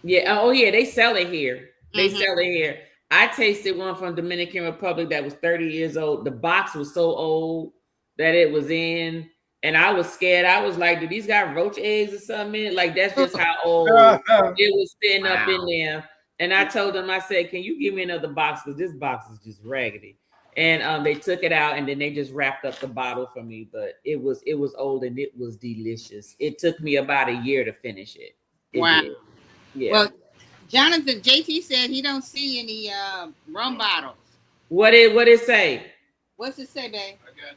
Yeah. Oh yeah, they sell it here. Sell it here. I tasted one from Dominican Republic that was 30 years old. The box was so old. that it was in, and I was scared. I was like, "Do these got roach eggs or something in it?" Like that's just how old it was sitting up in there. And I told them, I said, "Can you give me another box? Because this box is just raggedy." And they took it out, and then they just wrapped up the bottle for me. But it was old, and it was delicious. It took me about a year to finish it. Wow. Did. Yeah. Well, Jonathan, JT said he don't see any rum bottles. What it say? What's it say, babe? I got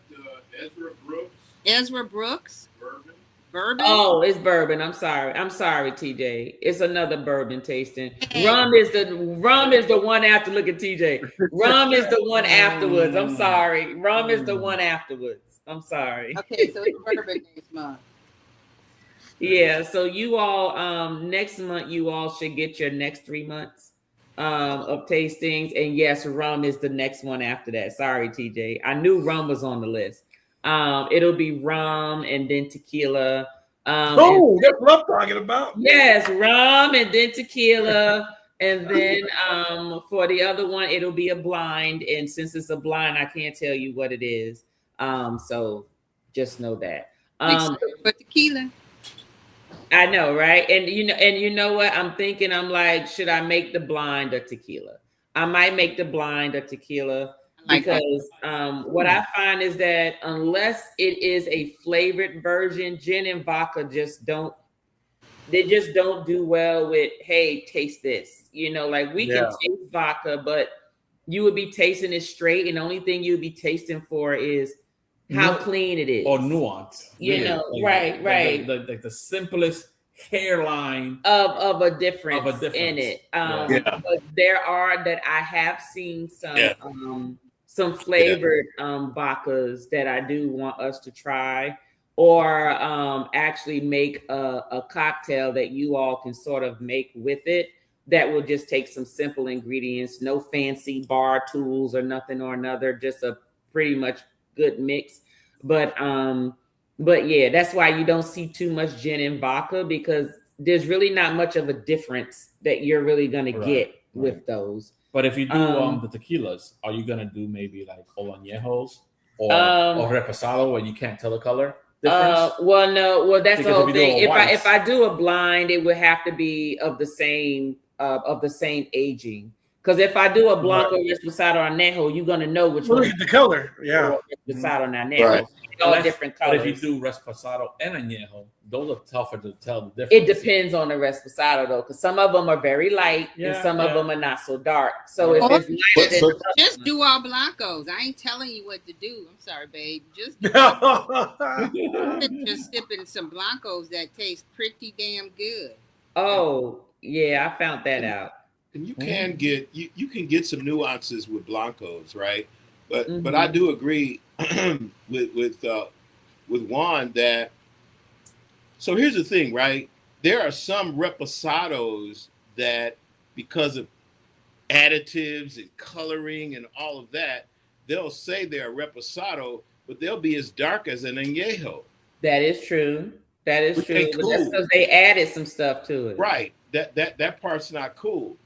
Ezra Brooks. Ezra Brooks. Bourbon. Bourbon. Oh, it's bourbon. I'm sorry, TJ. It's another bourbon tasting. Rum is the one after. Look at TJ. Rum is the one afterwards. I'm sorry. Rum is the one afterwards. I'm sorry. Okay, so it's bourbon next month. Yeah, so you all next month you all should get your next 3 months of tastings. And yes, rum is the next one after that. Sorry, TJ. I knew rum was on the list. It'll be rum and then tequila. That's what I'm talking about. Yes, rum and then tequila. And then for the other one, it'll be a blind. And since it's a blind, I can't tell you what it is. So just know that. But tequila. I know, right? And you know what? I'm thinking, I'm like, should I make the blind a tequila? I might make the blind a tequila because what I find is that unless it is a flavored version, gin and vodka just don't do well with, hey, taste this. Like we can taste vodka, but you would be tasting it straight, and the only thing you'd be tasting for is how clean it is, or nuance. Right. Like the simplest hairline of a difference in it. But there are that I have seen some flavored vodkas that I do want us to try, or actually make a cocktail that you all can sort of make with it. That will just take some simple ingredients, no fancy bar tools or nothing or another, just a pretty much good mix. But yeah, that's why you don't see too much gin and vodka, because there's really not much of a difference that you're really gonna get with those. But if you do the tequilas, are you gonna do maybe like olañejos or reposado where you can't tell the color difference? Well, that's because the whole thing. If I do a blind, it would have to be of the same aging. Because if I do a Blanco Reposado Añejo, you're gonna know which one. Look at the color. Yeah. Reposado Añejo. All different colors. But if you do Reposado and Añejo, those are tougher to tell the difference. It depends on the Reposado though, because some of them are very light and some of them are not so dark. So if it's lighter, just do all Blancos. I ain't telling you what to do. I'm sorry, babe. Just sipping some Blancos that taste pretty damn good. Oh yeah, I found that out. And you can get you can get some nuances with Blancos, right? But I do agree with Juan that. So here's the thing, right? There are some reposados that, because of additives and coloring and all of that, they'll say they're a reposado, but they'll be as dark as an añejo. That is true. That is true. But that's because they added some stuff to it. Right. That part's not cool.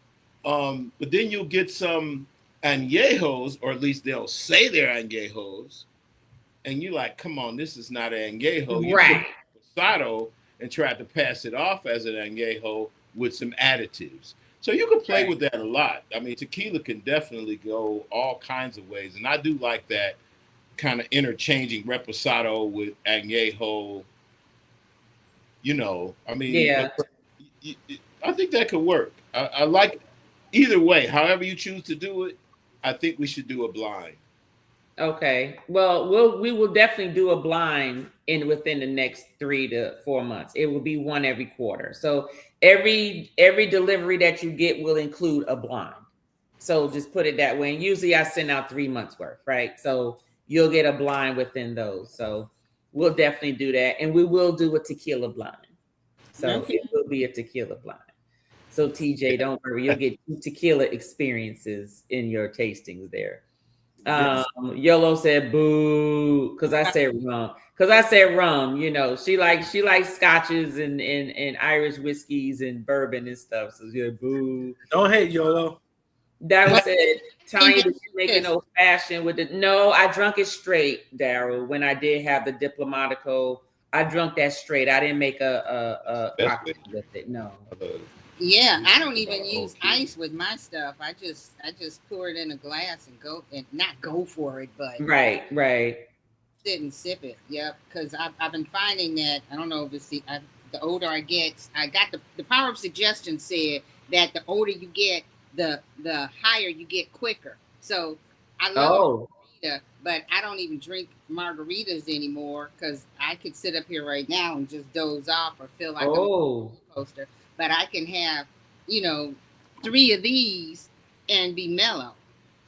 But then you'll get some añejos, or at least they'll say they're añejos, and you're like, come on, this is not an añejo. You right. Reposado and tried to pass it off as an añejo with some additives. So you can play with that a lot. I mean, tequila can definitely go all kinds of ways. And I do like that kind of interchanging reposado with añejo. I mean, I think that could work. I like either way, however you choose to do it. I think we should do a blind. Okay. Well, we will definitely do a blind within the next 3 to 4 months. It will be one every quarter. So every delivery that you get will include a blind. So just put it that way. And usually I send out 3 months worth, right? So you'll get a blind within those. So we'll definitely do that. And we will do a tequila blind. So it will be a tequila blind. So TJ, don't worry, you'll get 2 tequila experiences in your tastings there. Yolo said boo, because I said rum. She likes scotches and Irish whiskeys and bourbon and stuff. So yeah, boo. Don't hate, Yolo. Daryl said, Tanya, did you make an old fashioned with it? No, I drunk it straight, Daryl. When I did have the Diplomatico, I drunk that straight. I didn't make a cocktail with it. No. Yeah, I don't even use ice with my stuff. I just pour it in a glass and not go for it, but right. Sit and sip it. Yep, because I've been finding that I don't know if it's the older I get, I got the power of suggestion said that the older you get, the higher you get quicker. So I love margarita, but I don't even drink margaritas anymore because I could sit up here right now and just doze off or feel like I'm a roller coaster. But I can have, 3 of these and be mellow.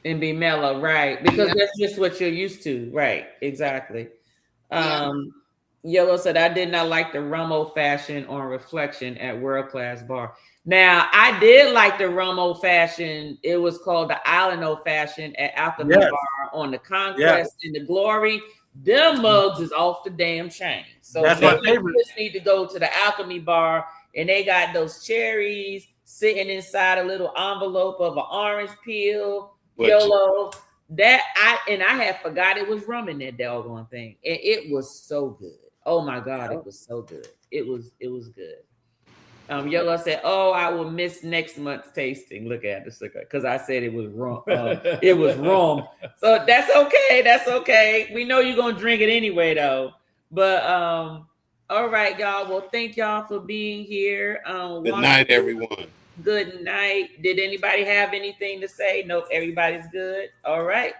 Right? Because that's just what you're used to, right? Exactly. Yellow said, I did not like the rum old fashioned on Reflection at World Class Bar. Now, I did like the rum old fashioned. It was called the Island Old Fashioned at Alchemy Bar on the Conquest and the Glory. Them mugs is off the damn chain. So that's my favorite. You just need to go to the Alchemy Bar, and they got those cherries sitting inside a little envelope of an orange peel. Yellow. That I had forgot it was rum in that doggone thing. And it was so good. Oh my God, it was so good. It was good. Yellow said, "Oh, I will miss next month's tasting." Look at this, because I said it was rum. It was rum. So that's okay. That's okay. We know you're gonna drink it anyway, though. But all right, y'all. Well, thank y'all for being here. Good night, everyone. Good night. Did anybody have anything to say? Nope, everybody's good. All right.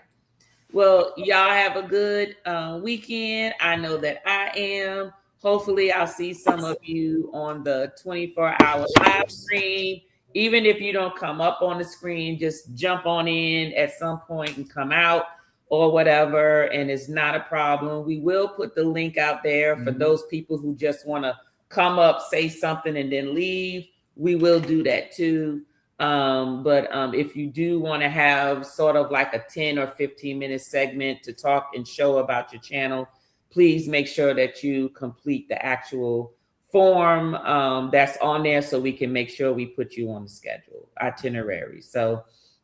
Well, y'all have a good weekend. I know that I am. Hopefully, I'll see some of you on the 24-hour live stream. Even if you don't come up on the screen, just jump on in at some point and come out or whatever, and it's not a problem. We will put the link out there for those people who just want to come up, say something, and then leave. We will do that too. But if you do want to have sort of like a 10 or 15 minute segment to talk and show about your channel, please make sure that you complete the actual form that's on there so we can make sure we put you on the schedule itinerary. So,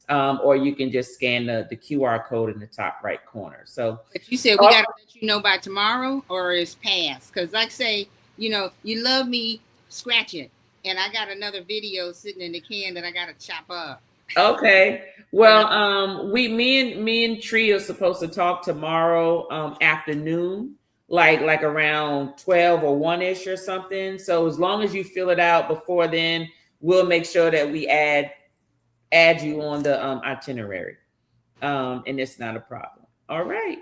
or you can just scan the QR code in the top right corner. So if you said we got to let you know by tomorrow or it's past, because like say, you love me, scratch it. And I got another video sitting in the can that I got to chop up. Okay. Well, me and Tree are supposed to talk tomorrow afternoon, like around 12 or 1-ish or something. So as long as you fill it out before then, we'll make sure that we add you on the itinerary. And it's not a problem. All right.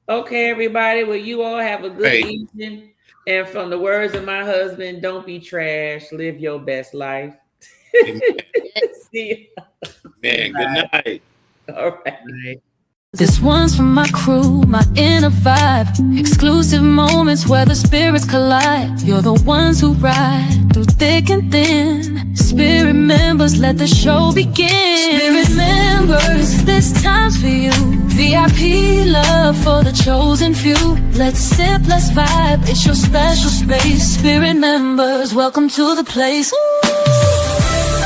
Okay, everybody. Well, you all have a good evening. And from the words of my husband, don't be trash. Live your best life. See you. Man, good night. All right. This one's from my crew, my inner vibe. Exclusive moments where the spirits collide. You're the ones who ride through thick and thin. Spirit members, let the show begin. Spirit members, this time's for you. VIP love for the chosen few. Let's sip, let's vibe, it's your special space. Spirit members, welcome to the place. Ooh.